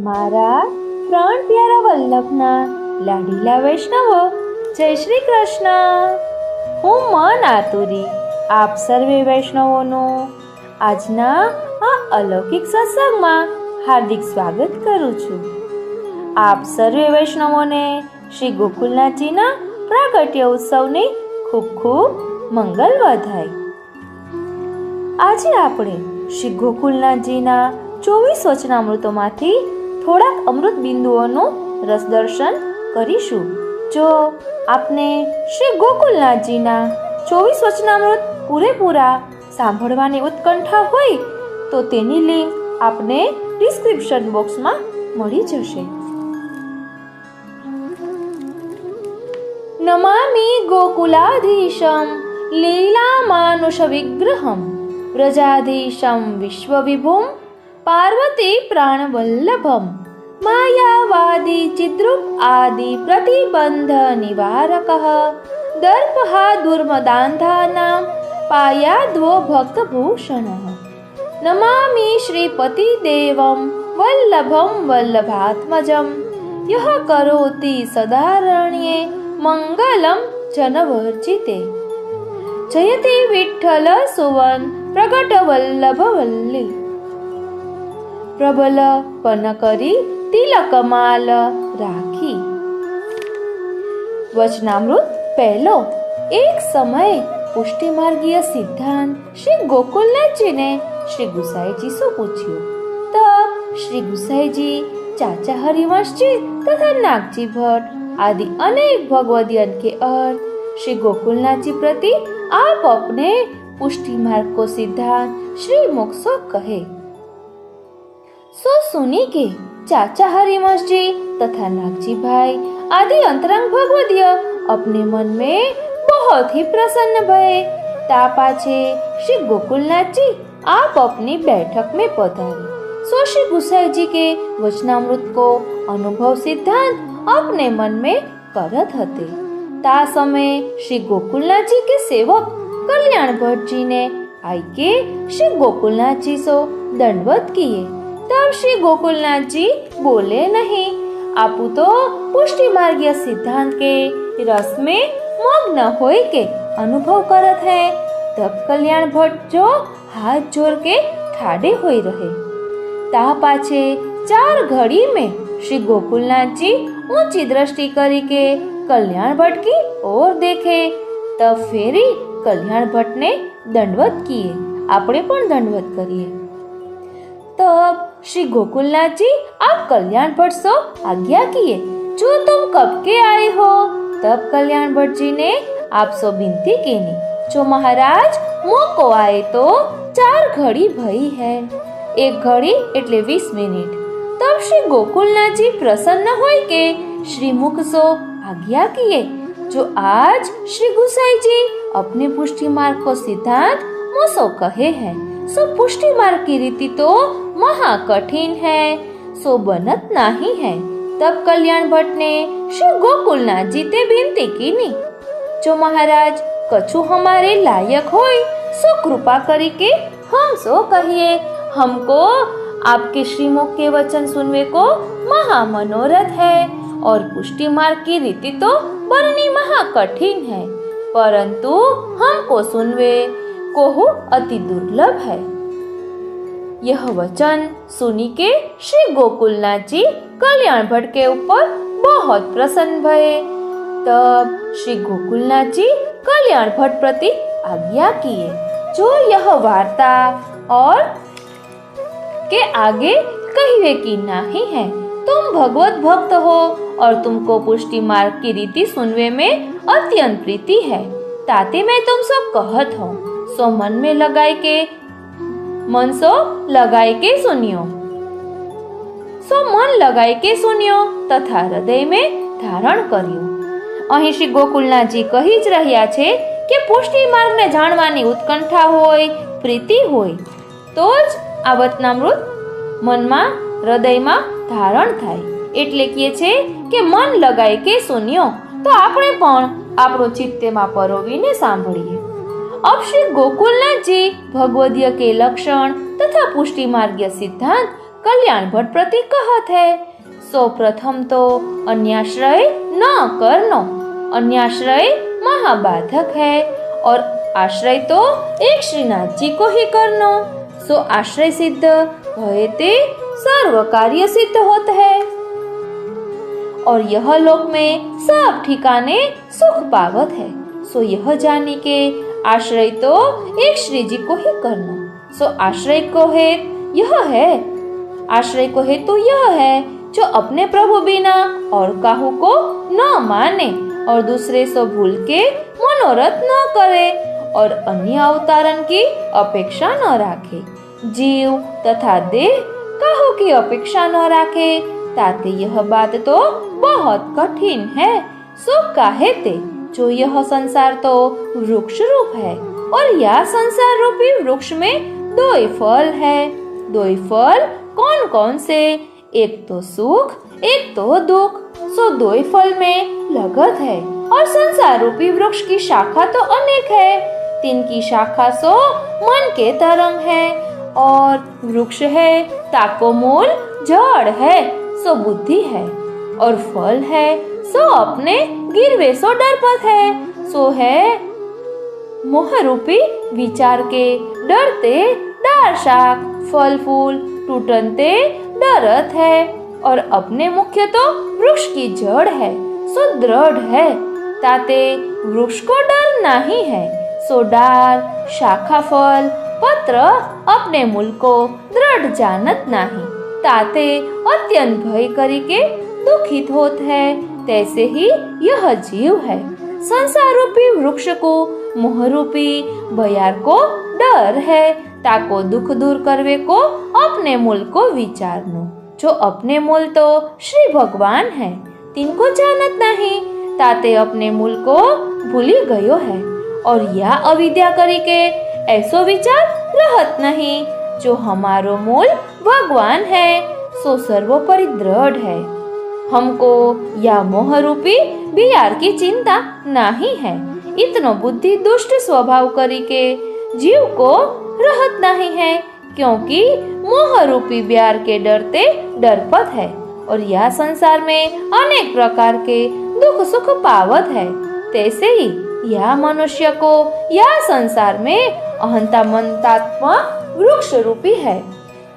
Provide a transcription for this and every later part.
મારા પ્રાણ પ્યારા વલ્લભના લાડીલા વૈષ્ણવો, જય શ્રી કૃષ્ણ. હું મન આતુરી આપ સર્વે વૈષ્ણવોનું આજના આ અલૌકિક સત્સંગમાં હાર્દિક સ્વાગત કરું છું. આપ સર્વે વૈષ્ણવોને શ્રી ગોકુલનાથજીના પ્રાગટ્ય ઉત્સવની ખૂબ ખૂબ મંગલ વધાય. આજે આપણે શ્રી ગોકુલનાથજીના 24 વચનામૃતોમાંથી થોડાક અમૃત બિંદુઓનું રસદર્શન કરીશું. જો આપને શ્રી ગોકુલનાથજીના 24 વચનામૃત પૂરેપૂરા સાંભળવાની ઉત્કંઠા હોય તો તેની લિંક આપને ડિસ્ક્રિપ્શન બોક્સમાં મળી જશે. નમામિ ગોકુલાધીશમ લીલામાનુષ વિગ્રહમ વ્રજાધીશમ વિશ્વવિભુમ પાર્વતી પ્રાણવલ્લભમ માયાવાદી ચિદ્રુપ આદિ પ્રતિબંધ નિવારકઃ દર્પહા દુર્મદાંધાનાં પાયાદ્વો ભક્તભૂષણઃ નમામિ શ્રીપતિ દેવમ વલ્લભમ વલ્લભાત્મજમ યહ કરોતિ સદારણ્યે મંગલમ જનવર્જિતે જયતે વિઠ્ઠલ સુવન પ્રગટ વલ્લભ વલ્લી પ્રબલ પન કરી તિલકમાલ રાખી. વચનામૃત પહેલો. એક સમયે પુષ્ટિમાર્ગીય સિદ્ધાંત શ્રી ગોકુલનાથજીને શ્રી ગુસાઈજી શું પૂછ્યું? તબ શ્રી ગુસાઈજી ચાચા હરિવંશજી તથા નાગજી ભટ્ટ आदि अनेक भगवदीयन के अर्थ श्री गोकुलनाथजी प्रति आप अपने पुष्टि मार्ग को सिद्धांत श्री मुख सो कहे. सो सुनी के चाचा हरिवंश जी तथा नागजी भाई आदि अंतरंग भगवदीय अपने मन में बहुत ही प्रसन्न भये. ता पाछे श्री गोकुलनाथ जी आप अपनी बैठक में पधारे. सो श्री गुसाई जी के वचनामृत को अनुभव सिद्धांत अपने मन में करत हते. ता समय श्री गोकुलनाथ जी के सेवक कल्याण भट्ट जी ने आई के श्री गोकुलनाथ जी सो दंडवत किए. तब श्री गोकुलनाथ जी बोले नहीं. आपू तो पुष्टि मार्गीय सिद्धांत के रस में मग्न होय के अनुभव करत है. तब कल्याण भट्ट जो हाथ जोड़ के ठाड़े होई रहे. ता पाछे 4 घड़ी में श्री गोकुलनाथ जी ऊंची दृष्टि करी के कल्याण भट्ट की ओर देखे. तब फेरी कल्याण भट्ट ने दंडवत किए. आपणे पण दंडवत करिए. तब श्री गोकुलनाथ जी आप कल्याण भट्ट सो आज्ञा किए. जो तुम कब के आए हो? तब कल्याण भट्ट जी ने आप सो विनती कीनी. जो महाराज मोको आए तो 4 घड़ी भई है. 1 घड़ी एटले 20 मिनिट. तब श्री गोकुलनाथ जी प्रसन्न होय के श्री मुख सो आज्ञा किए. जो आज श्री गुसाई जी अपने पुष्टि मार्ग को सिद्धांत मुसो कहे हैं, सो पुष्टि मार्ग की रीति तो महा कठिन है, सो बनत नहीं है. तब कल्याण भट्ट ने श्री गोकुलनाथ जी ते विनती कीनी. जो महाराज कछु हमारे लायक होय सो कृपा करी के हम सो कहिए. हमको आपके श्रीमुख के वचन सुनने को महा मनोरथ है और पुष्टि मार्ग की रीति तो बननी महा कठिन है, परंतु हमको सुनवे को अति दुर्लभ है. यह वचन सुनी के श्री गोकुलनाथ जी कल्याण भट्ट के ऊपर बहुत प्रसन्न भये. तब श्री गोकुलनाथ जी कल्याण भट्ट प्रति आज्ञा किए. जो यह वार्ता और के आगे कहिए की नहीं है. तुम भगवत भक्त हो और तुमको पुष्टि मार्ग की रीति सुनवे में अत्यंत प्रीति है. ताते मैं तुम सब कहत हो, सो मन में लगाए के मन सो लगाए के सुनियो. सो मन लगाए के सुनियो तथा हृदय में धारण કર્યો. અહીં શ્રી ગોકુલનાથજી કહી જ રહ્યા છે કે પુષ્ટિ માર્ગને જાણવાની ઉત્કંઠા હોય, પ્રીતિ હોય તો જ આ વચનામૃત મનમાં હૃદયમાં ધારણ થાય. એટલે કહે છે કે મન લગાય કે સુન્યો તો આપણે પણ આપણું ચિત્ત તેમાં પરોવીને સાંભળીએ. अब श्री गोकुलनाथ जी भगवदीय के लक्षण तथा पुष्टि मार्गीय सिद्धांत कल्याण भट्ट प्रति कहत है। सो प्रथम तो अन्याश्रय न करनो। अन्याश्रय महाबाधक है और आश्रय तो एक श्रीनाथ जी को ही करनो। सो आश्रय सिद्ध भय ते सर्व कार्य सिद्ध होत है और यह लोक में सब ठिकाने सुख पावत है। सो यह जानी के आश्रय तो एक श्री जी को ही करना। सो आश्रय को है यह है, आश्रय को है तो यह है जो अपने प्रभु बिना और काहू को न माने और दूसरे से भूल के मनोरथ न करे और अन्य अवतारण की अपेक्षा न राखे। जीव तथा देह काहू की अपेक्षा न राखे ताते यह बात तो बहुत कठिन है। सो काहे ते जो यह संसार तो वृक्ष रूप है और यह संसार रूपी वृक्ष में दो ही फल है। दो ही फल कौन कौन से? एक तो सुख, एक तो दुख। सो दो ही फल में लगत है और संसार रूपी वृक्ष की शाखा तो अनेक है। तीन की शाखा सो मन के तरंग है और वृक्ष है ताको मूल जड़ है सो बुद्धि है और फल है सो अपने गिरवे सो डरपत है। सो है मोह रूपी विचार के डरते डार शाख फल फूल टूटनते डरत है और अपने मुख्य तो वृक्ष की जड़ है सो दृढ़ है ताते वृक्ष को डर नहीं है। सो डार शाखा फल पत्र अपने मूल को दृढ़ जानत नहीं ताते अत्यंत भय करी के दुखित होत है। तैसे ही यह जीव है संसार रूपी वृक्ष को मोह रूपी बयार को डर है ताको दुख दूर करवे को अपने मूल को विचारनो। जो अपने मूल तो श्री भगवान है तिनको जानत नहीं ताते अपने मूल को भूली गयो है और यह अविद्या करी के ऐसो विचार रहत नहीं। जो हमारो मूल भगवान है सो सर्वोपरि दृढ़ है। हमको या मोह रूपी बियार की चिंता नहीं है। इतनो बुद्धि दुष्ट स्वभाव करी के जीव को रहत नहीं है क्योंकि मोह रूपी बियार के डरते डरपत है और यह संसार में अनेक प्रकार के दुख सुख पावत है। तैसे ही यह मनुष्य को यह संसार में अहंता मनतात्मा वृक्ष रूपी है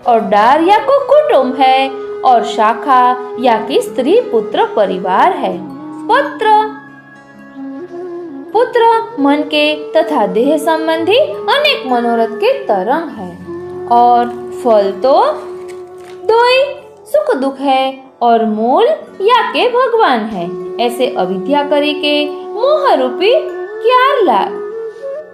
और डार या को कुटुंब है और शाखा या की स्त्री पुत्र परिवार है। पुत्र मन के तथा देह संबंधी अनेक मनोरथ के तरंग है और फल तो दो ही सुख दुख है और मूल या के भगवान है। ऐसे अविद्या करी के मोह रूपी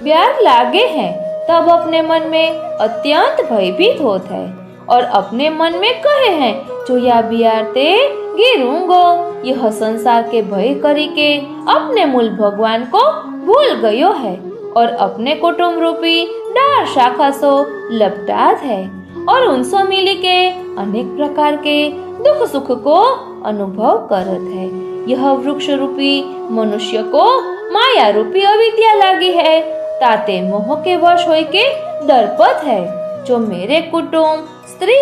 ब्यार लागे हैं तब अपने मन में अत्यंत भयभीत होत है और अपने मन में कहे हैं जो या बियारते गिरूंगो। यह संसार के भय करी के अपने मूल भगवान को भूल गयो है और अपने कुटुंब रूपी डार शाखा सो लपटात है और उनसे मिली के अनेक प्रकार के दुख सुख को अनुभव करत है। यह वृक्ष रूपी मनुष्य को माया रूपी अविद्या लगी है ताते मोह के वश होय के डरपत है। जो मेरे कुटुंब स्त्री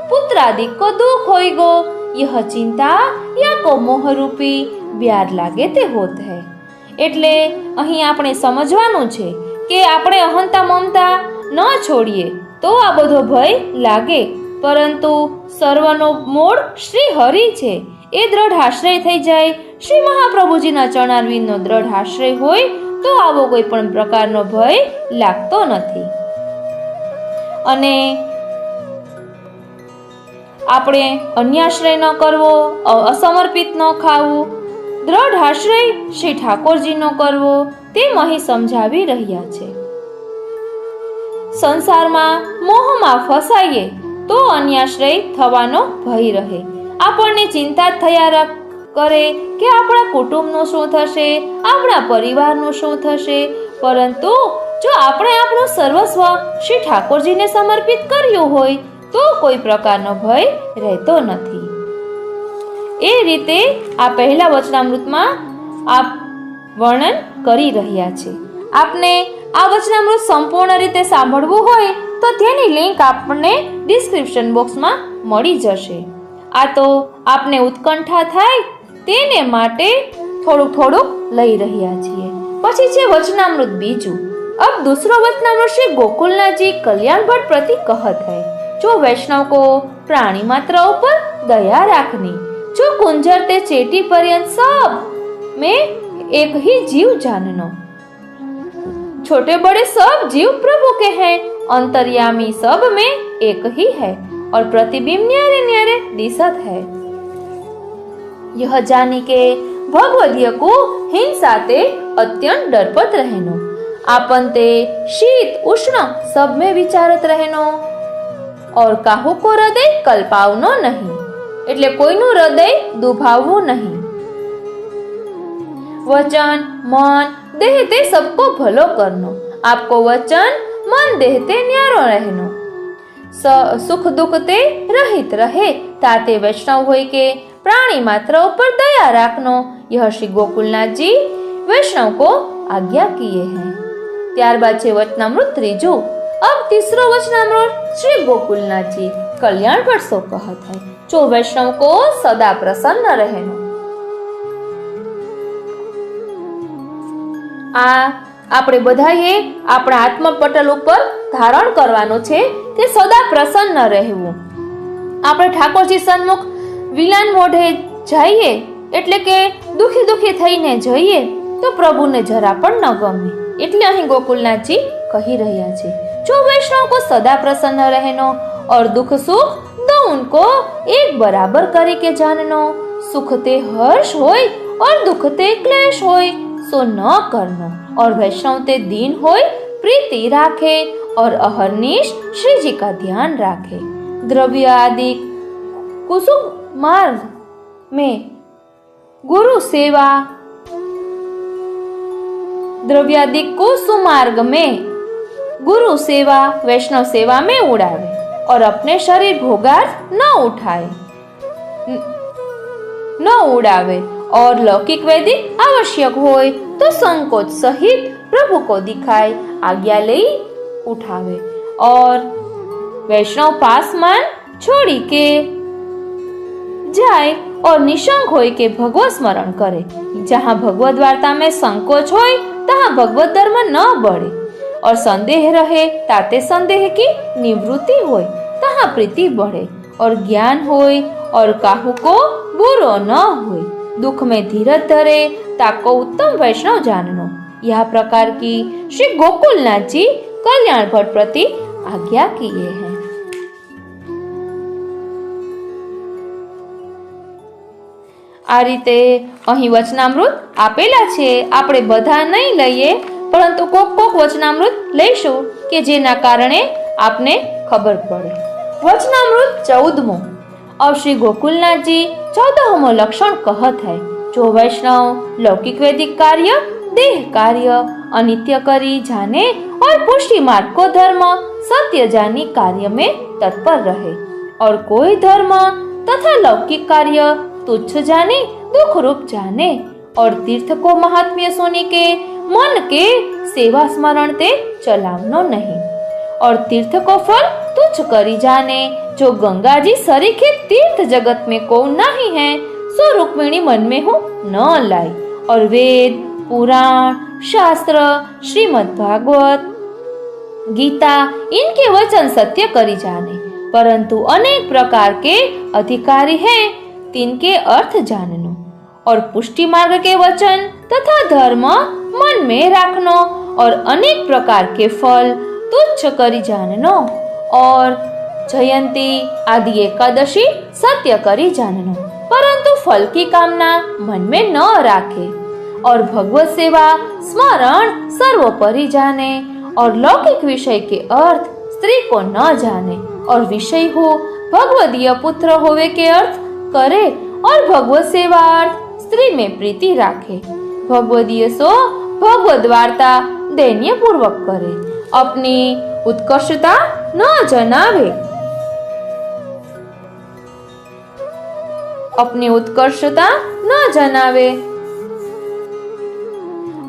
पुत्र आदि को दुख होई गो यह चिंता या को मोह रूपी ब्यार लागे ते होत है। એટલે અહીં આપણે સમજવાનું છે કે આપણે અહંતા મમતા ન છોડીએ તો આ બધો ભય લાગે પરંતુ સર્વનો મૂળ શ્રી હરિ છે એ દ્રઢ આશ્રય થઈ જાય। શ્રી મહાપ્રભુજીના ચરણારવિંદનો દ્રઢ આશ્રય હોય તો આવો કોઈ પણ પ્રકારનો ભય લાગતો નથી। અને આપણે અન્યાશ્રય ન કરવો અસમર્પિત ન ખાવું દ્રઢ આશ્રય શ્રી ઠાકોરજી નો કરવો તે અહીં સમજાવી રહ્યા છે। સંસારમાં મોહમાં ફસાઈએ તો અન્યાશ્રય થવાનો ભય રહે। આપણને ચિંતા થયા કરે કે આપણા કુટુંબનું શું થશે આપણા પરિવારનું શું થશે પરંતુ જો આપણે આપણું સર્વસ્વ શ્રી ઠાકોરજીને સમર્પિત કર્યું હોય તો કોઈ પ્રકારનો ભય રહેતો નથી। એ રીતે આ પહેલા વચનામૃતમાં આપ વર્ણન કરી રહ્યા છે। આપને આ વચનામૃત સંપૂર્ણ રીતે સાંભળવું હોય તો તેની લિંક આપણને ડિસ્ક્રિપ્શન બોક્સમાં મળી જશે. આ તો આપને ઉત્કંઠા થાય તેને માટે થોડુંક લઈ રહ્યા છીએ. પછી છે વચનામૃત બીજું. अब दूसरो वचनामृत श्री गोकुलनाथ जी कल्याण भट्ट प्रति कहत है, जो वैष्णव को प्राणी मात्र ऊपर दया राखनी, जो कुंजर ते चेटी पर्यंत सब में एक ही जीव जाननो. छोटे बड़े सब जीव प्रभु के हैं, अंतर्यामी सब में एक ही है और प्रतिबिंब न्यारे न्यारे दिशत है. यह जानी के भगवदीय को हिंसा ते अत्यंत डरपत रहनो, आपन ते शीत उष्ण सब में विचारत रहनो और काहू को हृदय कल्पावनो नहीं, એટલે કોઈનું હૃદય દુભાવવું નહીં. वचन मन देह ते सबको भलो करनो, आपको वचन मन देह ते न्यारो रहनो. सुख दुख ते रहित रहे, ताते वैष्णव होय के प्राणी मात्र ऊपर दया राखनो. यह श्री गोकुलनाथ जी वैष्णव को आज्ञा किए हैं. ત્યારબાદ છે વચનામૃત ત્રીજું. अब तीसरो वचनामृत श्री गोकुलनाथ जी कल्याण भट्ट सो कहत है, जो वैष्णव को सदा प्रसन्न रहनो. आ આપણે બધાએ આપણા આત્મપટલ ઉપર ધારણ કરવાનો છે કે સદા પ્રસન્ન રહેવું. આપણે ઠાકોરજી સન્મુખ વિલાન મોઢે જઈએ એટલે કે દુખી થઈને જઈએ તો પ્રભુને જરા પણ ન ગમે. એટલે અહીં ગોકુલનાથજી કહી રહ્યા છે, जो वैष्णव को सदा प्रसन्न रहनो और दुख सुख दो उनको एक बराबर करके जाननो. सुख ते हर्ष होय और दुख ते क्लेश होय सो न करनो, और वैष्णव ते दीन होय प्रीति राखे और अहर्निश श्री जी का ध्यान राखे. द्रव्य आदि कुसुम मार्ग में गुरु सेवा, द्रव्यादि कुसुमार्ग में गुरु सेवा वैष्णव सेवा में उड़ावे और अपने शरीर भोगार्थ न उड़ावे और लौकिक वैदिक आवश्यक होय तो संकोच सहित प्रभु को दिखाए आज्ञा ले उठावे और वैष्णव पासमान छोड़ी के जाए और निशंक होय के भगवत स्मरण करे. जहाँ भगवत वार्ता में संकोच होय तहाँ भगवत धर्म न बढ़े और संदेह रहे ताते संदेह की निवृत्ति होय तहाँ प्रीति बढ़े और ज्ञान होय और काहू को बुरो न होय. दुख में धीरज धरे ताको उत्तम वैष्णव जाननो. यह प्रकार की श्री गोकुलनाथ जी कल्याण भट्ट प्रति आज्ञा किए हैं. આ રીતે અહીં વચનામૃત આપેલા છે. આપણે બધા નહીં લઈએ, પરંતુ કોક વચનામૃત લઈશું કે જેના કારણે આપને ખબર પડે. વચનામૃત 14મો. अब श्री गोकुलनाथ जी 14मो लक्षण कहत है, जो वैष्णव लौकिक वैदिक कार्य देह कार्य अनित्य करी जाने और पुष्टि मार्ग को धर्म सत्य जानी कार्य में तत्पर रहे और कोई धर्म तथा लौकिक कार्य तुच्छ जाने दुख रूप जाने और तीर्थ को महात्म्य सुनी के मन के सेवा स्मरण ते चलावनो नहीं और तीर्थ को फल तुच्छ करी जाने. जो गंगा जी सरीखे तीर्थ जगत में को नहीं है सो रुक्मिणी मन में हूँ न लाई और वेद पुराण शास्त्र श्रीमद् भागवत गीता इनके वचन सत्य करी जाने, परंतु अनेक प्रकार के अधिकारी हैं तिनके अर्थ जाननो और पुष्टि मार्ग के वचन तथा धर्म मन में रखनो और अनेक प्रकार के फल तुच्छ करी जाननो और जयंती आदि एकादशी सत्य करी जाननो, परंतु फल की कामना मन में न राखे और भगवत सेवा स्मरण सर्वोपरि जाने और लौकिक विषय के अर्थ स्त्री को न जाने और विषय हो भगवदीय पुत्र होवे के अर्थ करे और भगवत सेवा अर्थ स्त्री में प्रीति राखे. भगवदीय सो भगवद वार्ता दैन्य पूर्वक करे, अपनी उत्कर्षता न जनावे, अपनी उत्कर्षता न जनावे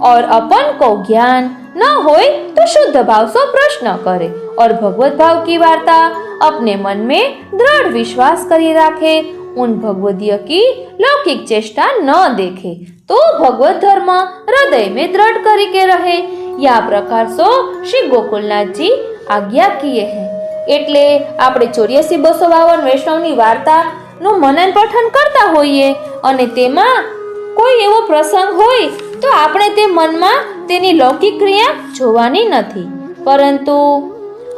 और अपन को ज्ञान न होए तो शुद्ध भाव से प्रश्न करे और भगवत भाव की वार्ता अपने मन में दृढ़ विश्वास करी राखे। उन भगवदीय की लौकिक चेष्टा न देखे तो भगवत धर्म हृदय में दृढ़ करी के रहे। या प्रकार सो श्री गोकुलनाथ जी आज्ञा किए हैं। એટલે આપણે 84-252 વૈષ્ણવની વાર્તાનું મનન પઠન કરતા હોઈએ અને તેમાં કોઈ એવો પ્રસંગ હોય તો આપણે તે મનમાં તેની લૌકિક ક્રિયા જોવાની નથી, પરંતુ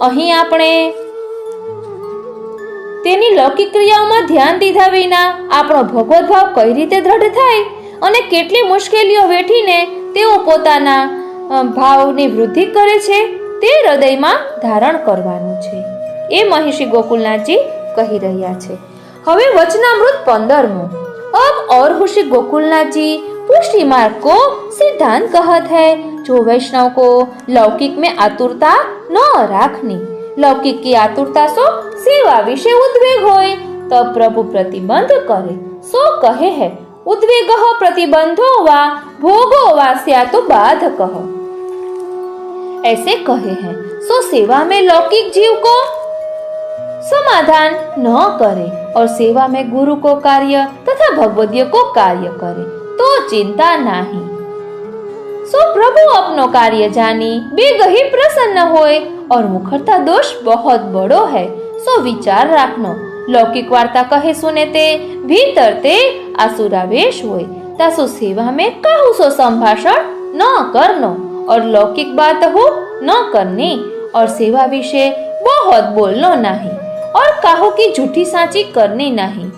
અહીં આપણે તેની લૌકિક ક્રિયાઓમાં ध्यान દીધા વિના આપણો ભગવત ભાવ કઈ રીતે દ્રઢ થાય અને કેટલી મુશ્કેલીઓ વેઠીને તેઓ પોતાના ભાવની વૃદ્ધિ કરે છે તે હૃદયમાં ધારણ કરવાનું છે એ મહિષી गोकुलनाथ जी કહી રહ્યા છે। હવે વચનામૃત 15 अब और ऋषि गोकुलनाथ जी पुष्टि मार्ग को सिद्धांत कहत है। जो वैष्णव को लौकिक में आतुरता न राखनी, लौकिक की आतुरता सो सेवा विषय उद्वेग होए तब प्रभु प्रतिबंध करे। सो कहे है उद्वेग प्रतिबंधो वा भोगो वा स्यातु बाधक, ऐसे कहे हैं। सो सेवा में लौकिक जीव को समाधान न करे और सेवा में गुरु को कार्य तथा भगवदीय को कार्य करे तो चिंता नहीं। सो प्रभु अपनो कार्य जानी बेग ही प्रसन्न होए और मुखरता दोष बहुत बड़ो है। सो विचार राखनो लौकिक वार्ता कहे सुने ते भीतर ते आसुरावेश होए तासो सेवा में कहू सो संभाषण न करनो और लौकिक बात हो न करनी और सेवा विषय बहुत बोलनो नहीं और काहो की झूठी साची करनी नहीं।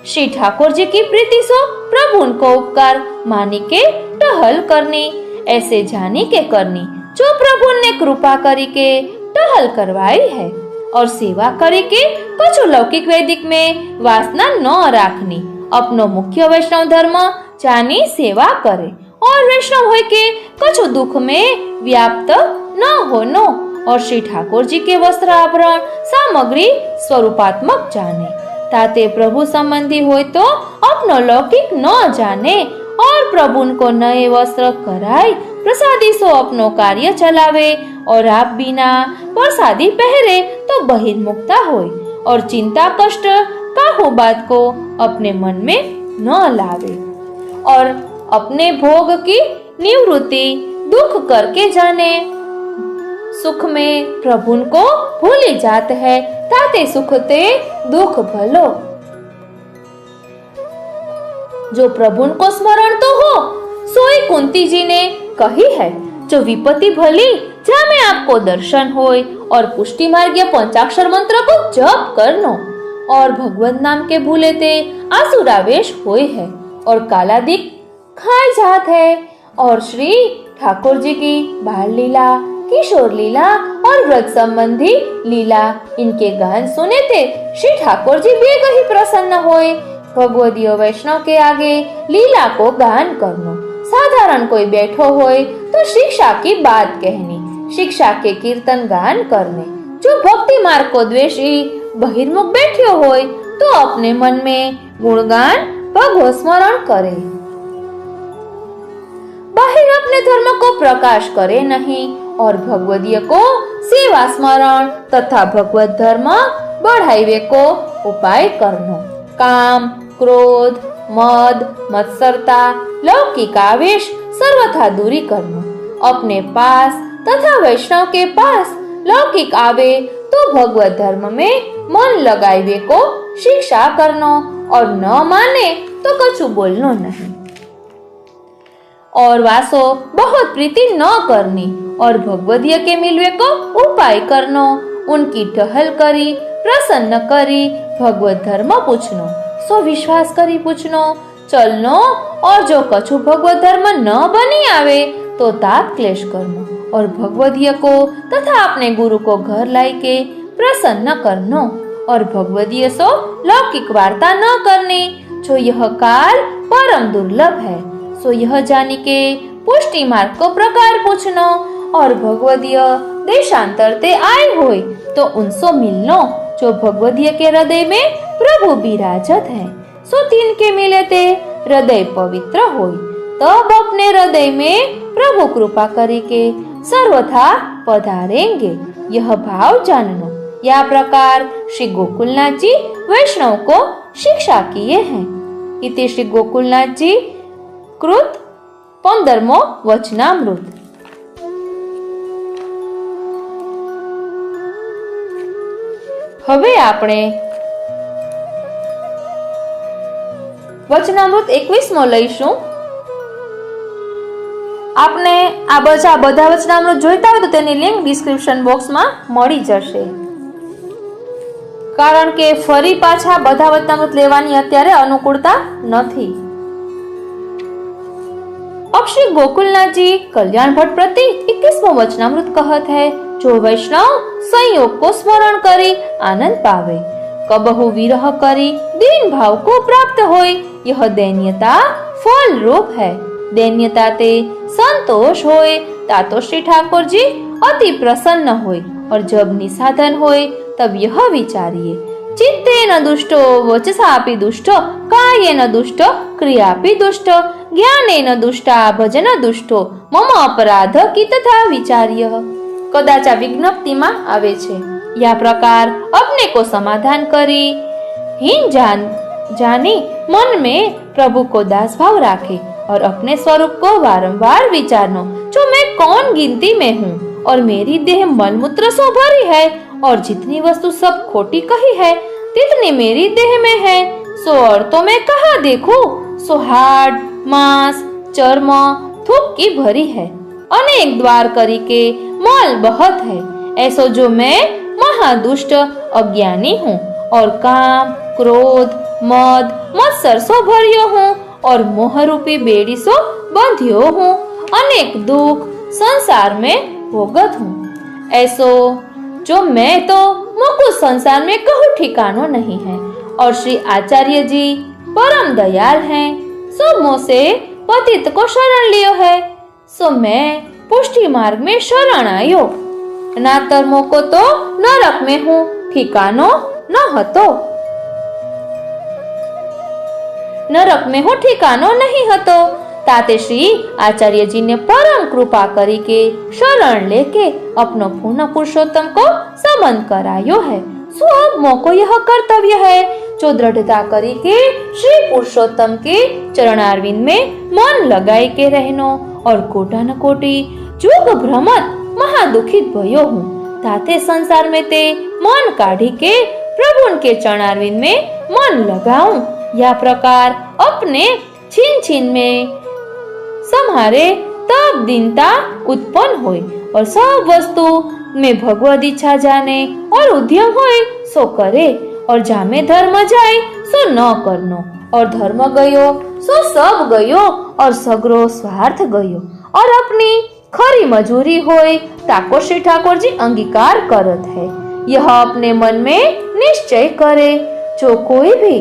श्री ठाकुर जी की प्रीति सो प्रभु उनको उपकार मानी के टहल करनी, ऐसे जानी के करनी जो प्रभु ने कृपा करी के टहल करवाई है और सेवा करी के कछु लौकिक वैदिक में वासना न राखनी। अपनो मुख्य वैष्णव धर्म जानी सेवा करे और वैष्णव होय के कछु दुख में व्याप्त न होनो और श्री ठाकुर जी के वस्त्र आभरण सामग्री स्वरूपात्मक जाने। ताते प्रभु संबंधी होय तो अपनो लौकिक न जाने और प्रभु को नए वस्त्र कराय प्रसादी सो अपनो कार्य चलावे और आप बिना प्रसादी पहरे तो बहिर्मुखता होय और चिंता कष्ट काहू बात को अपने मन में न लावे और अपने भोग की निवृत्ति दुख करके जाने। सुख में प्रभु को भूली जात है ताते सुख ते दुख भलो। जो प्रभु को स्मरण तो हो सोई कुंती जी ने कही है। जो विपत्ति भली जा में आपको दर्शन होय और पुष्टि मार्ग पंचाक्षर मंत्र को जप करनो और भगवत नाम के भूले ते आसुरावेश होय है और कालादिक खाई जात है। और श्री ठाकुर जी की बाल लीला किशोर लीला और व्रत संबंधी लीला इनके गान सुने थे श्री ठाकुर जी बेग ही प्रसन्न होए। भगवदीय वैष्णव के आगे लीला को गान करनो, साधारण कोई बैठो होए तो शिक्षा की बात कहनी, शिक्षा के कीर्तन गान करने। जो भक्ति मार्ग को द्वेषी बहिर्मुख बैठो होए तो अपने मन में गुणगान भगवत स्मरण करे, बाहर अपने धर्म को प्रकाश करे नहीं और भगवदीय को सेवा स्मरण तथा भगवत धर्म बढ़ाइवे को उपाय करनो। काम क्रोध मद मत्सरता लौकिक आवेश सर्वथा दूरी करनो। अपने पास तथा वैष्णव के पास लौकिक आवे तो भगवत धर्म में मन लगाइवे को शिक्षा करनो और न माने तो कछु बोलनो नहीं और वासो बहुत प्रीति न करनी और भगवदीय के मिलवे को उपाय करनो। उनकी टहल करी प्रसन्न करी भगवत धर्म पूछनो, सो विश्वास करी पूछनो चलनो और जो कछु भगवत धर्म न बनी आवे तो ताप क्लेश करनो और भगवदीय को तथा अपने गुरु को घर लाई के प्रसन्न करनो और भगवदीय सो लौकिक वार्ता न करनी। जो यह काल परम दुर्लभ है सो यह जानी के पुष्टि मार्ग को प्रकार पूछनो और भगवदीय देशांतर ते आए होय तो उनसो मिलनो। जो भगवदीय के हृदय में प्रभु विराजत है सो तीन के मिले ते हृदय पवित्र होय तब अपने हृदय में प्रभु कृपा करी के सर्वथा पधारेंगे, यह भाव जानना। यह प्रकार श्री गोकुलनाथ जी वैष्णव को शिक्षा किए हैं। इति श्री गोकुलनाथ जी कृत 15मो वचनामृत। હવે આપણે વચનામૃત 21મો લઈશું। આપને આ બધા વચનામૃત જોઈતા હોય તો તેની લિંક ડિસ્ક્રિપ્શન બોક્સમાં મળી જશે, કારણ કે ફરી પાછા બધા વચનામૃત લેવાની અત્યારે અનુકૂળતા નથી। अब श्री गोकुलनाथ जी कल्याण भट्ट प्रति 21वां वचनामृत कहत है, जो वैष्णव संयोग को स्मरण करी आनंद पावे, कबहु विरह करी दीन भाव को प्राप्त होय, यह दैन्यता फल रूप है। दैन्यता ते संतोष होय, तातो श्री ठाकुर जी अति प्रसन्न होय, और जब निसाधन होय तब यह विचारिए, चित्तेन दुष्टो वचसापि दुष्टो, कायेन दुष्टो क्रियापि दुष्टो, ज्ञानेन दुष्टा भजन दुष्टो, मम अपराध की तथा विचार्य। कदाच आ विज्ञप्तिમાં આવે છે। या प्रकार अपने को समाधान करी हीन जानी मन में प्रभु को दास भाव राखे, और अपने स्वरूप को बारंबार विचारनो, जो मैं कौन गिनती में हूँ, और मेरी देह मलमूत्र सो भरी है, और जितनी वस्तु सब खोटी कही है तितनी मेरी देह में है, सो और तो मैं कहाँ देखूं, सो हाड मांस चर्म थूक की भरी है, अनेक द्वार करी के मल बहत है, ऐसो जो मैं महादुष्ट अज्ञानी हूँ, और काम क्रोध मद मत्सर सो भरियो हूँ, और मोह रूपी बेड़ी सो बंधियो हूँ, अनेक दुख संसार में भोगत हूँ, ऐसो जो मैं तो मुकुट संसार में कहूँ ठिकानो नहीं है। और श्री आचार्य जी परम दयाल हैं, सो मोह से पतित को शरण लियो है, सो मैं पुष्टि मार्ग में शरण आयो, नातर मोको तो नरक में हूँ ठिकानो न हतो, नरक में हूँ ठिकानो नहीं हतो। ताते श्री आचार्य जी ने परम कृपा करी के शरण लेके अपनो पूर्ण पुरुषोत्तम को संबंध करायो है। सो अब मोको यह कर्तव्य है, जो दृढ़ता करी के श्री पुरुषोत्तम के चरणारविंद में मन लगाई के रहनो, और कोटा न कोटि जुग भ्रमत महादुखित भयो हूँ, ताते संसार में ते मन काढ़ी के प्रभु के चरणारविंद में मन लगाऊं। यह प्रकार अपने छीन छीन में सम्हारे तब दीनता उत्पन्न होय, और सब वस्तु में भगवद इच्छा जाने, और उद्यम होय सो करे, और जामे धर्म जाए सो न करनो, और धर्म गयो सो सब गयो, और सगरो स्वार्थ गयो, और अपनी खरी मजूरी होय ताको श्री ठाकुर जी अंगीकार करत है। यह अपने मन में निश्चय करे, जो कोई भी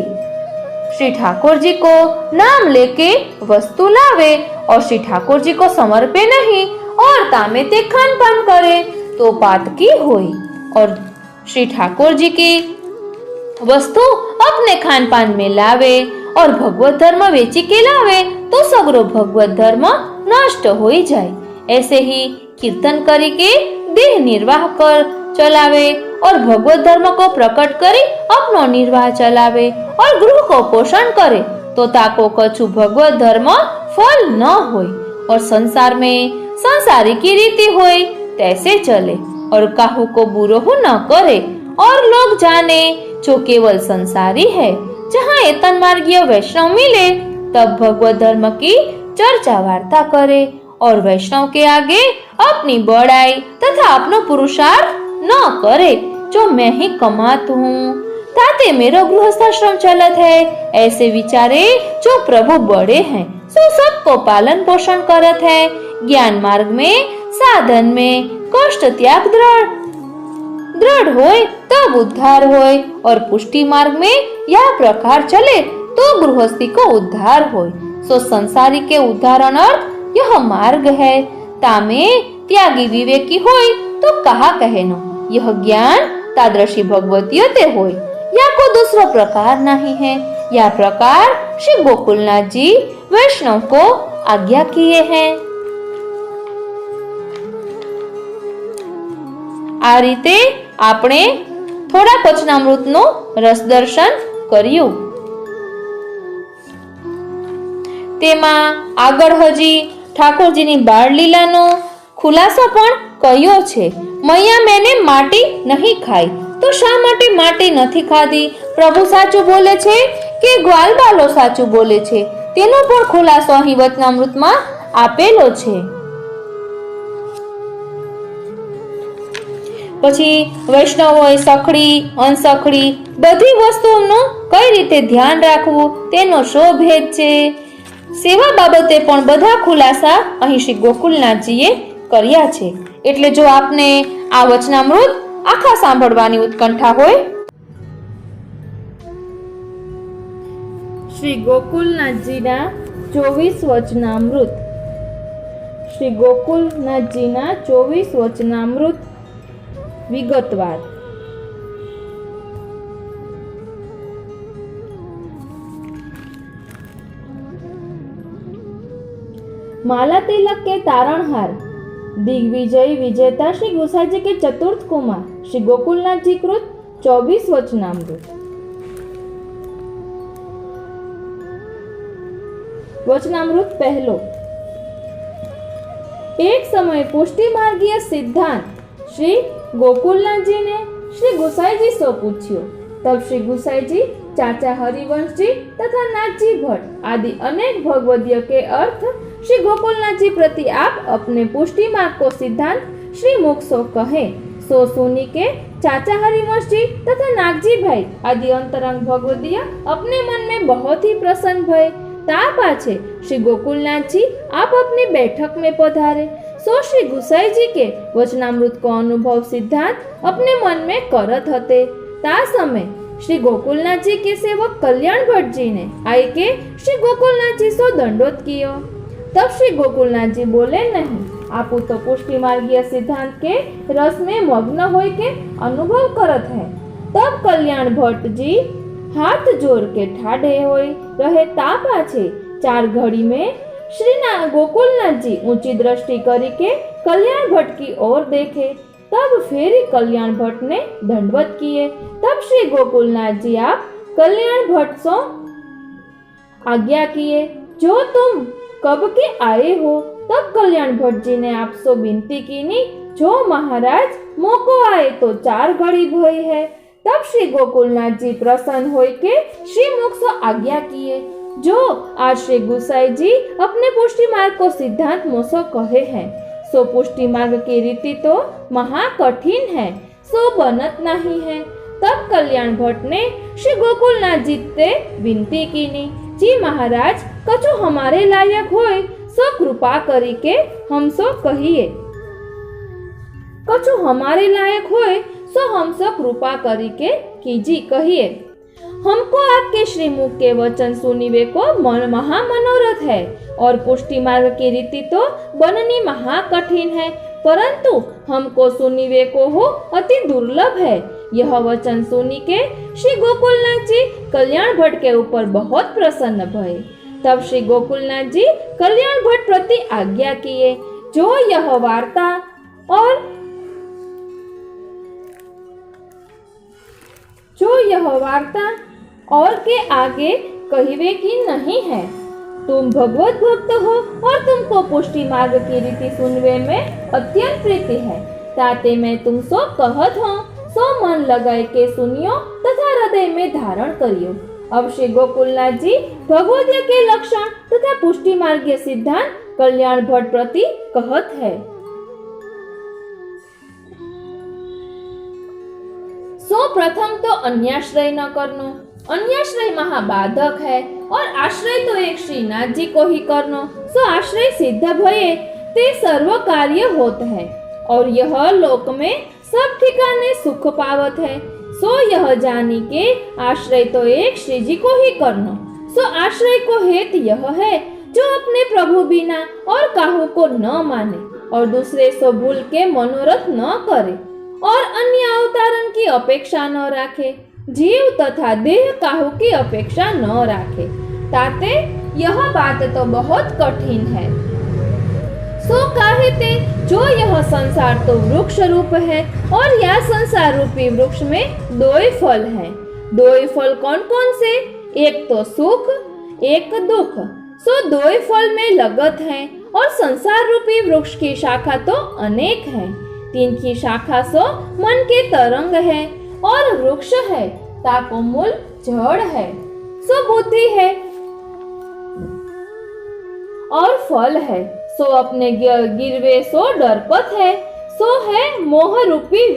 श्री ठाकुर जी को नाम लेके वस्तु लावे, और श्री ठाकुर जी को समर्पे नहीं, और तामे ते खान पान करे तो पातकी होई, और श्री ठाकुर जी की वस्तु अपने खान पान में लावे, और भगवत धर्म वेची के लावे, तो सगरो भगवत धर्म नष्ट हो जाए। ऐसे ही कीर्तन करी के देह निर्वाह कर चलावे, और भगवत धर्म को प्रकट करी अपनो निर्वाह चलावे, और गृह को पोषण करे, तो ताको कछु भगवत धर्म फल न होय, और संसार में संसारी की रीति होय तैसे चले, और काहू को बुरो न करे, और लोग जाने जो केवल संसारी है। जहाँ एतन मार्गीय वैष्णव मिले तब भगवत धर्म की चर्चा वार्ता करे, और वैष्णव के आगे अपनी बड़ाई तथा अपनो पुरुषार्थ न करे, जो मैं ही कमात हूँ, ताते मेरो गृहस्थाश्रम चलत है, ऐसे विचारे जो प्रभु बड़े हैं, सो सबको पालन पोषण करत है। ज्ञान मार्ग में साधन में कष्ट त्याग दृढ़ होय तब उद्धार होय, और पुष्टि मार्ग में यह प्रकार चले तो गृहस्थी को उद्धार होय। सो संसारी के उद्धारण अर्थ यह मार्ग है। तामे त्यागी विवेकी होय तो कहा कहनो, यह ज्ञान तादृशी भगवतीय ते होय, या को दूसरा प्रकार नहीं है। यह प्रकार श्री गोकुलनाथ जी वैष्णव को आज्ञा किए हैं। આ રીતે આપણે થોડા વચનામૃતનું રસદર્શન કર્યું. તેમાં આગળ હજી ઠાકોરજીની બાળલીલાનો ખુલાસો પણ કર્યો છે. મૈયા મેને માટી નહીં ખાઈ, તો શા માટે માટી નથી ખાધી? પ્રભુ સાચું બોલે છે કે ગ્વાલબાલો સાચું બોલે છે? તેનો પણ ખુલાસો અહીં વચનામૃતમાં આપેલો છે. પછી વૈષ્ણવોએ સખડી, અનસખડી બધી વસ્તુઓનું કઈ રીતે ધ્યાન રાખવું તેનો શો ભેદ છે? સેવા બાબતે પણ બધા ખુલાસા અહીં શ્રી ગોકુલનાથજીએ કર્યા છે. એટલે જો આપને આ વચનામૃત આખા સાંભળવાની ઉત્કંઠા હોય, શ્રી ગોકુલનાથજીના 24 વચનામૃત, શ્રી ગોકુલનાથજીના 24 વચનામૃત વિગતવાર. माला तिलक के तारणहार, दिग्विजय विजेता श्री गुसाई जी के चतुर्थ कुमार श्री गोकुलनाथ जी कृत 24 वचनामृत. वचनामृत पहलो. एक समय पुष्टि मार्गीय सिद्धांत श्री गोकुलनाथ जी ने श्री गुसाई जी से पूछ्यो. तब श्री गुसाई जी चाचा हरिवंश जी तथा नाथजी भट्ट आदि अनेक भगवदीय के अर्थ श्री गोकुलनाथ जी प्रति आप अपने पुष्टि मार्ग को सिद्धांत श्री मुख सो कहे. सो सुनी के चाचा हरिवंश जी तथा नागजी भाई आदि अंतरंग भगवदीय अपने मन में बहुत ही प्रसन्न भये. ता पाछे श्री गोकुलनाथ जी आप अपनी बैठक में पधारे. सो श्री गुसाई जी के वचनामृत को अनुभव सिद्धांत अपने मन में करत हते. ता समय श्री गोकुलनाथ जी के सेवक कल्याण भट्ट जी ने आई के श्री गोकुलनाथ जी सो दंडोत कियो. तब श्री गोकुलनाथ जी बोले, नहीं, आपू तो पुष्टि मार्गीय सिद्धांत के रस में मग्न होय के अनुभव करत है. तब कल्याण भट्ट जी हाथ जोड़ के ठाड़े होय रहे. ता पाछे 4 घड़ी में श्री गोकुलनाथ जी ऊंची दृष्टि करी के कल्याण भट्ट की ओर देखे. तब फेरी कल्याण भट्ट ने दंडवत किए. तब श्री गोकुलनाथ जी आप कल्याण भट्ट सो आज्ञा किए, जो तुम कब के आए हो? तब कल्याण भट्ट जी ने आपसे विनती की नी, जो महाराज मोको आए तो 4 घड़ी भई है. तब श्री गोकुलनाथ जी प्रसन्न होय के श्री मुख से आज्ञा किए, जो आज श्री गुसाई जी अपने पुष्टि मार्ग को सिद्धांत मोसो कहे हैं. सो पुष्टि मार्ग की रीति तो महा कठिन है, सो बनत नहीं है. तब कल्याण भट्ट ने श्री गोकुलनाथ जी से विनती की नी, जी महाराज, कछु हमारे लायक होय सो कृपा करी के हम सो कहिए. कछु हमारे लायक होय सो हम सो कृपा करी के कीजी कहिए. हमको आपके श्रीमुख के वचन सुनिवे को महा मनोरथ है, और पुष्टि मार्ग की रीति तो बननी महा कठिन है, परंतु हमको सुनिवे को हो अति दुर्लभ है. यह वचन सुनी के श्री गोकुलनाथ जी कल्याण भट्ट के ऊपर बहुत प्रसन्न भये. तब श्री गोकुलनाथ जी कल्याण भट्ट प्रति आज्ञा किए, जो यह वार्ता और के आगे कहिवे की नहीं है. तुम भगवत भक्त हो और तुमको पुष्टि मार्ग की रीति सुनवे में अत्यंत प्रीति है. ताते मैं तुम सो कहत हूँ, सो मन लगाए के सुनियो तथा हृदय में धारण करियो. अब श्री गोकुलनाथ जी भगवदीय के लक्षण तथा पुष्टि मार्गीय सिद्धांत कल्याण भट्ट प्रति कहत है. सो प्रथम तो अन्याश्रय न करनो. अन्याश्रय महाबाधक है, और आश्रय तो एक श्रीनाथ जी को ही करनो. सो आश्रय सिद्ध भये ते सर्व कार्य होत है, और यह लोक में सब ठिकाने सुख पावत है. सो यह जानी के आश्रय तो एक श्री जी को ही करनो. सो आश्रय को हेतु यह है, जो अपने प्रभु बिना और काहू को न माने, और दूसरे सो भूल के मनोरथ न करे, और अन्य अवतारण की अपेक्षा न राखे, जीव तथा देह काहू की अपेक्षा न राखे. ताते यह बात तो बहुत कठिन है. सो कहते जो यह संसार तो वृक्ष रूप है और यह संसार रूपी वृक्ष में दो ही फल हैं। दो ही फल कौन कौन से? एक तो सुख, एक दुख। सो दो ही फल में लगत है और संसार रूपी वृक्ष की शाखा तो अनेक है। तीन की शाखा सो मन के तरंग है और वृक्ष है ताको मूल जड़ है, सो बुद्धि है और फल है, सो अपने गिरवे सो डरपत है, सो है मोह रूपी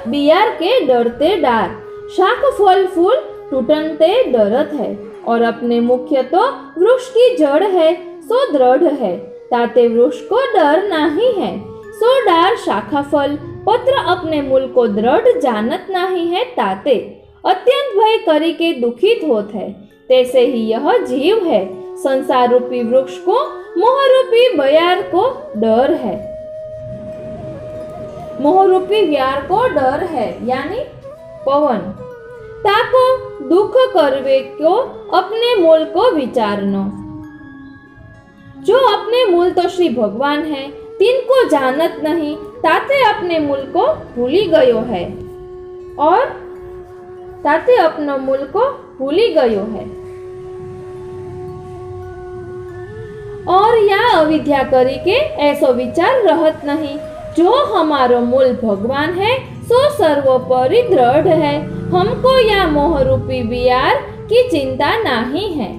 बियार के डरते डार। शाख फल फूल टूटनते डरत है और अपने मुख्य तो वृक्ष की जड़ है, सो दृढ़ है ताते वृक्ष को डर नहीं है। सो डार शाखा फल पत्र अपने मूल को दृढ़ जानत नहीं है ताते अत्यंत भय करी के दुखित होत है। तैसे ही यह जीव है, संसार रूपी वृक्ष को मोह रूपी बयार को डर है, मोह रूपी व्यार को डर है यानी पवन। ताको दुख करवे को अपने मूल को विचारनो। जो अपने मूल तो श्री भगवान है, तिनको जानत नहीं ताते अपने मूल को भूली गयो है और ताते अपनो मूल को भूली गयो है और या अविद्या करी के ऐसो विचार रहत नहीं। जो हमारो मूल भगवान है सो सर्वोपरि दृढ़ है, हमको या मोह रूपी बियार की चिंता नहीं है।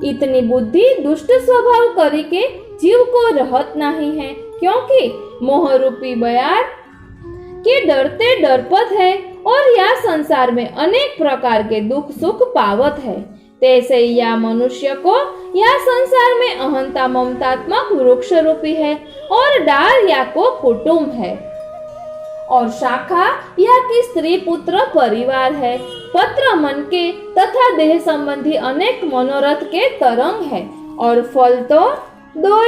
इतनी बुद्धि दुष्ट स्वभाव करी के जीव को रहत नहीं है, क्योंकि मोह रूपी बयार के डरते डरपत है और यह संसार में अनेक प्रकार के दुख सुख पावत है। तैसे या मनुष्य को यह संसार में अहंता ममतात्मक वृक्ष रूपी है और डाल या को कुटुंब है और शाखा या की स्त्री पुत्र परिवार है। पत्र मन के तथा देह संबंधी अनेक मनोरथ के तरंग है और फल तो दो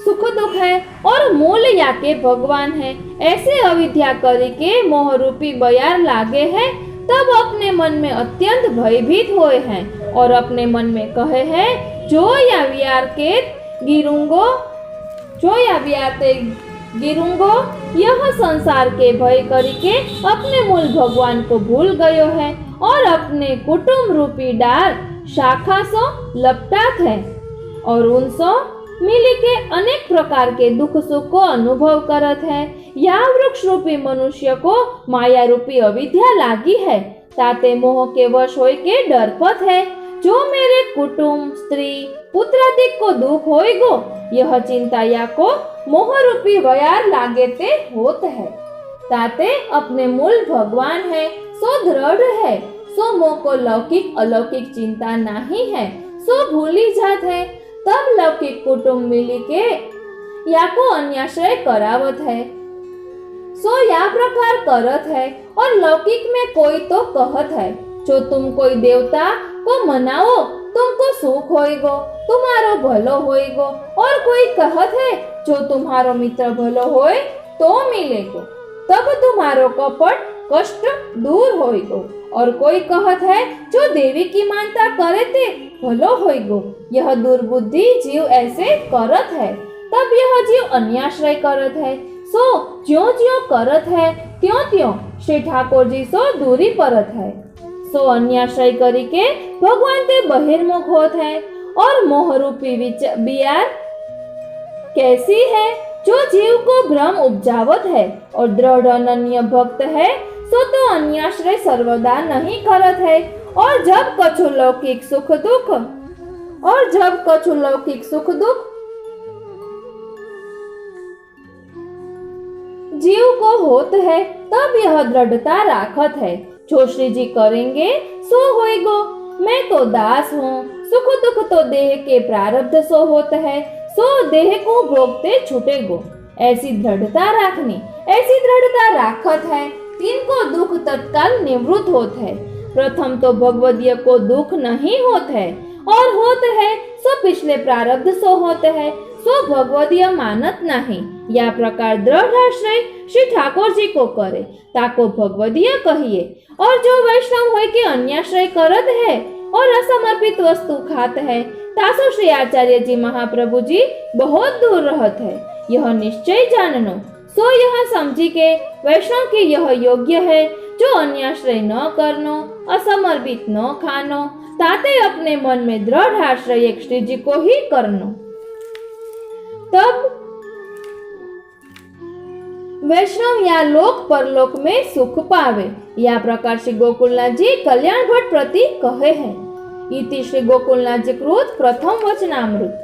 सुख दुख है और मूल या के भगवान है। ऐसे अविद्या करी के मोह रूपी बयार लागे है, तब अपने मन में अत्यंत भयभीत होए हैं और अपने मन में कहे है जो या वियार के गिरूंगो, जो या वियार ते गिरूंगो। यह संसार के भय करी के अपने मूल भगवान को भूल गयो है और अपने कुटुंब रूपी डाल शाखा सो लपटात है और उनसो मिली के अनेक प्रकार के दुख सुख को अनुभव करत है। या वृक्ष रूपी मनुष्य को माया रूपी अविद्या लागी है, ताते मोह के वश होय के डरपत है। जो मेरे कुटुंब स्त्री पुत्रादिक को दुख होएगो, यह चिंता या को मोह रूपी व्यार लागे ते होत है। ताते अपने मूल भगवान है, सो दृढ़ है, सो मोह को लौकिक अलौकिक चिंता नहीं है, सो भूली जात है। तब लौकिक कुटुंब मिली के या को अन्याश्रय करावत है, सो या प्रकार करत है और लौकिक में कोई तो कहत है जो तुम कोई देवता को मनाओ तुमको सुख होएगो, तुम्हारो भलो होएगो। और कोई कहत है जो तुम्हारो मित्र भलो होए तो मिलेगो, तब तुम्हारो कपट कष्ट दूर होएगो। और कोई कहत है जो देवी की मानता करे ते भलो होएगो। यह दुर्बुद्धि जीव ऐसे करत है, तब यह जीव अन्याश्रय करत है। सो ज्यों ज्यों करत है त्यों त्यों श्री ठाकुर जी सो दूरी परत है। सो अन्याश्रय करी के भगवान ते बहिर्मुख होत है और मोह रूपी बियार कैसी है जो जीव को भ्रम उपजावत है और दृढ़ अनन्य भक्त है, सो तो अन्याश्रय सर्वदा नहीं करत है। और जब कछु लौकिक सुख दुख जीव को होत है, तब यह दृढ़ता राखत है जो श्री जी करेंगे सो होएगो। मैं तो दास हूँ, सुख दुख तो देह के प्रारब्ध सो होत है, सो देह को भोगते छूटेगो। ऐसी दृढ़ता राखनी, ऐसी दृढ़ता राखत है, तिनको दुख तत्काल निवृत्त होत है। प्रथम तो भगवदीय को दुख नहीं होत है और होत है सो पिछले प्रारब्ध सो होते है, सो भगवदीय मानत नहीं। या प्रकार दृढ़ आश्रय श्री ठाकुर जी को करे ताको भगवदीय कहिए। और जो वैष्णव होय के अन्याश्रय करत है और असमर्पित वस्तु खात है, तासो श्री आचार्य जी महाप्रभु जी बहुत दूर रहत है, यह निश्चय जाननो। सो यह समझी के वैष्णव के यह योग्य है, जो अन्याश्रय न करनो, असमर्पित न खानो, ताते अपने मन में दृढ़ आश्रय एक श्री जी को ही करनो। तब वैष्णव या लोक परलोक में सुख पावे। या प्रकार श्री गोकुलनाथ जी कल्याण भट्ट प्रति कहे हैं। इति श्री गोकुलनाथ जी कृत प्रथम वचनामृत।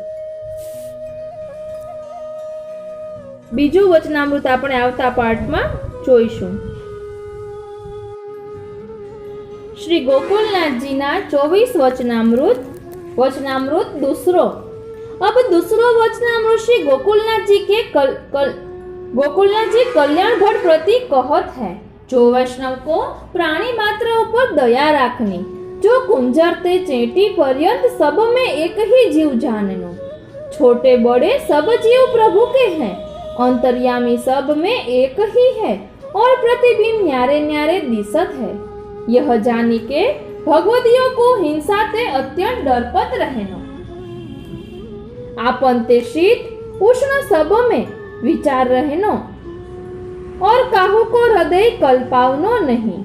बीजू वचनामृत આપણે આવતા પાઠમાં જોઈશું। श्री गोकुलनाथ जी ना 24 वचनामृत। वचनामृत दूसरो। अब दूसरो वचनामृत श्री गोकुलनाथ जी के गोकुलनाथ जी कल्याण भट्ट प्रति कहत है। जो वैष्णव को प्राणी मात्र ऊपर दया राखनी, जो कुंजर ते चेटी पर्यंत सब में एक ही जीव जाननो। छोटे बड़े सब जीव प्रभु के हैं, अंतर्यामी सब में एक ही है और प्रतिबिंब न्यारे न्यारे दिसत है। यह जानी के भगवदियों को हिंसा ते अत्यंत डरपत रहनो। आपन ते शीत उष्ण सब में विचार रहनो और काहू को हृदय कल्पावनो नहीं।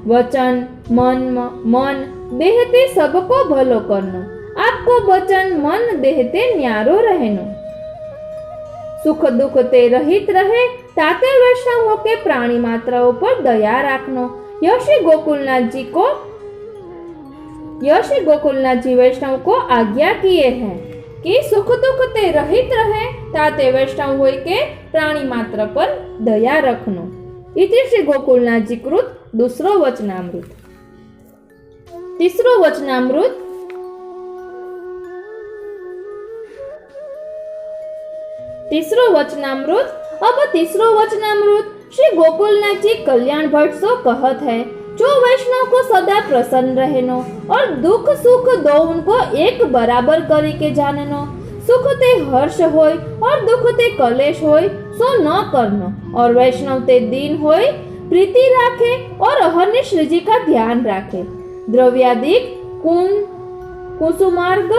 वचन मन देह ते सबको भलो करनो। आपको वचन मन देह ते न्यारो रहनो। सुख दुख ते रहित रहे, ताते वैष्णव हो के प्राणी मात्राओं पर दया राखनो। यह श्री गोकुलनाथ जी वैष्णव को आज्ञा किए हैं कि सुख दुख ते रहित रहे, ताते वैष्णव हो के प्राणी मात्र पर दया रखनो। इति श्री गोकुलनाथ जी कृत दूसरो वचनामृत। तीसरो वचनामृत। तीसरो वचनामृत। अब तीसरो वचनामृत श्री गोकुलनाथ जी कल्याण भट्ट सो कहत है। जो वैष्णव को सदा प्रसन्न रहनो और दुख सुख दो उनको एक बराबर करी के जाननो। सुख ते हर्ष होय और दुख ते कलेश होय सो न करनो। और वैष्णव ते दीन होय प्रीति राखे और अहर्निश श्री जी का ध्यान राखे। द्रव्यादिक कुसुमार्ग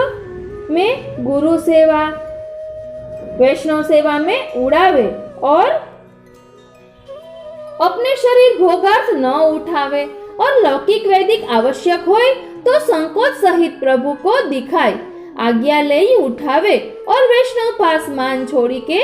में गुरु सेवा वैष्णव सेवा में उड़ावे और अपने शरीर भोगार्थ न उठावे और लौकिक वैदिक आवश्यक होए तो संकोच सहित प्रभु को दिखाए, आज्ञा ले उठावे और वैष्णव पास मान छोड़ी के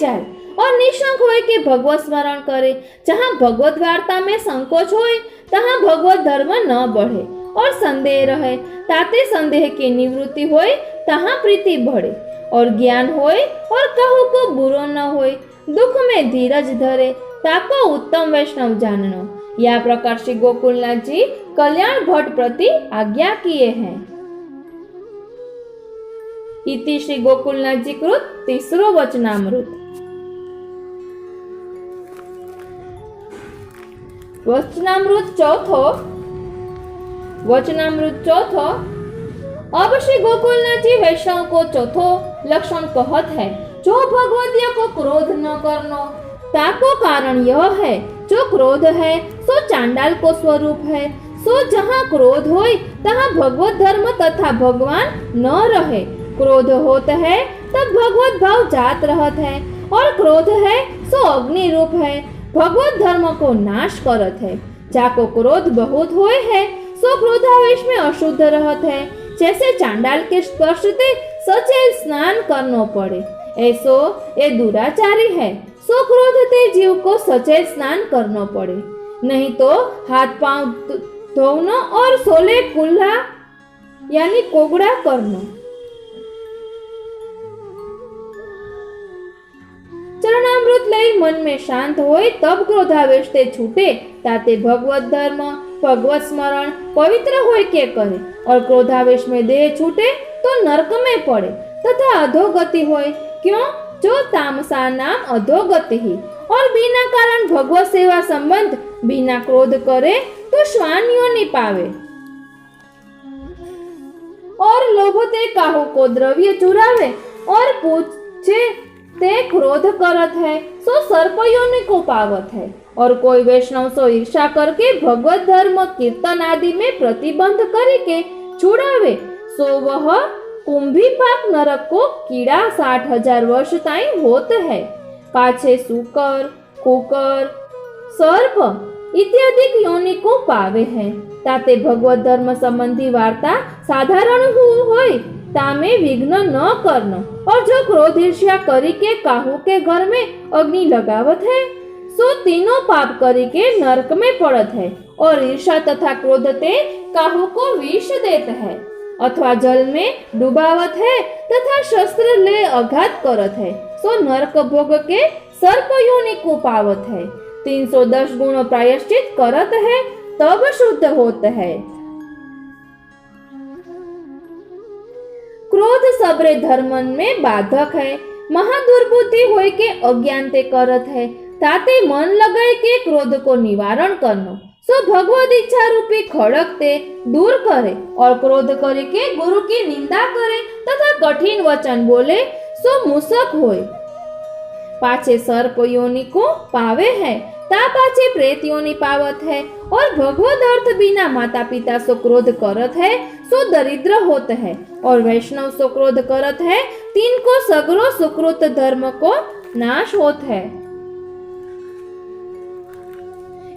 जाए। और निशंक होए के भगवत स्मरण करे। जहाँ भगवत वार्ता में संकोच होए तहाँ भगवत धर्म न बढ़े और संदेह रहे, ताते संदेह की निवृत्ति होए तहाँ प्रीति बढ़े। और ज्ञान होए और कहू को बुरो न होए, दुख में धीरज धरे, ताको उत्तम वैष्णव जाननो। यह प्रकार श्री गोकुलनाथ जी कल्याण भट्ट प्रति आज्ञा किए हैं। इति श्री गोकुलनाथ जी कृत तीसरो वचनामृत। वचनामृत चौथो। अब श्री गोकुलनाथ जी वैष्णव को चौथो लक्षण कहत है। जो भगवदियों को क्रोध न करनो, ताको कारण यह है। जो क्रोध है सो चांडाल को स्वरूप है। सो जहाँ क्रोध होय तहाँ भगवत धर्म तथा भगवान न रहे। क्रोध होता है तब भगवत भाव जात रहत है और क्रोध है सो अग्नि रूप है, भगवत धर्म को नाश करत है। जाको क्रोध बहुत होय है सो क्रोधावेश में अशुद्ध रहत है। जैसे चांडाल के स्पर्श ते सचेत स्नान करनो पड़े, ऐसो ये दुराचारी है। सो क्रोध ते जीव को सचेत स्नान करनो पड़े, नहीं तो हाथ पांव धोनो और सोले कुल्ला यानी कोगड़ा करनो। चरणामृत लई मन में शांत होए तब क्रोधावेश ते छूटे, ताते भगवत धर्म भगवत स्मरण पवित्र होए के करे। और क्रोधावेश में देह छूटे तो नरक में पड़े तथा अधोगति होए। क्यों? जो तामसा नाम अधोगति ही। और बिना कारण भगवत सेवा संबंध बिना क्रोध करे तो श्वान योनि पावे। और लोभ ते काहू को द्रव्य चुरावे और पूछे ते क्रोध करत है सो सर्प योनि को पावत है। और कोई वैष्णव सो ईर्षा करके भगवत धर्म कीर्तन आदि में प्रतिबंध करके छुड़ावे सो वह कुंभी पाक नरक को कीड़ा 60,000 वर्ष ताई होत है। पाछे सुकर कुकर सर्प इत्यादि योनि को पावे है। ताते भगवत धर्म संबंधी वार्ता साधारण होय तामे विघ्न न करनो। और जो क्रोध ईर्ष्या करी के काहू के घर में अग्नि लगावत है सो तीनों पाप करी के नरक में पड़त है। और ईर्ष्या तथा क्रोध ते काहू को विष देत है अथवा जल में डुबावत है तथा शस्त्र ले आघात करत है सो नरक भोग के सर्प योनि को पावत है। 310 गुणों प्रायश्चित करत है तब शुद्ध होत है। क्रोध सबरे धर्मन में बाधक है। महादुर्बुद्धि होय के अज्ञानते करत है। ताते मन लगाए के क्रोध को निवारण करनो सो भगवद इच्छा रूपी खड़क ते दूर करे। और क्रोध करे के गुरु की निंदा करे तथा कठिन वचन बोले सो मूसक होय। पाछे सर्प योनि को पावे है ता पाछे प्रेत योनि पावत है। और भगवद अर्थ बिना माता पिता सो क्रोध करत है सो दरिद्र होत है। और वैष्णव सो क्रोध करत है तीन को सगरो सुकृत धर्म को नाश होत है।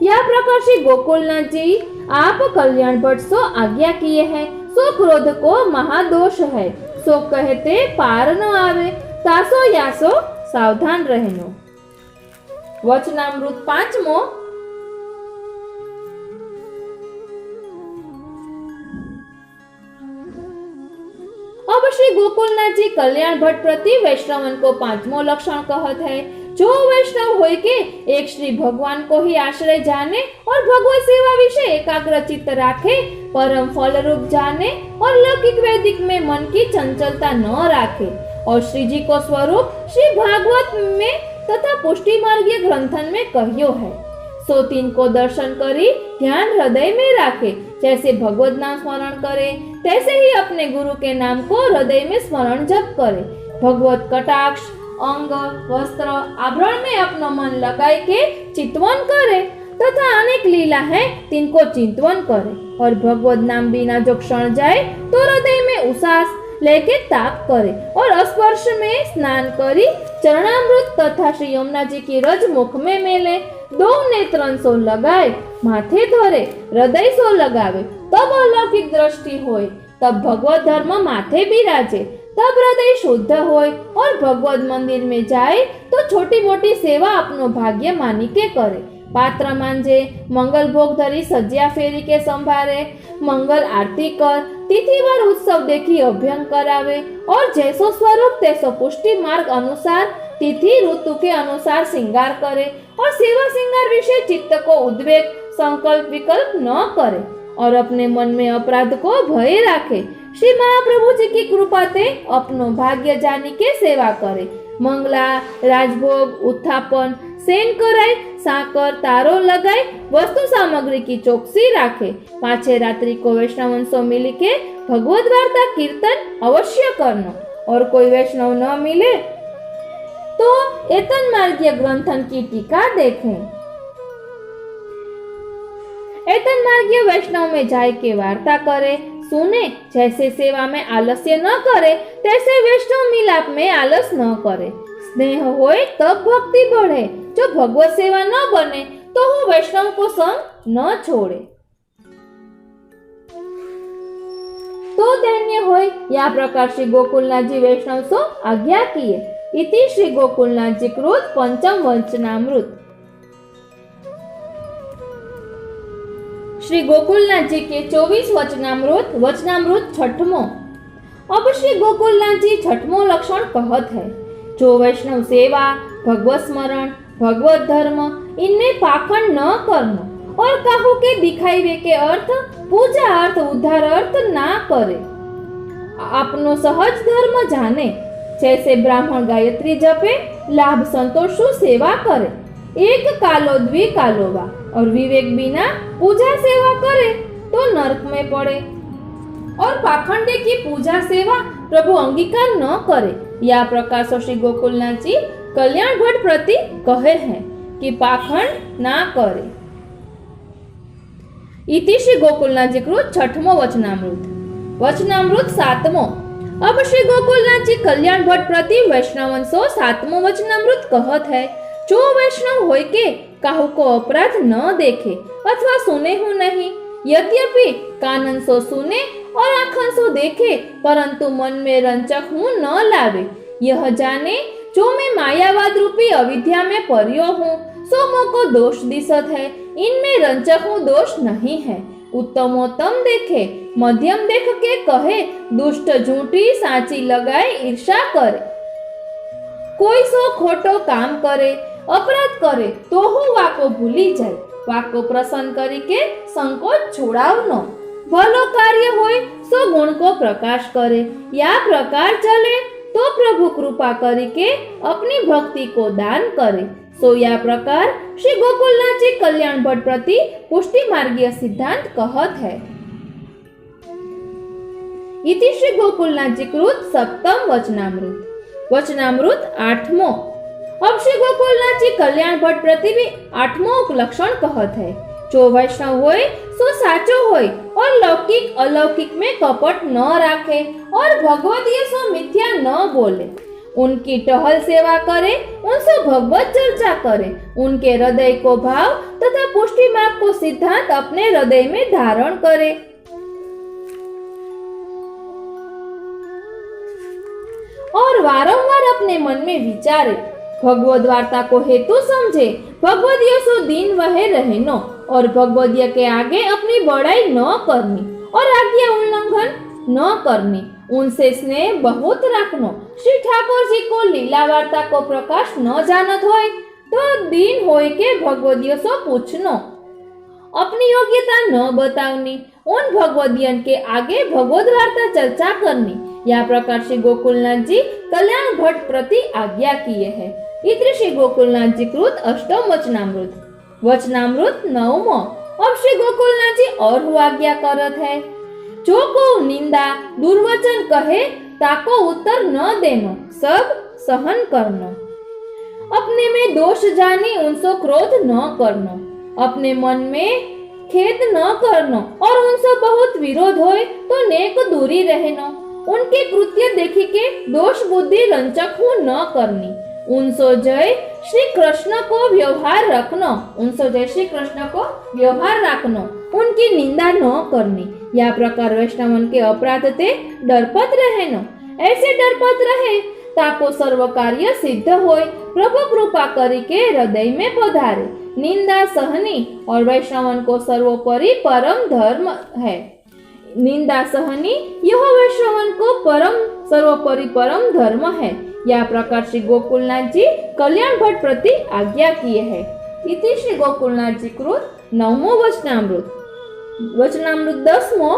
यह प्रकार श्री गोकुलनाथ जी आप कल्याण भट्ट सो आज्ञा किए हैं। सो क्रोध को महादोष है सो कहते पार न आवे तासो यासो सावधान रहनो। वचनामृत 5मो। अब श्री गोकुलनाथ जी कल्याण भट्ट प्रति वैष्णवन को 5मो लक्षण कहत है। जो वैष्णव होय के एक श्री भगवान को ही आश्रय जाने और भगवत सेवा विषय एकाग्र चित्त राखे, परम फल रूप जाने और लौकिक वैदिक में मन की चंचलता न राखे और श्री जी को स्वरूप श्री भागवत में तथा पुष्टि मार्गीय ग्रंथन में कहियो है सो तीन को दर्शन करी ध्यान हृदय में राखे। जैसे भगवत नाम स्मरण करे तैसे ही अपने गुरु के नाम को हृदय में स्मरण जप करे। भगवत कटाक्ष अंग वस्त्र आभरण में अपना मन लगाए के चितवन करे तथा अनेक लीला है तिनको चिंतवन करे। और भगवत नाम बिना जो क्षण जाए तो हृदय में उसास लेके ताप करे और स्पर्श में स्नान करी चरणामृत तथा श्री यमुना जी की रज मुख में मेले, 2 नेत्रन सो लगाए, माथे धरे, हृदय सो लगावे, तब अलौकिक दृष्टि होय। तब भगवत धर्म माथे बिराजे, तब हृदय शुद्ध होय और भगवत मंदिर में जाए तो छोटी मोटी सेवा अपनो भाग्य मानी के करे। पात्र मांजे, मंगल भोग धरी सज्जा फेरी के संभारे, मंगल आरती कर, तिथिवार उत्सव देखी अभ्यंग करावे और जैसो स्वरूप तैसो पुष्टि मार्ग अनुसार तिथि ऋतु के अनुसार श्रृंगार करे और सेवा श्रृंगार विषय चित्त को उद्वेग संकल्प विकल्प न करे और अपने मन में अपराध को भय राखे। श्री महाप्रभु जी की कृपा ते अपनो भाग्य जानी के सेवा करे। मंगला राजभोग उत्थापन सेन कराए, साकर तारो लगाए, वस्तु सामग्री की चौकसी राखे। पाछे रात्रि को वैष्णव सो मिली के भगवत वार्ता कीर्तन अवश्य करना और कोई वैष्णव न मिले तो एतन मार्गीय ग्रंथन की टीका देखें। एतन मार्गीय वैष्णव में जाए के वार्ता करे सुने, जैसे सेवा में आलस्य न करे तैसे वैष्णव मिलाप में आलस न करे। स्नेह होए तब भक्ति बढ़े, जो भगवत सेवा न बने तो वो वैष्णव को संग न छोड़े। तो धन्य होय या प्रकार श्री गोकुलनाथ जी वैष्णव सो आज्ञा किए। इति श्री गोकुलनाथ जी कृत पंचम वचनामृत। श्री गोकुलनाथ जी के 24 वचनामृत, वचनामृत 6ठमो। अब श्री गोकुलनाथ जी 6ठमो लक्षण कहत है। जो वैष्णव सेवा भगवत स्मरण भगवत धर्म इनमें पाखंड न करना और काहू के दिखाईवे के अर्थ पूजा अर्थ उद्धार अर्थ ना करे। अपनो सहज धर्म जाने, जैसे ब्राह्मण गायत्री जपे लाभ संतोषु सेवा करे, एक कालो द्विकालोवा और विवेक बिना पूजा सेवा करे तो नरक में पड़े। और पाखंडे की पूजा सेवा प्रभु अंगीकार न करे। या प्रकार से श्री गोकुलनाथ जी कल्याण भट्ट प्रति कहे हैं कि पाखंड ना करे। इति श्री गोकुलनाथ जी कृत 6ठमो वचनामृत। वचनामृत 7वां। अब श्री गोकुलनाथ जी कल्याण भट्ट प्रति वैष्णवंशो 7वां वचनामृत कहत है, जो वैष्णव होय के काहू को अपराध न देखे अथवा सुने हूँ नहीं, यद्यपि कानन सो सुने और आँखन सो देखे, परंतु मन में रंचक हूँ न लावे, यह जाने जो मैं मायावाद रूपी अविद्या में पर्यो हूँ, सो मोको दोष दिसत है, इनमें रंचक हूँ दोष नहीं है। उत्तमोत्तम देखे, मध्यम देख के कहे, दुष्ट झूठी साची लगाए ईर्षा करे। कोई सो खोटो काम करे, अपराध करे तो हूँ वाको भूली जाए, वाको प्रसन्न करी के संकोच छोड़ावनो। भलो कार्य होय सो गुण को प्रकाश करे, या प्रकार चले तो प्रभु कृपा करी के अपनी भक्ति को दान करे। सो या प्रकार श्री गोकुलनाथ जी कल्याण भट्ट प्रति पुष्टि मार्गीय सिद्धांत कहत है। इति श्री गोकुलनाथ जी कृत सप्तम वचनामृत। वचनामृत 8वां। अब श्री गोकुलनाथ जी कल्याण भट्ट प्रति भी 8वां लक्षण कहत है, जो वैष्णव होय सो साचो होय और लौकिक अलौकिक में कपट न राखे और भगवदीय सो मिथ्या न बोले, उनकी टहल सेवा करे, उनसे भगवत चर्चा करे, उनके हृदय को भाव तथा पुष्टि मार्ग को सिद्धांत अपने हृदय में धारण करे और वारंवार अपने मन में विचारे, भगवद वार्ता को हेतु समझे, भगवदीय सो दीन वहे रहनो और भगवदीय के आगे अपनी बड़ाई न करनी और आज्ञा उल्लंघन न करनी, उनसे स्नेह बहुत रखनो। श्री ठाकुर जी को लीला वार्ता को प्रकाश न जानत होय तो दीन होय के भगवदीय सो पूछनो, अपनी योग्यता न बतावनी, उन भगवदियन के आगे भगवद वार्ता चर्चा करनी। यह प्रकार श्री गोकुलनाथ जी कल्याण भट्ट प्रति आज्ञा किए है। इत्र श्री गोकुलनाथ जी कृत अष्टम वचनामृत। वचनामृत 9वां। अब श्री गोकुलनाथ जी और आज्ञा करत है, जो को निंदा दुर्वचन कहे ताको उत्तर न देनो, सब सहन करनो। अपने में दोष जानी उनसे क्रोध न करनो, अपने मन में खेद न करनो और उनसे बहुत विरोध होए तो नेक दूरी रहनो। उनके कृत्य देखी के दोष बुद्धि रंचक हूँ न करनी, उनसो जय श्री कृष्ण को व्यवहार रखनो, उनसो जय श्री कृष्ण को व्यवहार रखनो, उनकी निंदा न करनी। या प्रकार वैष्णवन के अपराध ते डरपत रहनो, ऐसे डरपत रहे ताको सर्व कार्य सिद्ध होय, प्रभु कृपा करी के हृदय में पधारे। निंदा सहनी और वैष्णवन को सर्वोपरि परम धर्म है। निंदा सहनी यह वैष्णवन को परम सर्वोपरि परम धर्म है। यह प्रकार श्री गोकुलनाथ जी कल्याण भट्ट प्रति आज्ञा किए है। इति श्री गोकुलनाथ जी कृत 9वां वचनामृत। वचनामृत 10वां।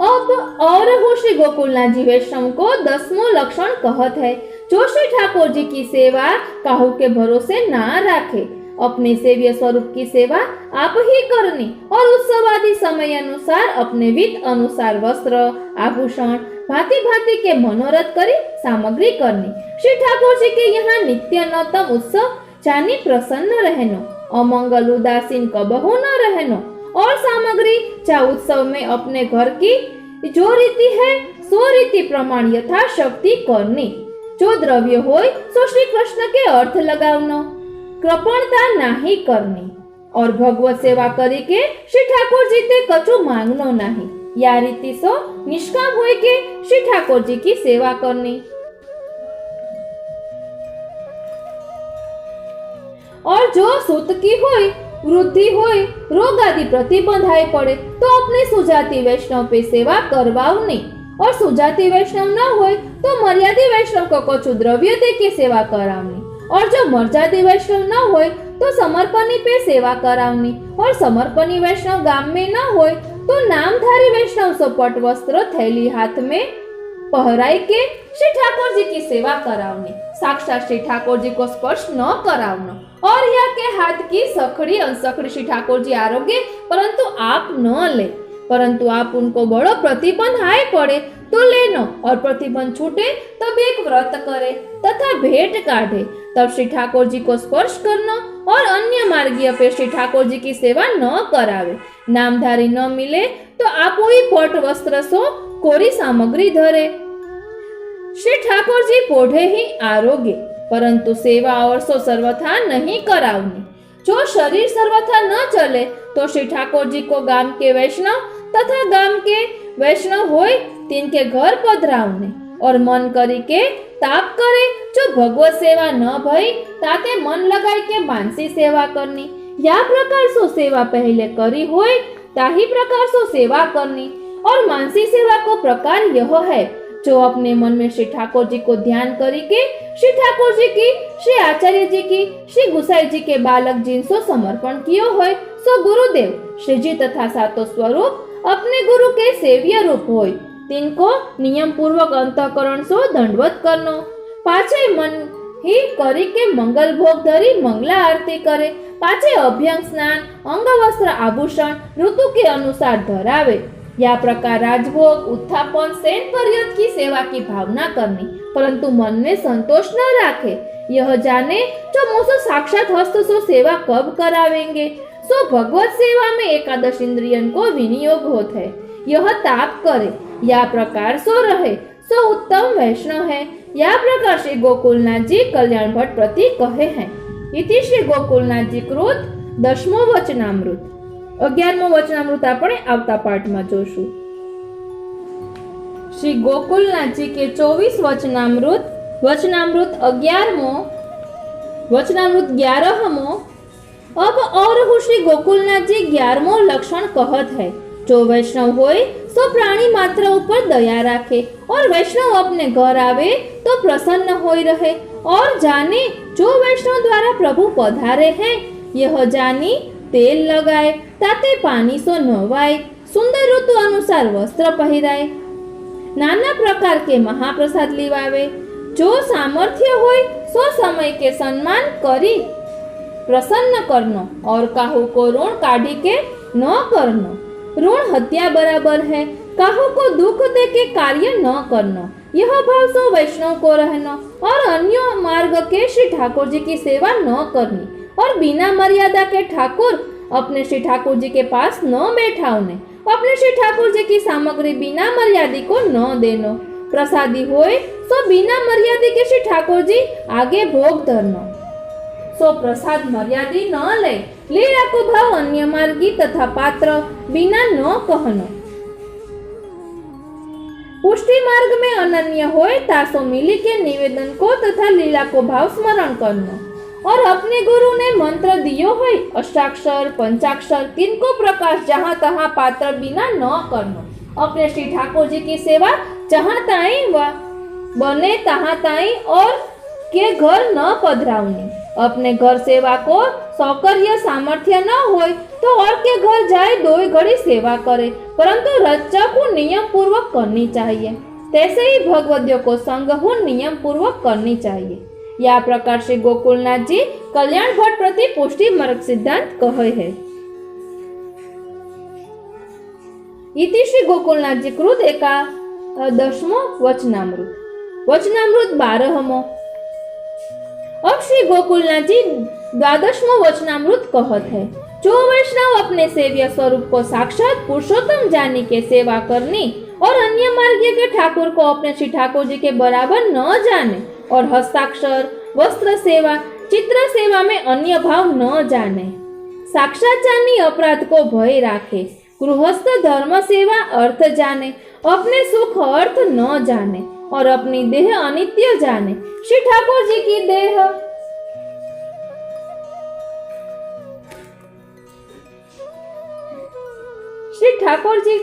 अब और हो श्री गोकुलनाथ जी वैष्णव को 10वां लक्षण कहत है, जो श्री ठाकुर जी की सेवा काहू के भरोसे ना राखे, अपने सेव्य स्वरूप की सेवा आप ही करनी और उत्सव आदि समय अनुसार अपने वित्त अनुसार वस्त्र आभूषण भांति भांति के मनोरथ करी सामग्री करनी। श्री ठाकुर जी के यहाँ नित्य नौतम उत्सव जानी प्रसन्न रहनो, अमंगल उदासीन कबहू न रहनो और सामग्री चा उत्सव में अपने घर की जो रीति है सो रीति प्रमाण यथाशक्ति करनी। जो द्रव्य होय सो श्री कृष्ण के अर्थ लगावनो, कृपणता नाही करनी और भगवत सेवा करी के श्री ठाकुर जी ते कछु मांगनो नहीं। या रीति सो निष्काम होय के श्री ठाकुर जी की सेवा करनी। और जो सुत की होय वृद्धि होय रोग आदि प्रतिबंधाए पड़े तो अपने सुजाति वैष्णव पे सेवा करवावनी और सुजाति वैष्णव न होय तो मर्यादी वैष्णव को कछु द्रव्य दे के सेवा करावनी और जो मर्यादी वैष्णव न होय तो समर्पणी पे सेवा करावनी और समर्पणी वैष्णव गाम में न होय तो नामधारी वैष्णव सो पट वस्त्र थैली हाथ में पहराई के श्री ठाकुर जी की सेवा करावनी, साक्षात श्री ठाकुर जी को स्पर्श न करावनो और या के हाथ की सखड़ी अंसखड़ी श्री ठाकुर जी आरोग्य परंतु आप न ले, परंतु आप उनको बड़ो प्रतिबंध आए पड़े तो लेनो और प्रतिबंध छूटे तब एक व्रत करे तथा भेंट काढ़े, तब श्री ठाकुर जी को स्पर्श करना और अन्य मार्गीय पे श्री ठाकुर जी की सेवा न करावे। नामधारी न मिले तो आपो ही पट वस्त्र सो कोरी सामग्री धरे। श्री ठाकुर जी पोढ़े ही आरोग्य, परंतु सेवा और सो सर्वथा नहीं करावनी। जो शरीर सर्वथा न चले तो श्री ठाकुर जी को गाम के वैष्णव तथा गाम के वैष्णव होय तिनके घर पधरावने और मन करी के ताप करे। जो भगवत सेवा न भई ताते मन लगाई के मानसी सेवा करनी। या प्रकार सो सेवा पहले करी होय ताही प्रकार सो सेवा करनी। और मानसी सेवा को प्रकार यह है, जो अपने मन में श्री ठाकुर जी को ध्यान करी के श्री ठाकुर जी की, श्री आचार्य जी की, श्री गुसाई जी के बालक जिन सो समर्पण कियो होय सो गुरुदेव श्री जी तथा सातो स्वरूप अपने गुरु के सेव्य रूप होय तिनको नियम पूर्वक अंतःकरण सो दंडवत करनो। पाछे मन ही करी के मंगल भोग धरी मंगला आरती करे। पाछे अभ्यंग स्नान अंग वस्त्र आभूषण ऋतु के अनुसार धरावे। या प्रकार राजभोग उत्थापन सेन पर्यंत की सेवा की भावना करनी, परंतु मन में संतोष न राखे। यह जाने जो मोसो साक्षात हस्त सो सेवा कब करावेंगे। सो भगवत सेवा में एकादश इंद्रियन को विनियोग होत है। यह ताप करे या प्रकार सो रहे सो उत्तम वैष्णव है। या प्रकार श्री गोकुलनाथ जी कल्याण भट्ट प्रति कहे हैं। इति श्री गोकुलनाथ जी कृत 10मो वचनामृत। 11मो वचनामृत આપણે આવતા પાઠમાં જોશું। श्री गोकुलनाथ जी के 24 वचनामृत। वचनामृत 11मो, वचनामृत 11मो। अब और श्री गोकुलनाथ जी 11मो लक्षण कहत है। जो वैष्णव होय सो प्राणी मात्र ऊपर दया राखे और वैष्णव अपने घर आवे तो प्रसन्न होय रहे और जाने जो वैष्णव द्वारा प्रभु पधारे हैं यह जानी तेल लगाए, ताते पानी सो नवाए, सुंदर ऋतु अनुसार वस्त्र पहिराए, नाना प्रकार के महाप्रसाद लिवावे। जो सामर्थ्य होय सो समय के सम्मान करी प्रसन्न करनो और काहू को ऋण काढ़ी के न करनो। ऋण हत्या बराबर है। काहू को दुख दे के कार्य न करना। यह भाव सो वैष्णव को रहना और अन्य मार्ग के श्री ठाकुर जी की सेवा न करनी और बिना मर्यादा के ठाकुर अपने श्री ठाकुर जी के पास न बैठावने। अपने श्री ठाकुर जी की सामग्री बिना मर्यादा को न देनो। प्रसादी होए सो बिना मर्यादा के श्री ठाकुर जी आगे भोग धरनो। सो प्रसाद मर्यादी न ले राखो भाव अन्य मार्गी तथा पात्र बिना न कहनो। पुष्टि मार्ग में अनन्य होए तासो मिली के निवेदन को तथा लीला को भाव स्मरण करनो और अपने गुरु ने मंत्र दियो है अष्टाक्षर पंचाक्षर तिनको प्रकाश जहाँ तहाँ पात्र बिना न करनो। अपने श्री ठाकुर जी की सेवा जहाँ ताई बने तहाँ ताई और के घर न पधरावनी। अपने घर सेवा को सौकर्य सामर्थ्य न होय तो और के घर जाए दो घड़ी सेवा करे, परंतु रचा को नियम पूर्वक करनी चाहिए। तैसे ही भगवद्यों को संग हो नियम पूर्वक करनी चाहिए। या प्रकार से गोकुलनाथ जी कल्याण भट्ट प्रति पुष्टि मार्ग सिद्धांत कहे है। इति श्री गोकुलनाथ जी कृत 11मो वचनामृत। वचनामृत 12मो। अब श्री गोकुलनाथ जी 12मो वचनामृत कहत है। जो वैष्णव अपने सेव्य स्वरूप को साक्षात पुरुषोत्तम जानी के सेवा करनी और अन्य मार्ग के ठाकुर को अपने श्री ठाकुर जी के बराबर न जाने और हस्ताक्षर वस्त्र सेवा चित्र सेवा में अन्य भाव न जाने, साक्षात जानी अपराध को भय राखे, गृहस्थ धर्म सेवा अर्थ जाने, अपने सुख अर्थ न जाने और अपनी देह अनित्य जाने। श्री ठाकुर जी की देह श्री ठाकुर जी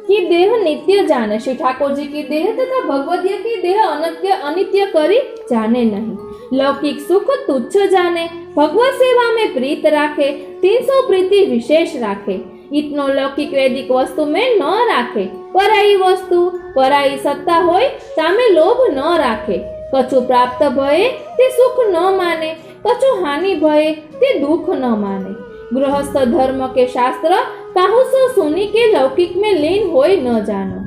की देह नित्य जाने। श्री ठाकुर जी की देह तथा भगवद्य की देह अनित्य करी जाने नहीं। लौकिक सुख तुच्छ जाने, भगवत सेवा में प्रीत राखे, 300 प्रीति विशेष राखे। इतनो लौकिक वैदिक वस्तु में न राखे। पराई वस्तु पराई सत्ता होय तामे लोभ न राखे। कछु प्राप्त भये ते सुख न माने, कछु हानि भये ते दुख न माने। गृहस्थ धर्म के शास्त्र काहू सो सुनी के लौकिक में लीन होय न जानो।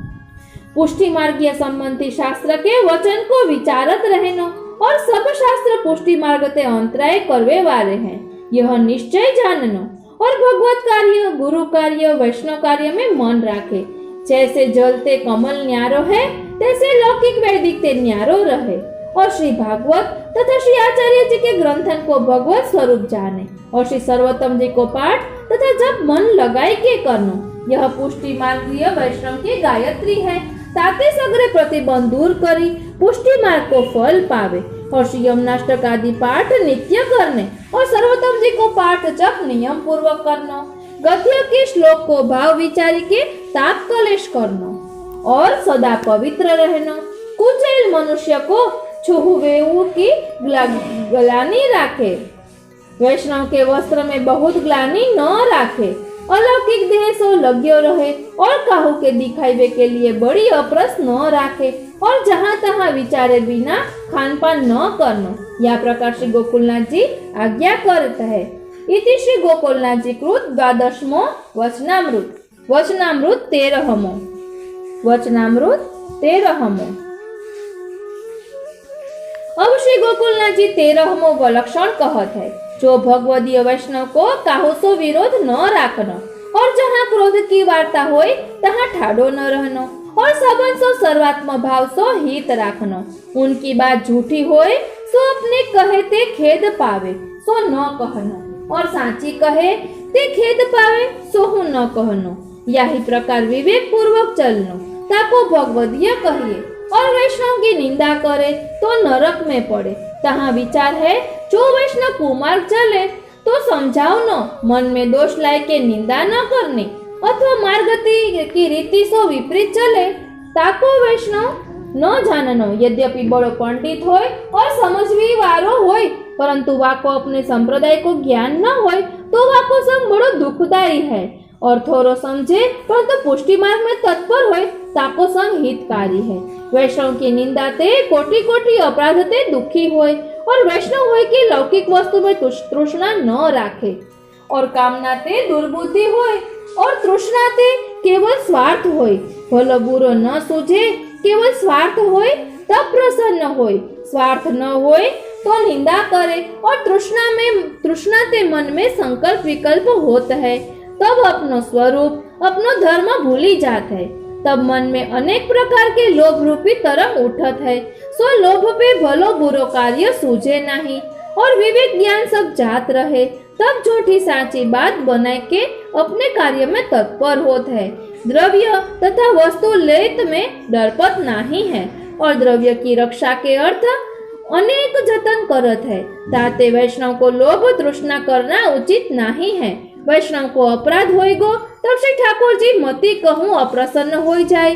पुष्टि मार्गीय संबंधी शास्त्र के वचन को विचारत रहनो और सब शास्त्र पुष्टि मार्ग ते अंतराय करवे वाले हैं, यह निश्चय जाननो। और भगवत कार्य, गुरु कार्य, वैष्णव कार्य में मन राखे। जैसे जल ते कमल न्यारो है, तैसे लौकिक वैदिक ते न्यारो रहे। और श्री भागवत तथा श्री आचार्य जी के ग्रंथन को भगवत स्वरूप जाने। और श्री सर्वोत्तम जी को पाठ तथा जब मन लगाए के करनो। यह पुष्टि मार्गीय वैष्णव की गायत्री है। ताते सगरे प्रतिबंध दूर करी पुष्टि मार्ग को फल पावे। और श्री यमुनाष्टक आदि पाठ नित्य करने और सर्वोत्तम जी को पाठ जप नियम पूर्वक करनो। गद्य के श्लोक को भाव विचारी के ताप कलेश करनो और सदा पवित्र रहनो। कुचेल मनुष्य को छुहुवेऊ की ग्लानि राखे। वैष्णव के वस्त्र में बहुत ग्लानि न राखे। अलौकिक देह सो लग्यो रहे और काहू के दिखावे के लिए बड़ी अप्रस न राखे। और जहाँ तहाँ विचारे बिना खान पान न करनो। यह प्रकार श्री गोकुलनाथ जी आज्ञा करता है। इति श्री गोकुलनाथ जी कृत 12वां वचनामृत। वचनामृत 13वां। वचनामृत 13वां। अब श्री गोकुलनाथ जी 13वां वलक्षण कहत है। जो भगवदीय वैष्णव को काहू सो विरोध न राखनो। और जहाँ क्रोध की वार्ता होय तहाँ ठाडो न रहनो। और सबन सो सर्वात्म भाव सो हित राखनो। उनकी बात झूठी होय सो अपने कहे ते खेद पावे सो न कहनो। और साची कहे ते खेद पावे सो हूँ न कहनो। यही प्रकार विवेक पूर्वक चलनो। ताको भगवदीय कहिए। और वैष्णव की निंदा करे तो नरक में पड़े। तहाँ विचार है, जो वैष्णव कुमार्ग चले तो समझाओ न, मन में दोष लाए के निंदा न करनी। अथवा मार्ग की रीति सो विपरीत चले ताको वैष्णव न जाननो। यद्यपि बड़ो पंडित होय और समझवी वारो होय, परंतु वाको अपने संप्रदाय को ज्ञान न होय तो वाको संग बड़ो दुखदायी है। और थोड़ो समझे परंतु पुष्टि मार्ग में तत्पर होय ताको संग हितकारी है। वैष्णव की निंदा ते कोटि कोटि अपराध ते दुखी होय। और वैष्णव होय कि लौकिक वस्तु में तृष्णा न राखे। और कामना ते दुर्बुद्धि होय और तृष्णा ते केवल स्वार्थ होय। भलो बुरो न सूझे, केवल स्वार्थ होय तब प्रसन्न होय। स्वार्थ न होय तो निंदा करे। और तृष्णा ते मन में संकल्प विकल्प होता है। तब अपनो स्वरूप अपनो धर्म भूली जात है। तब मन में अनेक प्रकार के लोभ रूपी तरंग उठत है। सो लोभ पे भलो बुरो कार्य सूझे नहीं। और विवेक ज्ञान सब जात रहे। तब झूठी साची बात बनाए के अपने कार्य में तत्पर होत है। द्रव्य तथा वस्तु लेत में डरपत नहीं है। और द्रव्य की रक्षा के अर्थ अनेक जतन करत है। ताते वैष्णव को लोभ तृष्णा करना उचित नहीं है। वैष्णव को अपराध होएगो तब श्री ठाकुर जी मती कहूँ अप्रसन्न हो जाए।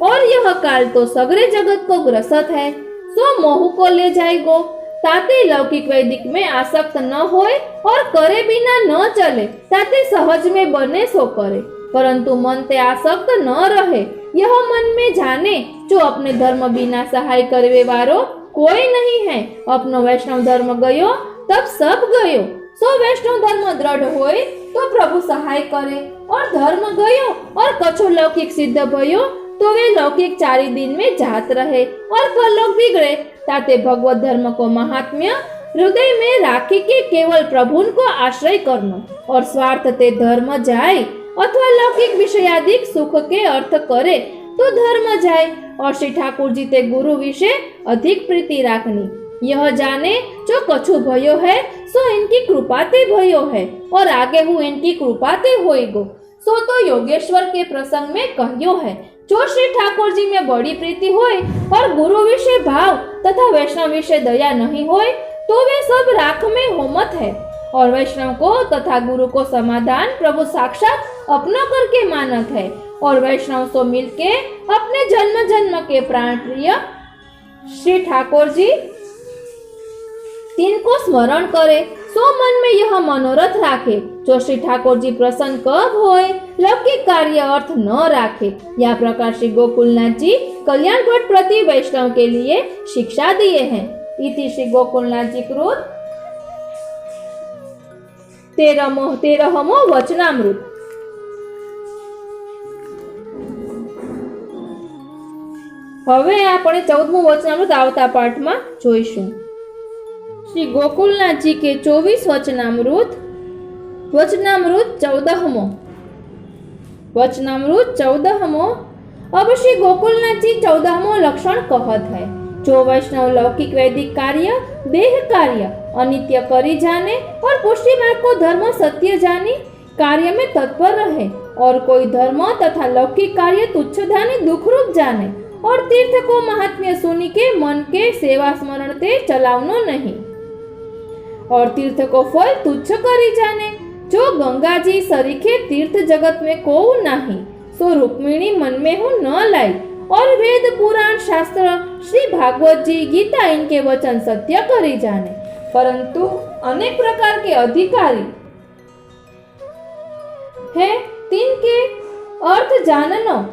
और यह काल तो सगरे जगत को ग्रसत है, सो मोह को ले जाएगो। ताते लौकिक वैदिक में आसक्त न होए और करे बिना न चले। ताते सहज में बने सो करे, परंतु मन ते आसक्त न रहे। यह मन में जाने, जो अपने धर्म बिना सहाय करवे वारो कोई नहीं है। अपनो वैष्णव धर्म गयो तब सब गयो। सो वैष्णव धर्म दृढ़ होए तो प्रभु सहाय करे। और धर्म गयो और कछु लौकिक सिद्ध भयो तो वे लौकिक 4 दिन में जात रहे। और परलोक बिगड़े ताते भगवत धर्म को महात्म्य हृदय में राखी के केवल प्रभु को आश्रय करनो। और स्वार्थ ते धर्म जाए अथवा लौकिक विषयादिक सुख के अर्थ करे तो धर्म जाए। और श्री ठाकुर जी ते गुरु विषय अधिक प्रीति राखनी। यह जाने जो कछु भयो है सो इनकी कृपा ते भयो है। और आगे हूँ इनकी कृपा ते होएगो। सो तो योगेश्वर के प्रसंग में कहियो है। जो श्री ठाकुर जी में बड़ी प्रीति होए और गुरु विषय भाव तथा वैष्णव विषय दया नहीं होए तो वे सब राख में होमत है। और वैष्णव को तथा गुरु को समाधान प्रभु साक्षात अपना करके मानत है। और वैष्णव सो मिलके अपने जन्म जन्म के प्राण प्रिय श्री ठाकुर जी तिनको स्मरण करे। सो मन में यह मनोरथ राखे, जो श्री ठाकुर जी प्रसन्न कब होए, लौकिक कार्य अर्थ न राखे। यह प्रकार श्री गोकुलनाथ जी कल्याण भट्ट प्रति वैष्णव के लिए शिक्षा दिए हैं। इति श्री गोकुलनाथ जी कृत 13वां वचनामृत। હવે આપણે 14મું વચનામૃત આવતા પાઠમાં જોઈશું। श्री गोकुलनाथ जी के 24 वचनामृत। वचनामृत 14मो। वचनामृत 14मो। अब श्री गोकुलनाथ जी 14मो लक्षण कहत है, जो वैष्णव लौकिक वैदिक कार्य देह कार्य अनित्य करी जाने और पुष्टि मार्ग को धर्म सत्य जानी कार्य में तत्पर रहे और कोई धर्म तथा लौकिक कार्य तुच्छ ध्यानी दुख रूप जाने और तीर्थ को महात्म्य सुनी के मन के सेवा स्मरण ते चलावनो नहीं और तीर्थ को फल तुच्छ करी जाने, जो गंगा जी सरीखे तीर्थ जगत में को नहीं सो रुक्मिणी मन में हूँ न लाई और वेद पुराण शास्त्र श्री भागवत जी गीता इनके वचन सत्य करी जाने, परंतु अनेक प्रकार के अधिकारी है तिनके अर्थ जाननो,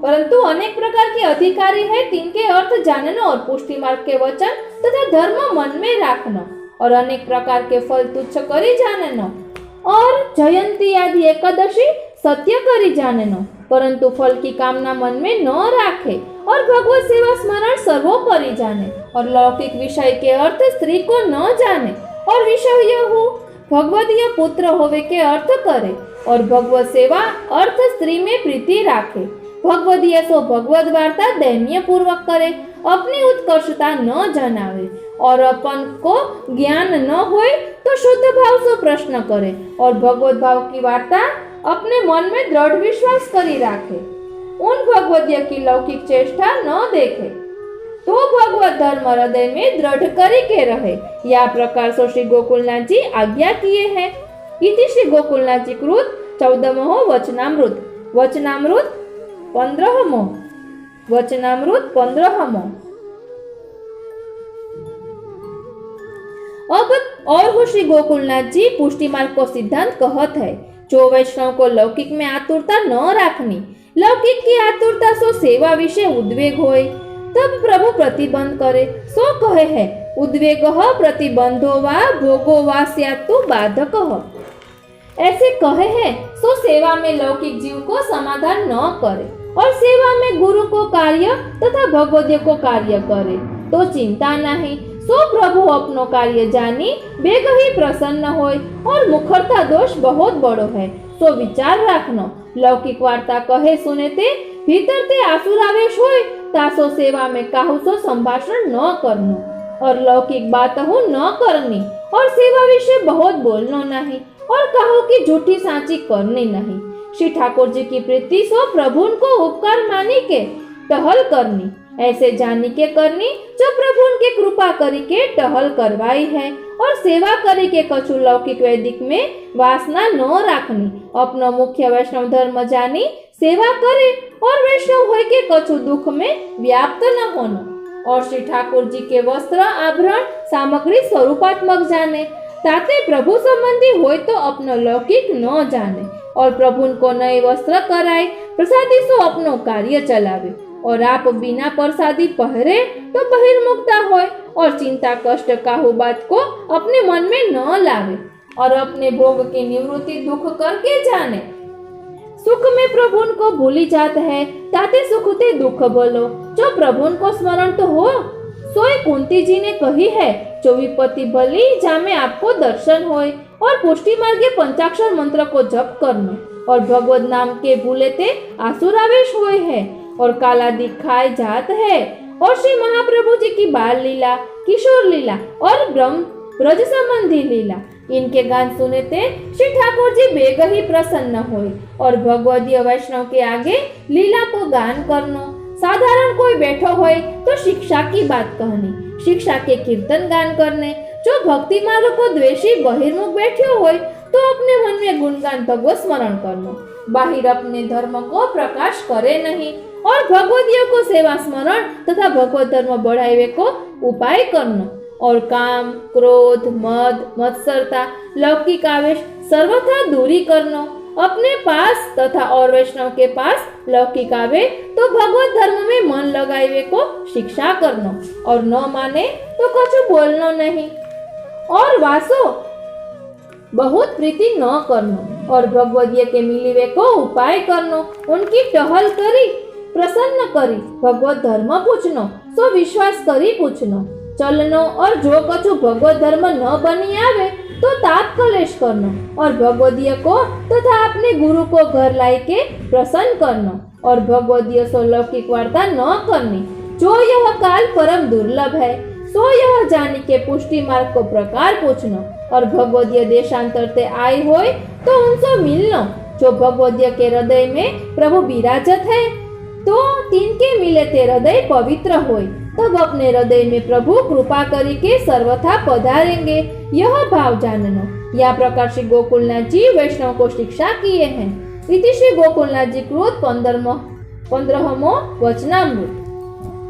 परंतु अनेक प्रकार के अधिकारी है तिनके अर्थ जाननो और पुष्टि मार्ग के वचन तथा धर्म मन में राखनो और अनेक प्रकार के फल तुच्छ करी जाननो और जयंती आदि एकादशी सत्य करी जाननो, परंतु फल की कामना मन में न राखे और भगवत सेवा स्मरण सर्वोपरि जाने और लौकिक विषय के अर्थ स्त्री को न जाने और विषय हो भगवदीय पुत्र होवे के अर्थ करे और भगवत सेवा अर्थ स्त्री में प्रीति राखे, भगवदीय सो भगवत वार्ता दैन्य पूर्वक करे, अपनी उत्कर्षता न जनावे और अपन को ज्ञान न होए तो शुद्ध भाव से प्रश्न करे और भगवत भाव की वार्ता अपने मन में दृढ़ विश्वास करी राखे, उन भगवदीय की लौकिक चेष्टा न देखे तो भगवत धर्म हृदय में दृढ़ करी के रहे। या प्रकार से श्री गोकुलनाथ जी आज्ञा किए हैं। इति श्री गोकुलनाथ जी कृत 14मो वचनामृत। वचनामृत 15मो। वचनामृत 15मो। अब और हो श्री गोकुलनाथ जी पुष्टि मार्ग को सिद्धांत कहत है, जो वैष्णव को लौकिक में आतुरता न राखनी, लौकिक की आतुरता सो सेवा विषय उद्वेग होए तब प्रभु प्रतिबंध करे, सो कहे है उद्वेग प्रतिबंधो वा भोगो वा स्यात्तु बाधक। ऐसे कहे है सो सेवा में लौकिक जीव को समाधान न करे और सेवा में गुरु को कार्य तथा भगवदीय को कार्य करे तो चिंता नहीं, सो प्रभु अपनो कार्य जानी बेग ही प्रसन्न होय और मुखरता दोष बहुत बड़ो है, सो विचार राखनो। लौकिक वार्ता कहे सुने ते भीतर ते आसुरावेश होय तासो सेवा में काहू सो संभाषण न करनो और लौकिक बात हो न करनी और सेवा विषय बहुत बोलनो नहीं और कहो कि झूठी सांची करनी नहीं। श्री ठाकुर जी की प्रीति सो प्रभु को उपकार मानी के टहल करनी, ऐसे जानी के करनी जो प्रभु के कृपा करी के टहल करवाई है और सेवा करी के कछु लौकिक वैदिक में वासना न राखनी, अपनो मुख्य वैष्णव धर्म जानी सेवा करे और वैष्णव होय के कछु दुख में व्याप्त न होनो और श्री ठाकुर जी के वस्त्र आभरण सामग्री स्वरूपात्मक जाने, ताते प्रभु संबंधी होय तो अपनो लौकिक न जाने और प्रभु को नए वस्त्र कराए, प्रसादी सो अपनो कार्य चलावे और आप बिना प्रसादी पहरे तो बहिर्मुखता होए और चिंता कष्ट काहू बात को अपने मन में न लावे और अपने भोग की निवृत्ति दुख करके जाने। सुख में प्रभु को भूली जात है ताते सुख ते दुख बोलो, जो प्रभु को स्मरण तो हो। सोई कुंती जी ने कही है, जो विपत्ति भली जामे आपको दर्शन होए और पुष्टि मार्गे पंचाक्षर मंत्र को जप करनो और भगवत नाम के भूले ते आसुरावेश हुए है और काला दिखाए जात है और श्री महाप्रभु जी की बाल लीला, किशोर लीला और ब्रह्म ब्रज संबंधी लीला इनके गान सुने थे श्री ठाकुर जी बेग ही प्रसन्न हुए और भगवदीय वैष्णव के आगे लीला को गान करनो। साधारण कोई बैठो होए तो शिक्षा की बात कहनी, शिक्षा के कीर्तन गान करने, जो भक्ति मार्ग को द्वेषी बहिर्मुख बैठे होए तो अपने मन में गुणगान भगवत स्मरण करनो, बाहिर अपने धर्म को प्रकाश करे नहीं और भगवदीय को सेवा स्मरण तथा भगवत धर्म बढ़ावे को उपाय करनो और काम क्रोध मद मत्सरता लौकिक आवेश सर्वथा दूरी करनो। अपने पास तथा और वैष्णव के पास लौकिक आवे तो भगवत धर्म में मन लगावे को शिक्षा करनो और न माने तो कुछ बोलनो नहीं और वासो बहुत प्रीति न करनो और भगवदीय के मिलीवे को उपाय करनो, उनकी टहल करी प्रसन्न करी भगवत धर्म पूछनो, सो विश्वास करी पूछनो चलनो और जो कछु भगवत धर्म न बनी आवे तो ताप कलेश करनो और भगवदीय को तथा अपने गुरु को घर लाई के प्रसन्न करनो और भगवदीय सो लौकिक वार्ता न करनी। जो यह काल परम दुर्लभ है सो यह जानी के पुष्टि मार्ग को प्रकार पूछनो और भगवदीय देशांतर ते आए होय तो उनसे मिलनो। जो भगवदीय के हृदय में प्रभु विराजत है तो तिनके मिले ते हृदय पवित्र होय तब अपने हृदय में प्रभु कृपा करी के सर्वथा पधारेंगे। यह भाव जाननो। या प्रकार श्री गोकुलनाथ जी वैष्णव को शिक्षा किए हैं। इति श्री गोकुलनाथ जी कृत 15मो वचनामृत।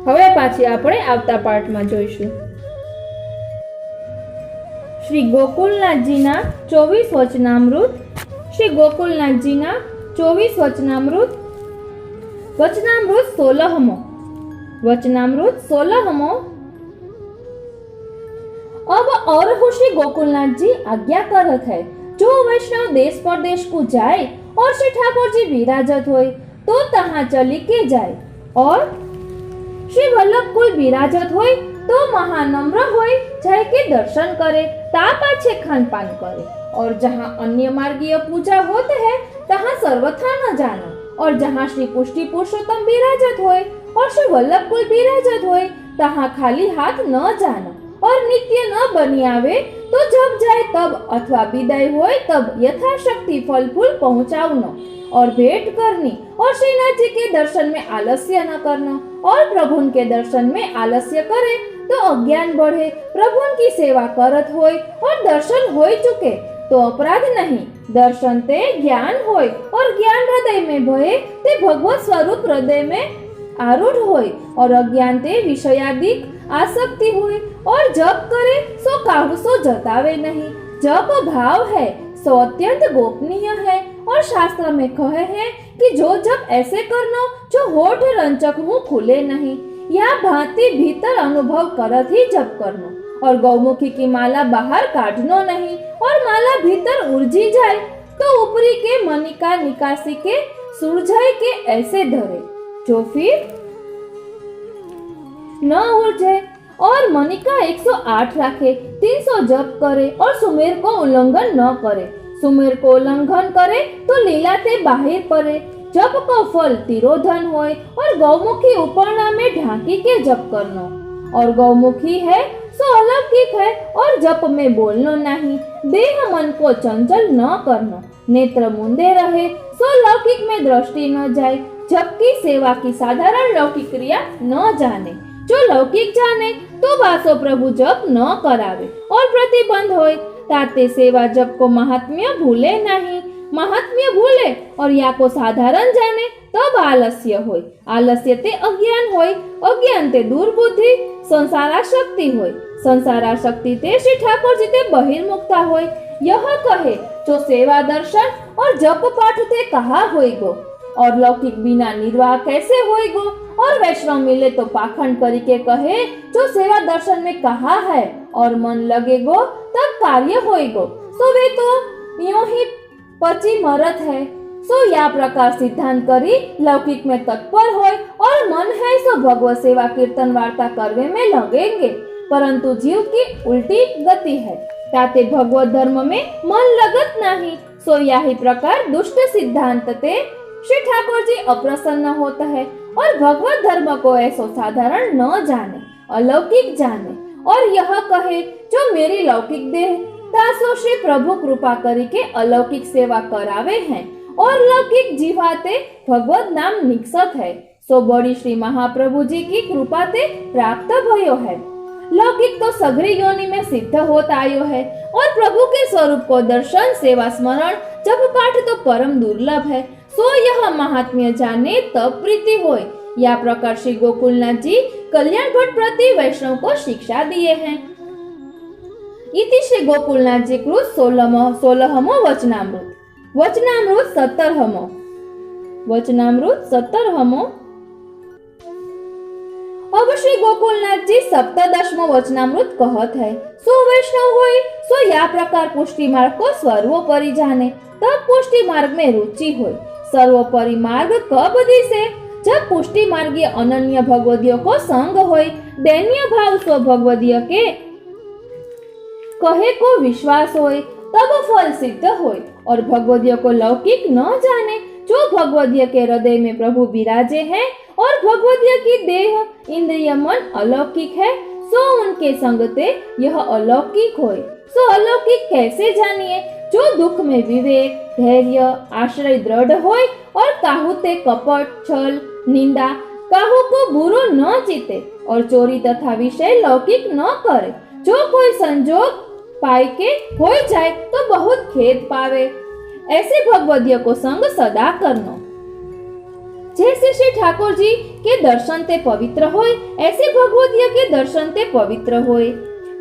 હવે પાછી આપણે આવતા પાઠમાં જોઈશું। શ્રી ગોકુલનાથજીના 24 વચનામૃત। શ્રી ગોકુલનાથજીના 24 વચનામૃત। વચનામૃત 16મો। वचनामृत 16मो। अब और श्री गोकुलनाथ जी आज्ञा करत है जो वैष्णव देश परदेश को जाए और श्री ठाकुर जी विराजत होय तो तहाँ चली के जाए और श्री वल्लभ कुल विराजत होय तो महानम्र होय जाए के दर्शन करे ता पाछे खान पान करे और जहाँ अन्य मार्गीय पूजा होते है तहाँ सर्वथा न जानो और जहाँ श्री पुष्टि पुरुषोत्तम विराजत होय और श्री वल्लभ कुल विराजत होय तहाँ खाली हाथ न जानो और नित्य न बनी आवे तो जब जाए तब अथवा विदाई होय तब यथाशक्ति फल फूल पहुँचावनो और भेंट करनी और श्रीनाथ जी के दर्शन में आलस्य न करना और प्रभु के दर्शन में आलस्य करे तो अज्ञान बढ़े। प्रभु की सेवा करत होय और दर्शन होय चुके तो अपराध नहीं। दर्शन ते ज्ञान होय और ज्ञान हृदय में भये ते भगवत स्वरूप हृदय में आरूढ़ होय और अज्ञान ते विषयादिक आसक्ति होय और जप करे सो काहू सो जतावे नहीं। जप भाव है सो अत्यंत गोपनीय है और शास्त्र में कहे है कि जो जप ऐसे करनो जो होठ रंचक मुंह खुले नहीं या भांति भीतर अनुभव करत ही जप करनो और गौमुखी की माला बाहर काढ़नो नहीं और माला भीतर उलझी जाए तो ऊपरी के मनिका निकासी के सुरझाई के ऐसे धरे जो फिर न उलझे और मनिका 108 रखे 300 जप करे और सुमेर को उल्लंघन न करे। सुमेर को उल्लंघन करे तो लीला ते बाहिर पड़े। जप को फल तिरोधन होय और गौमुखी उपरना में ढांकी के जप करनो और गौमुखी है सो अलौकिक है और जप में बोलनो नहीं। देह मन को चंचल न करनो। नेत्र मुंदे रहे सो लौकिक में दृष्टि न जाए। जप की सेवा की साधारण लौकिक क्रिया न जाने। जो लौकिक जाने तो बासो प्रभु जप न करावे और प्रतिबंध होय ताते सेवा जप को महात्म्य भूले नहीं। महात्म्य भूले और या को साधारण जाने तब आलस्य होय। आलस्य ते अज्ञान होय। अज्ञान ते दुर्बुद्धि संसाराशक्ति होय। संसाराशक्ति ते श्री ठाकुर जी ते बहिर्मुक्ता होय। यह कहे जो सेवा दर्शन और जप पाठ ते कहा होयगो और लौकिक बिना निर्वाह कैसे होयगो और वैष्णव मिले तो पाखंड करी के कहे जो सेवा दर्शन में कहा है और मन लगेगो तब कार्य होयगो सो वे तो यूं ही पची मरत है। सो या प्रकार सिद्धांत करी लौकिक में तत्पर होय और मन है सो भगवत सेवा कीर्तन वार्ता करवे में लगेंगे परंतु जीव की उल्टी गति है ताते भगवत धर्म में मन लगत नहीं। सो या ही प्रकार दुष्ट सिद्धांत ते श्री ठाकुर जी अप्रसन्न होता है और भगवत धर्म को ऐसो साधारण न जाने अलौकिक जाने और यह कहे जो मेरी लौकिक देह तासो श्री प्रभु कृपा करी के अलौकिक सेवा करावे हैं और लौकिक जीवाते भगवत नाम निकसत है सो बड़ी श्री महाप्रभु जी की कृपा ते प्राप्त भयो है। लौकिक तो सगरी योनि में सिद्ध होता आयो है और प्रभु के स्वरूप को दर्शन सेवा स्मरण जप पाठ तो परम दुर्लभ है। सो यह महात्म्य जाने तब प्रीति होय। या प्रकार श्री गोकुलनाथ जी कल्याण भट्ट प्रति वैष्णव को शिक्षा दिए हैं। इति श्री गोकुलनाथ जी कृत 16मो वचनामृत। वचनामृत 17मो। वचनामृत 17मो। अब श्री गोकुलनाथ जी 17मो वचनामृत कहत है सो वैष्णव होय सो या प्रकार पुष्टि मार्ग को सर्वोपरि जाने तब पुष्टि मार्ग में रुचि होय। सर्वोपरि मार्ग कब दिसे जब पुष्टि मार्गीय अनन्य भगवदियों को संग होय, दैन्य भाव सो भगवदीय के कहे को विश्वास होय, तब फल सिद्ध होय। और भगवदियों को लौकिक न जाने, जो भगवदीय के हृदय में प्रभु विराजे हैं और भगवदीय की देह इंद्रिय मन अलौकिक है, सो उनके संगते यह अलौकिक होय। सो अलौकिक कैसे जानिए? जो दुख में विवेक, धैर्य, आश्रय दृढ़ होय और काहू ते कपट, छल, निंदा, काहू को बुरो न जीते और चोरी तथा विषय लौकिक न करे। जो कोई संजोग पाए के हो जाए तो बहुत खेद पावे। ऐसे भगवदियों को संग सदा करनो। जैसे श्री ठाकुर जी के दर्शन ते पवित्र होय, ऐसे भगवदियों के दर्शन ते पवित्र होय।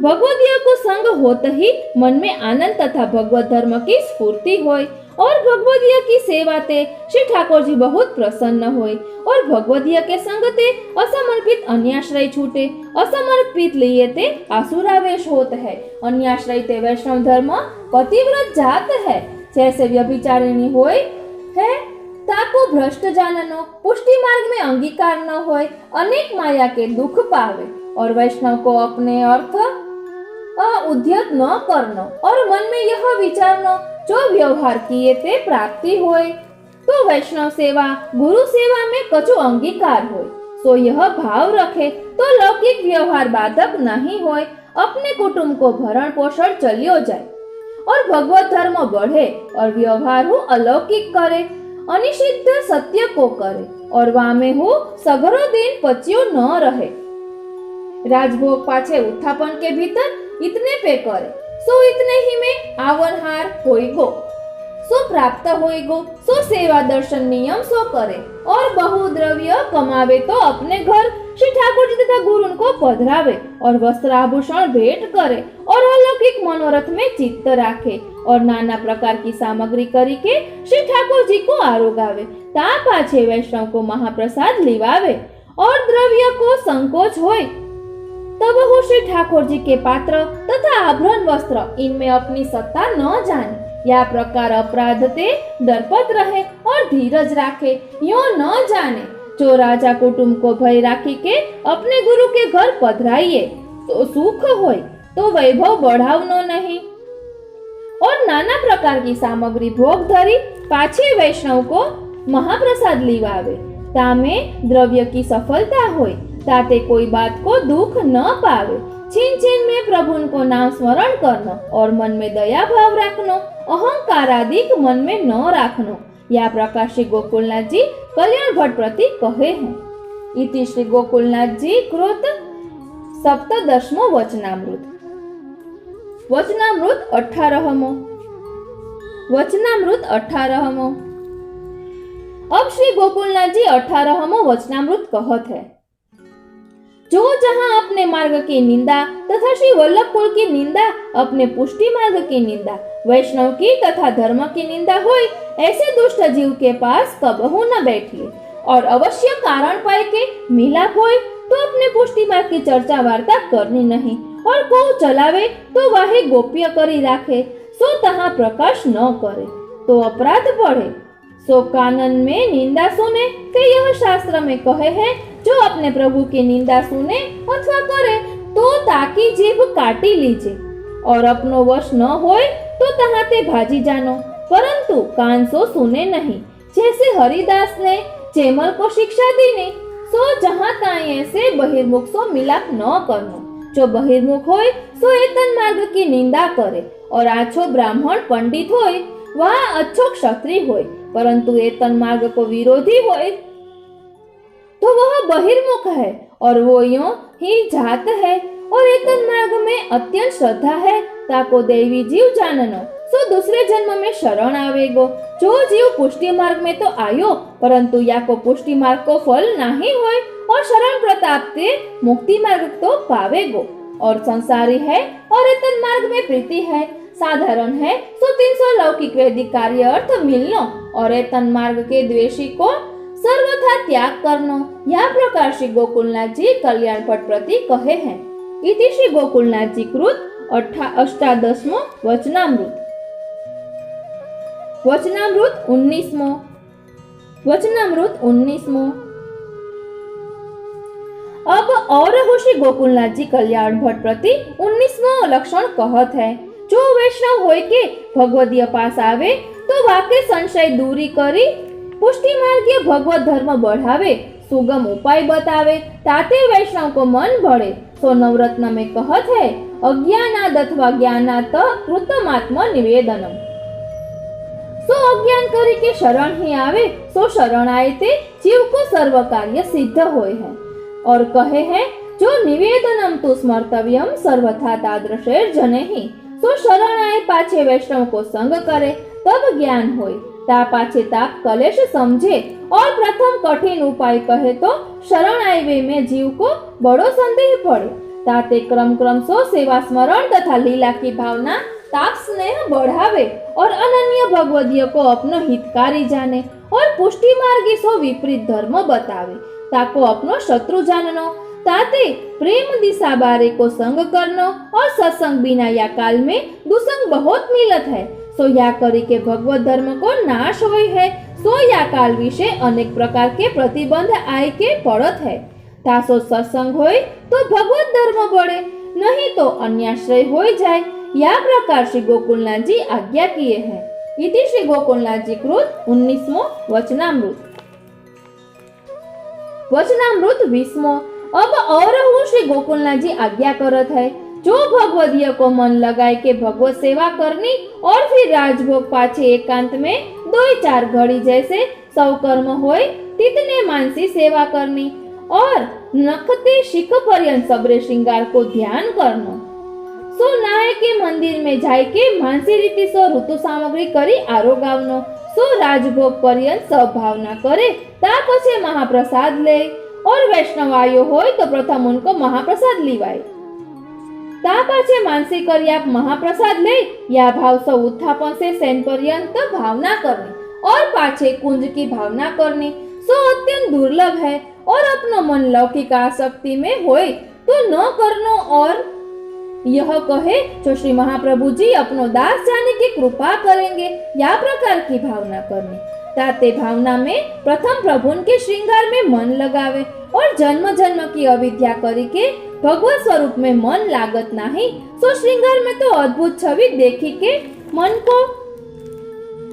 भगवदियों को संग होते ही मन में आनंद तथा भगवत धर्म की स्फूर्ति होय और भगवदियों की सेवा ते श्री ठाकुर जी बहुत प्रसन्न होय और भगवदियों के संग ते असमर्पित अन्याश्रय छूटे, असमर्पित लिए ते आसुरावेश होत है। अन्याश्रय ते वैष्णव धर्म पतिव्रत जात है। जैसे व्यभिचारिणी होय है, ताको भ्रष्ट जाननो, पुष्टि मार्ग में अंगीकार न होय, अनेक माया के दुख पावे और वैष्णव को अपने अर्थ उद्यत न करनो और मन में यह विचारनो, जो व्यवहार किए ते प्राप्ति होय। तो वैष्णव सेवा गुरु सेवा में कछु अंगीकार होय, सो यह भाव रखे तो लौकिक व्यवहार बाधक नहीं होय। अपने कुटुंब को भरण पोषण चलियो जाए और भगवत धर्म बढ़े और व्यवहार हो अलौकिक करे, अनिषिद्ध सत्य को करे और वामे हो सगरो दिन पच्यो न रहे। राजभोग पाछे उत्थापन के भीतर इतने पे करे, सो इतने ही में आवनहार होइगो, सो प्राप्त होइगो, सो सेवा दर्शन नियम सो करे और बहु द्रव्य कमावे तो अपने घर श्री ठाकुर जी तथा गुरु को पधरावे और वस्त्र आभूषण भेंट करे और अलौकिक मनोरथ में चित्त राखे और नाना प्रकार की सामग्री करी के श्री ठाकुर जी को आरोगावे। ता पाछे वैष्णव को महाप्रसाद लिवावे और द्रव्य को संकोच होय, तब वो श्री ठाकुर जी के पात्र तथा आभरण वस्त्र इनमें अपनी सत्ता न जाने, या प्रकार अपराध ते डरपत रहे और धीरज राखे, यो न जाने। जो राजा कुटुंब को भय राखी के अपने गुरु के घर पधराइए तो सुख होय, तो वैभव बढ़ावनो नहीं और नाना प्रकार की सामग्री भोग धरी पाछे वैष्णव को महाप्रसाद लिवावे। तामे द्रव्य की सफलता होय, ताते कोई बात को दुख न पावे। छीन छीन में प्रभु को नाम स्मरण करनो और मन में दया भाव रखनो, अहंकार आदि मन में न रखनो। या प्रकार श्री गोकुलनाथ जी कल्याण भट्ट प्रति कहे हैं। इति श्री गोकुलनाथ जी कृत सप्तदशमो वचनामृत। वचनामृत 18मो। वचनामृत 18मो। अब श्री गोकुलनाथ जी 18मो वचनामृत कहत है। जो जहां अपने मार्ग की निंदा तथा श्री वल्लभ कुल की निंदा, अपने पुष्टि मार्ग की निंदा, वैष्णव की तथा धर्म की निंदा होय, ऐसे दुष्ट जीव के पास कबहू न बैठिए और अवश्य कारण पाए के मिलाप होय तो अपने पुष्टि मार्ग की चर्चा वार्ता करनी नहीं और को चलावे तो वाहे गोप्य करी राखे, सो तहां प्रकाश न करे तो अपराध बढ़े। सो कानन में निंदा सुने के यह शास्त्र में कहे है, जो अपने प्रभु की निंदा सुने अथवा करे तो ताकी जीभ काटी लीजिए और अपनो वश न होए तो तहाते भाजी जानो, परंतु कान सो सुने नहीं। जैसे हरिदास ने चेमल को शिक्षा दी नहीं, सो जहाँ ताए से बहिर्मुख सो मिलाप न करनो। जो बहिर्मुख होय सो एतन मार्ग की निंदा करे और आछो ब्राह्मण पंडित होय वह अच्छो क्षत्रिय होय, परंतु एतन मार्ग को विरोधी होय तो वह बहिर्मुख है और वो यूं ही जात है और एतन मार्ग में अत्यंत श्रद्धा है, ताको देवी जीव जाननो, सो दूसरे जन्म में शरण आवेगो। जो जीव पुष्टि मार्ग में तो आयो, परंतु या को पुष्टि मार्ग को फल नहीं होय और शरण प्रताप से मुक्ति मार्ग तो पावेगो। और संसारी है और एतन मार्ग में प्रीति है, साधारण है, सो 300 लौकिक वैदिक कार्य अर्थ मिलनो और एतन मार्ग के द्वेषी को सर्वथा त्याग करनो। यह प्रकार श्री गोकुलनाथ जी कल्याण भट्ट प्रति कहे हैं। इति श्री गोकुलनाथ जी कृत 18मो वचनामृत। वचनामृत 19मो। वचनामृत 19मो। अब और हो श्री गोकुलनाथ जी कल्याण भट्ट प्रति 19वां लक्षण कहत है। जो वैष्णव होय के भगवदीय पास आवे तो वाके संशय दूरी करी पुष्टि मार्गीय भगवत धर्म बढ़ावे, सुगम उपाय बतावे, ताते वैष्णव को मन बढ़े। सो नवरत्न में कहत है, अज्ञानाद अथवा ज्ञानात कृतमात्म निवेदनम। सो अज्ञान करी के शरण ही आवे, सो शरण आए ते जीव को सर्व कार्य सिद्ध होय है। और कहे है, जो निवेदनम तु स्मर्तव्यम सर्वथा तादृशेर जनेहि। सो शरण आए पाछे वैष्णव को संग करे तब ज्ञान होय, ता पाछे ताप कलेश समझे। और प्रथम कठिन उपाय कहे तो शरण आए में जीव को बड़ो संदेह पड़े, ताते क्रम क्रम सो सेवा स्मरण तथा लीला की भावना ताप स्नेह बढ़ावे और अनन्य भगवदीय को अपनो हितकारी जाने और पुष्टि मार्गी सो विपरीत धर्म बतावे, ताको अपनो शत्रु जाननो, ताते प्रेम दिशा बारे को संग करनो और सत्संग बिना या काल में दुसंग बहुत मिलत है। सो या करी के भगवत धर्म को नाश होय है, सो या काल विषय अनेक प्रकार के प्रतिबंध आए के पड़त है। तासो सत्संग होय तो भगवत धर्म बढ़े, नहीं तो अन्याश्रय होय जाए। या प्रकार श्री गोकुलनाथ जी आज्ञा किए हैं। इति श्री गोकुलनाथ जी कृत 19वां वचनामृत। वचनामृत 20वां। अब और हूँ श्री गोकुलनाथ जी आज्ञा करत है, जो भगवदीय को मन लगाए के भगवत सेवा करनी और फिर राजभोग पाछे एकांत में 2-4 घड़ी जैसे सौ कर्म होय तितने मानसी सेवा करनी और नखते शिख पर्यंत सबरे श्रृंगार को ध्यान करना। सो नाय के मंदिर में जाय के मानसी रीति सो ऋतु सामग्री करी आरोगावनो। सो राजभोग पर्यंत सब भावना करे, ता पछे महाप्रसाद ले और वैष्णव आयो होय तो प्रथम उनको महाप्रसाद लीवाय, ता पाछे मानसी करी आप महाप्रसाद ले या भाव सो उत्थापन से सैन पर्यंत भावना करनी और पाछे कुंज की भावना करनी। सो अत्यंत दुर्लभ है और अपनो मन लौकिक आसक्ति में होय तो न करनो। और यह कहे, जो श्री महाप्रभु जी अपनो दास जाने की कृपा करेंगे, या प्रकार की भावना करनी, ताते भावना में प्रथम प्रभु के श्रृंगार में मन लगावे और जन्म जन्म की अविद्या करी के भगवत स्वरूप में मन लागत नहीं। सो श्रृंगार में तो अद्भुत छवि देखी के मन को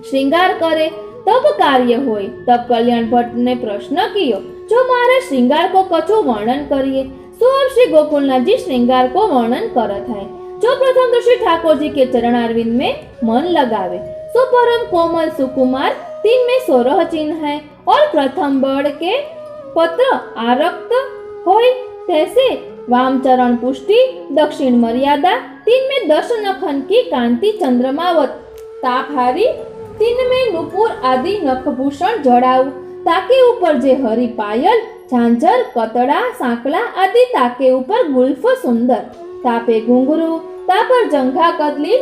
श्रृंगार करे तब कार्य होय। तब कल्याण भट्ट ने प्रश्न कियो, जो मारा श्रृंगार को कछु वर्णन करिए। सो श्री गोकुलनाथ जी श्रृंगार को वर्णन करत है। जो प्रथम तो श्री ठाकुर जी के चरणारविंद में मन लगावे। सो परम कोमल सुकुमार 3 में 16 चिन्ह है और प्रथम बड़ के पत्र आरक्त होय, तैसे वाम चरण पुष्टि, दक्षिण मर्यादा 3 में 10 नखन की कांति चंद्रमावत, तापहारी 3 में नुपुर आदि नखभूषण जड़ाऊ, ताके ऊपर जे हरी पायल, झांझर, कतड़ा, सांकला आदि ताके ऊपर गुल्फ सुंदर, तापे घुंघरू, तापर जंघा कदली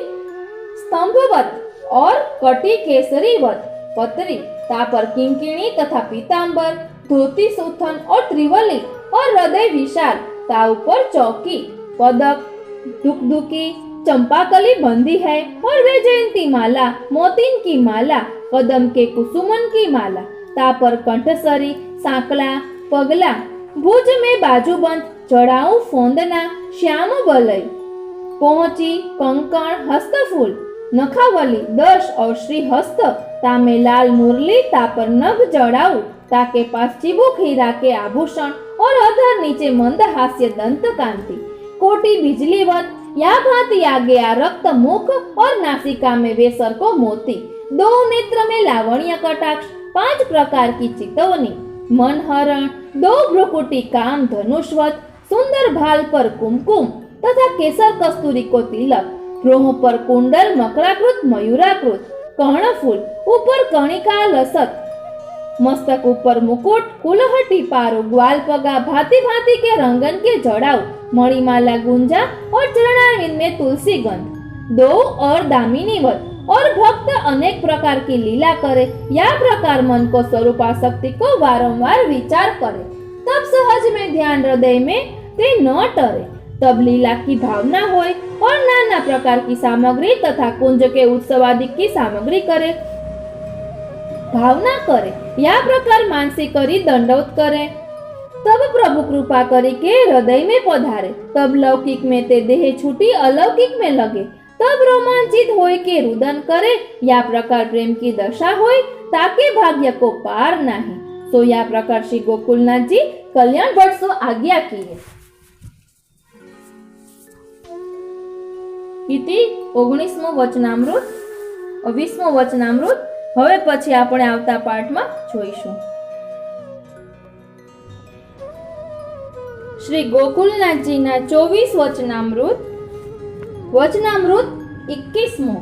स्तंभवत और कटी केसरीवत पतरी, तापर किंकिणी तथा पीतांबर, धोती सुथन और त्रिवली और हृदय विशाल, ता ऊपर चौकी, पदक, दुकदुकी, चंपाकली बंदी है और वे जयंती माला, मोतीन की माला, कदम के कुसुमन की माला, तापर कंठसरी, सांकला, पगला, भुज में बाजूबंद, चढ़ाऊ फोंदना, श्याम बलय, पहुंची, कंकण, हस्तफूल, नखावली, दर्श और श्री हस्त, तामे लाल मुरली, तापर नभ जड़ाऊ, ताके पास चिबुक हीरा के आभूषण और अधर नीचे मंद हास्य दंत कांति, कोटी बिजलीवत, या भांति आगे आ रक्त मुख और नासिका में वेसर को मोती, 2 नेत्र में लावण्य कटाक्ष, 5 प्रकार की चितवनी, मन हरण, 2 भ्रुकुटी काम धनुषवत, सुंदर भाल पर कुमकुम तथा केसर कस्तूरी को तिलक, भ्रूह पर कुंडल मकराकृत मयूराकृत, कर्णफूल, ऊपर कणिका लसत, मस्तक ऊपर मुकुट, कुलहटी पारो, ग्वाल पगा, भांति भांति के रंगन के जड़ाऊ, मणिमाला गुंजा और चरणारविंद में तुलसी गंध, 2 और दामिनीवत और भक्त अनेक प्रकार की लीला करे, या प्रकार मन को स्वरूप आसक्ति को वारंवार विचार करे, तब सहज में ध्यान हृदय में ते न टरे, तब लीला की भावना होय और नाना प्रकार की सामग्री तथा कुंज के उत्सव आदि की सामग्री करे, भावना करे, या प्रकार मानसी करी दंडवत करे, तब प्रभु कृपा करी के हृदय में पधारे। तब लौकिक में ते देह छूटी अलौकिक में लगे। तब रोमांचित होय के रुदन करे। या प्रकार प्रेम की दशा होय ताके भाग्य को पार नहीं। सो या प्रकार श्री गोकुलनाथ जी कल्याण भट्ट सो आज्ञा किए। इति 19मो वचनामृत 20मो वचनामृत। હવે પછી આપણે આવતા પાઠમાં જોઈશું। श्री गोकुलनाथ जी ना 24 वचनामृत 21मो।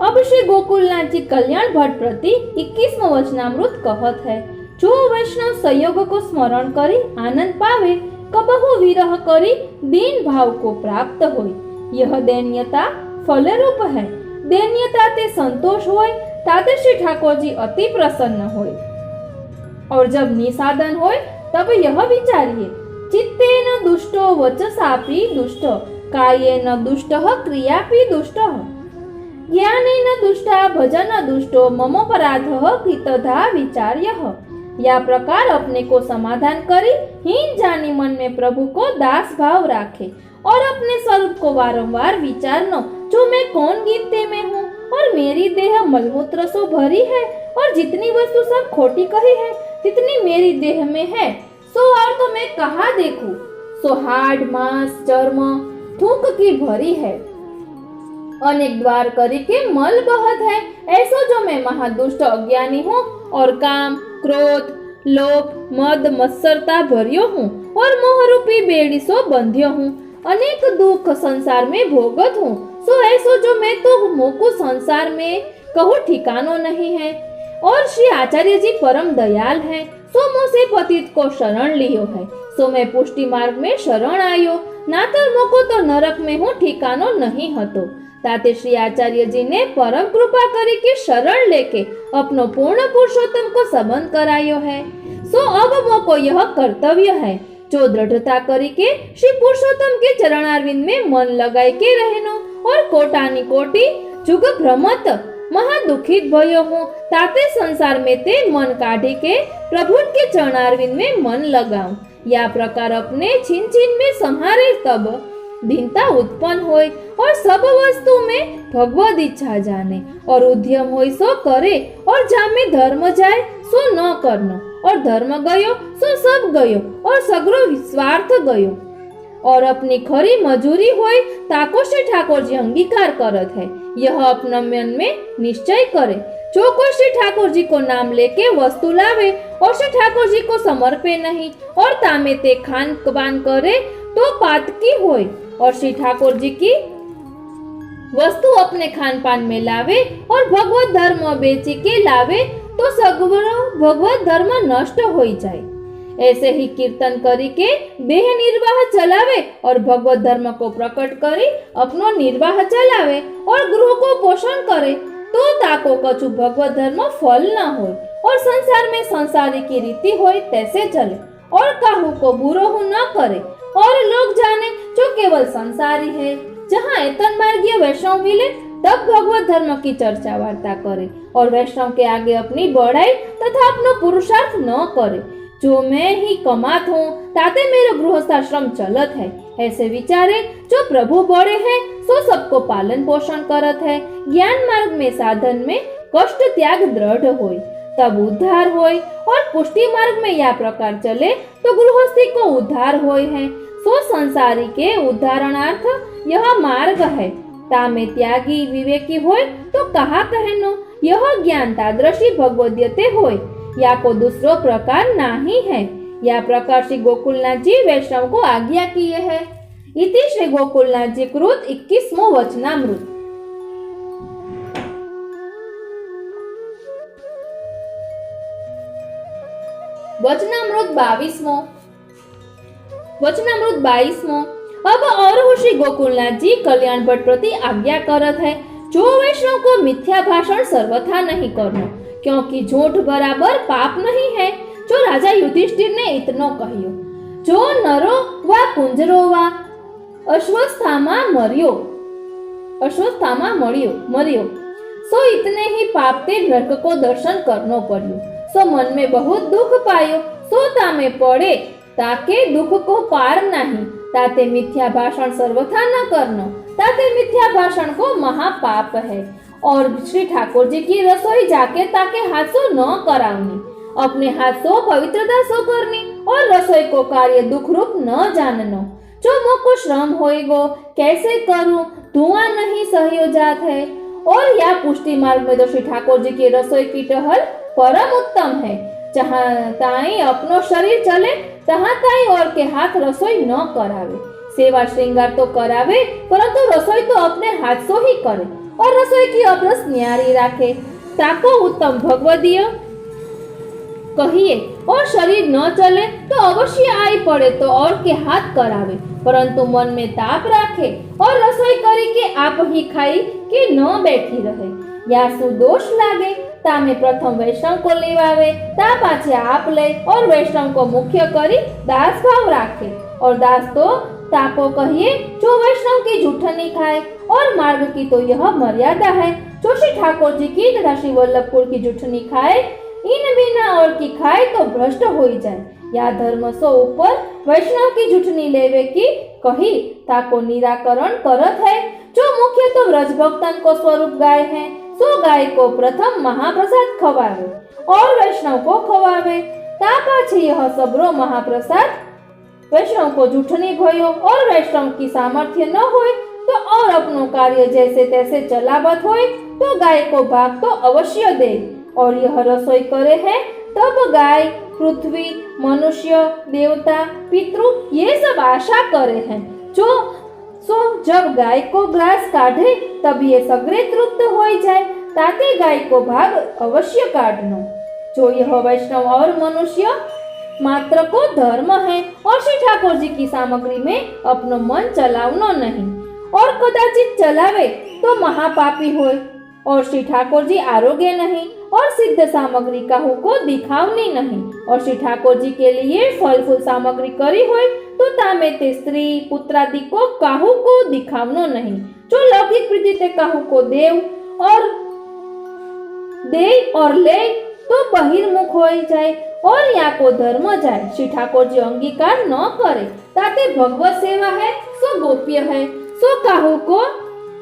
अब श्री गोकुलनाथ जी कल्याण भट्ट प्रति 21मो वचनामृत कहत है। जो वैष्णव संयोग को स्मरण करी आनंद पावे, कबहु विरह करी दीन भाव को प्राप्त होय। यह दैन्यता फलरूप है। दैन्यता ते संतोष होय ताते श्री ठाकुर जी अति प्रसन्न होय। और जब निसाधन होय तब यह विचारिए, चित्तेन दुष्टो वचसापि दुष्ट, कायेन दुष्टः क्रियापि दुष्टः, ज्ञानेन दुष्टा भजन दुष्टो ममोपराधः कृतधा विचार्यः। या प्रकार अपने को समाधान करी हीन जानी मन में प्रभु को दास भाव राखे और अपने स्वरूप को वारंवार विचारनो, जो मैं कौन गीते में हूँ और मेरी देह मलमूत्र सो भरी है और जितनी वस्तु सब खोटी कही है तितनी मेरी देह में है, सो और तो मैं कहाँ देखूं। सो हाड मांस चर्म थूक की भरी है, अनेक द्वार करी के मल बहत है। ऐसो जो मैं महादुष्ट अज्ञानी हूँ और काम क्रोध लोभ मद मत्सरता भर्यो हूँ और मोहरूपी बेड़ी सो बंध्यो हूँ। अनेक दुख संसार में भोगत हूँ। सो ऐसो जो मैं तो मोकु संसार में कहूँ ठिकानो नहीं है। और श्री आचार्य जी परम दयाल है, सो मुझसे पतित को शरण लियो है। सो मैं पुष्टि मार्ग में शरण आयो, नातर मोको तो नरक में हूँ ठिकानो नहीं हतो। ताते श्री आचार्य जी ने परम कृपा करी के शरण लेके अपनो पूर्ण पुरुषोत्तम को संबंध करायो है। सो अब मोको यह कर्तव्य है, जो दृढ़ता करी के श्री पुरुषोत्तम के चरणारविंद में मन लगाए के रहनो और कोटानी कोटि जुग भ्रमत महादुखित भयो हूँ। ताते संसार में ते मन काढ़ी के प्रभु के चरणारविंद में मन लगाऊं। या प्रकार अपने छिन छिन में संहारे तब दीनता उत्पन्न होय और सब वस्तु में भगवद इच्छा जाने और उद्यम होय सो करे और जामे धर्म जाए सो न करनो और धर्म गयो सो सब गयो और सगरो स्वार्थ गयो। और अपनी खरी मजूरी होय ताको श्री ठाकुर जी अंगीकार करत है। यह अपना मन में निश्चय करे, जो कोई श्री ठाकुर जी को नाम लेके वस्तु लावे और श्री ठाकुर जी को समर्पे नहीं और तामे ते खान पान करे तो पातकी होय और श्री ठाकुर जी की वस्तु अपने खान पान में लावे और भगवत धर्म बेची के लावे तो सगुणो भगवत धर्म नष्ट हो जाए। ऐसे ही कीर्तन करी के देह निर्वाह चलावे और भगवत धर्म को प्रकट करी अपनो निर्वाह चलावे और गृह को पोषण करे तो ताको कछु भगवत धर्म फल न हो और संसार में संसारी की रीति होय तैसे चले और काहू को बुरो हो न करे और लोग जाने जो केवल संसारी है। जहाँ एतन मार्गीय वैष्णव मिले तब भगवत धर्म की चर्चा वार्ता करे और वैष्णव के आगे अपनी बढ़ाई तथा अपनो पुरुषार्थ न करे। जो मैं ही कमात हूँ ताते मेरा गृहस्थाश्रम चलत है, ऐसे विचारे जो प्रभु बड़े हैं सो सबको पालन पोषण करत है। ज्ञान मार्ग में साधन में कष्ट त्याग दृढ़ होय तब उद्धार होय और पुष्टि मार्ग में यह प्रकार चले तो गृहस्थी को उद्धार होय है। सो संसारी के उद्धारणार्थ यह मार्ग है। तामे त्यागी विवेकी होय तो कहा कहनो, यह ज्ञान तादृशी भगवद्यते होय या को दूसरो प्रकार नहीं है। या प्रकार श्री गोकुलनाथ जी वैष्णव को आज्ञा किए है। इति श्री गोकुलनाथ जी कृत 21मो वचनामृत। वचनामृत 22मो। अब और श्री गोकुलनाथ जी कल्याण भट्ट प्रति आज्ञा करत है, जो वैष्णव को मिथ्या भाषण सर्वथा नहीं करना, क्योंकि झूठ बराबर पाप नहीं है। जो राजा युधिष्ठिर ने इतनो कहियो, जो नरो वा कुंजरो वा अश्वस्थामा मरियो, सो इतने ही पाप ते नरक को दर्शन करनो पड़ियो। सो मन में बहुत दुख पायो, सो तामे पड़े ताके दुख को पार नहीं, ताते मिथ्या भाषण सर्वथा न करनो, ताते मिथ्या भाषण को महापाप है। और श्री ठाकुर जी की रसोई जाके ताके हाथ सो न करावनी, अपने हाथ सो पवित्रता सो करनी, और रसोई को कार्य दुख रूप न जाननो। जो मोको श्रम होएगो कैसे करूं, धुआं नहीं सहयो जात है। और या पुष्टि मार्ग में तो श्री ठाकुर जी की रसोई की टहल परम उत्तम है। जहाँ ताई अपनो शरीर चले तहाँ ताई और के हाथ रसोई न करावे। सेवा श्रृंगार तो करावे, परंतु रसोई तो अपने हाथ सो ही करे, और रसोई की अप्रस न्यारी राखे। ताको उत्तम भगवदीय कहिए। और शरीर न चले तो अवश्य आई पड़े तो और के हाथ करावे, परंतु मन में ताप राखे और रसोई करी के आप ही खाई के न बैठी रहे। या सुदोष लागे तामे प्रथम वैष्णव को लेवावे, ता पाछे आप ले, और वैष्णव को मुख्य करी दास भाव राखे। और दास तो ताको कहिए जो वैष्णव की जूठनी खाए। और मार्ग की तो यह मर्यादा है, जो श्री ठाकुर जी की तथा श्री वल्लभपुर की जूठनी खाए, इन बिना और की खाए तो भ्रष्ट हो जाए। या धर्म सो ऊपर वैष्णव की जूठनी लेवे की कही ताको निराकरण करत है। जो मुख्य तो व्रज भक्तन को स्वरूप गाय है, सो गाय को प्रथम महाप्रसाद खवावे और वैष्णव को खवावे। ता पाछे यह सबरो महाप्रसाद वैष्णव को जूठनी भयो, और वैष्णव की सामर्थ्य न होए तो और अपनो कार्य जैसे तैसे चलावत होए तो गाय को भाग तो अवश्य दे। और यह रसोई करे है तब गाय, पृथ्वी, मनुष्य, देवता, पितृ ये सब आशा करे हैं। जब गाय को ग्रास काढ़े तब ये सगरे तृप्त हो जाए, ताते गाय को भाग अवश्य काढ़नो। जो यह वैष्णव और मनुष्य मात्र को धर्म है, और श्री ठाकुर जी की सामग्री में अपनो मन चलावनो नहीं, और कदाचित चलावे तो महापापी होए। और श्री ठाकुर जी आरोग्य नहीं, और सिद्ध सामग्री काहू को दिखावनी नहीं, और श्री ठाकुर जी के लिए फल फूल सामग्री करी होए तो तामे ते स्त्री पुत्रादि को काहू को दिखावनो नहीं। जो लौकिक प्रीति ते काहू को देव और ले तो बहिर्मुख हो जाए, और या को धर्म जाए। श्री ठाकुर जी अंगीकार न करे, ताते भगवत सेवा है सो गोप्य है, सो काहू को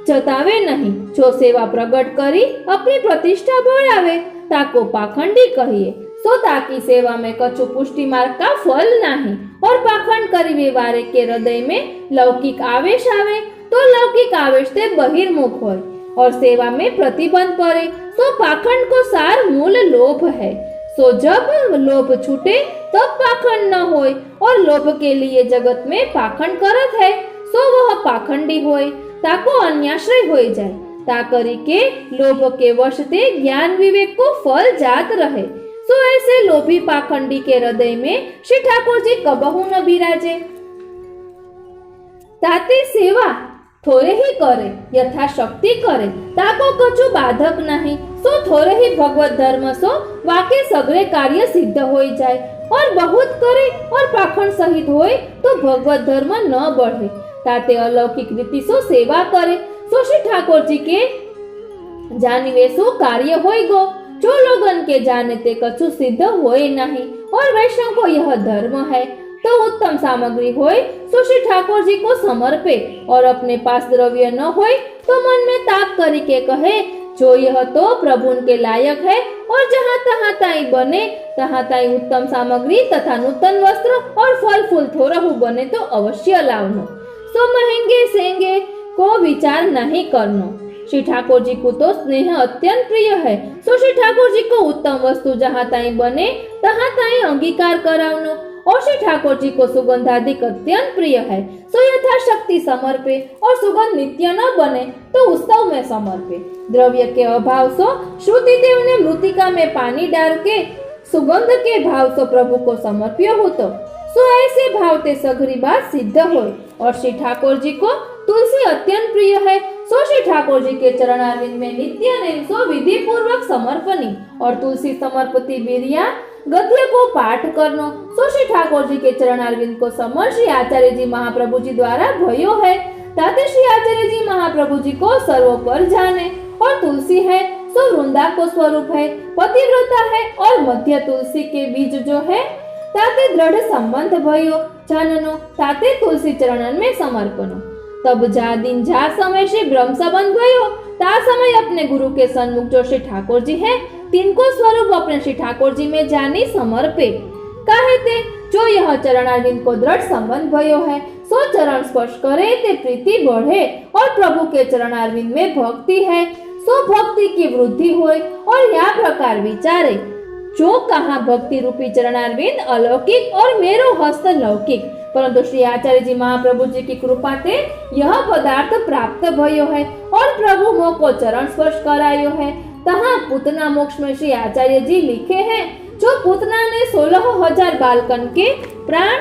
जतावे नहीं। जो सेवा प्रकट करी अपनी प्रतिष्ठा बढ़ावे ताको पाखंडी कहिए। सो ताकी सेवा में कछु पुष्टि मार्ग का फल नहीं, और पाखंड करी वारे के हृदय में लौकिक आवेश आवे तो लौकिक आवेश से बहिर्मुख होय, और सेवा में प्रतिबंध पड़े। सो पाखंड को सार मूल लोभ है। सो जब लोभ छूटे तब पाखंड न होय, और लोभ के लिए जगत में पाखंड करत है, सो वह पाखंडी होय, ताको अन्याश्रय हो जाए। ता करी के लोभ के वश ते ज्ञान विवेक को फल जात रहे। सो ऐसे लोभी पाखंडी के हृदय में श्री ठाकुर जी कबहू न बिराजे। ताते सेवा थोड़े ही करे, यथाशक्ति करे, ताको कछु बाधक नहीं। सो थोड़े ही भगवत धर्म सो वाके सगरे कार्य सिद्ध हो जाए, और बहुत करे और पाखंड सहित होए तो भगवत धर्म न बढ़े। ताते अलौकिक रीति सो सेवा करे, सो श्री ठाकुर जी के जानिवे सो कार्य होय गो। जो लोगन के जाने ते कछु सिद्ध होए नहीं, और वैष्णव को यह धर्म है तो उत्तम सामग्री होए सो श्री ठाकुर जी को समर्पे, और अपने पास द्रव्य न होए तो मन में ताप करी के कहे जो यह तो प्रभु के लायक है, और जहाँ तहाँ ताई बने तहाँ ताई उत्तम सामग्री तथा नूतन वस्त्र और फल फूल थोड़हु बने तो अवश्य लावनो। सो महंगे सेंगे को विचार नहीं करनो। श्री ठाकुर जी को तो स्नेह अत्यंत प्रिय है, सो श्री ठाकुर जी को उत्तम वस्तु जहाँ ताई बने तहाँ ताई अंगीकार करावनो। और श्री ठाकुर जी को सुगंधाधिक अत्यंत प्रिय है, सो यथाशक्ति समर्पे, और सुगंध नित्य न बने तो उत्सव में समर्पे। द्रव्य के अभाव सो श्रुति देव ने मृतिका में पानी डाल के सुगंध के भाव सो प्रभु को समर्प्यो हो तो सो ऐसे भाव ते सगरी बात सिद्ध हो। और श्री ठाकुर जी को तुलसी अत्यंत प्रिय है, सो श्री ठाकुर जी के चरणारविंद में नित्य नेम सो विधि पूर्वक समर्पणी। और तुलसी समर्पति बिरिया गद्य को पाठ करनो, सो श्री ठाकुर जी के चरणारविंद को समर श्री आचार्य जी महाप्रभु जी द्वारा भयो है। ताते श्री आचार्य जी महाप्रभु जी को सर्वोपर जाने। और तुलसी है सो वृंदा को स्वरूप है, पतिव्रता है, और मध्य तुलसी के बीज जो है ताते दृढ़ संबंध भयो जाननो, ताते तुलसी चरणन में समर्पणो। तब जा दिन जा समय श्री ब्रह्म संबंध भयो, ता समय अपने गुरु के सन्मुख जो श्री ठाकुर जी है, तिनको स्वरूप अपने श्री ठाकुर जी में जानी समर्पे। कहते जो यह चरणारविंद को दृढ़ संबंध भयो है, सो चरण स्पर्श करे ते प्रीति बढ़े, और प्रभु के चरणारविंद में भक्ति है, सो भक्ति की वृद्धि होए, और यह प्रकार विचारे जो कहा भक्ति रूपी चरणारविंद अलौकिक और मेरो हस्त लौकिक, परंतु श्री आचार्य जी महाप्रभु जी की कृपा से यह पदार्थ प्राप्त भयो है, और प्रभु मोह को चरण स्पर्श करायो है। तहाँ पूतना मोक्ष में श्री आचार्य जी लिखे हैं, जो पूतना ने 16,000 बालकन के प्राण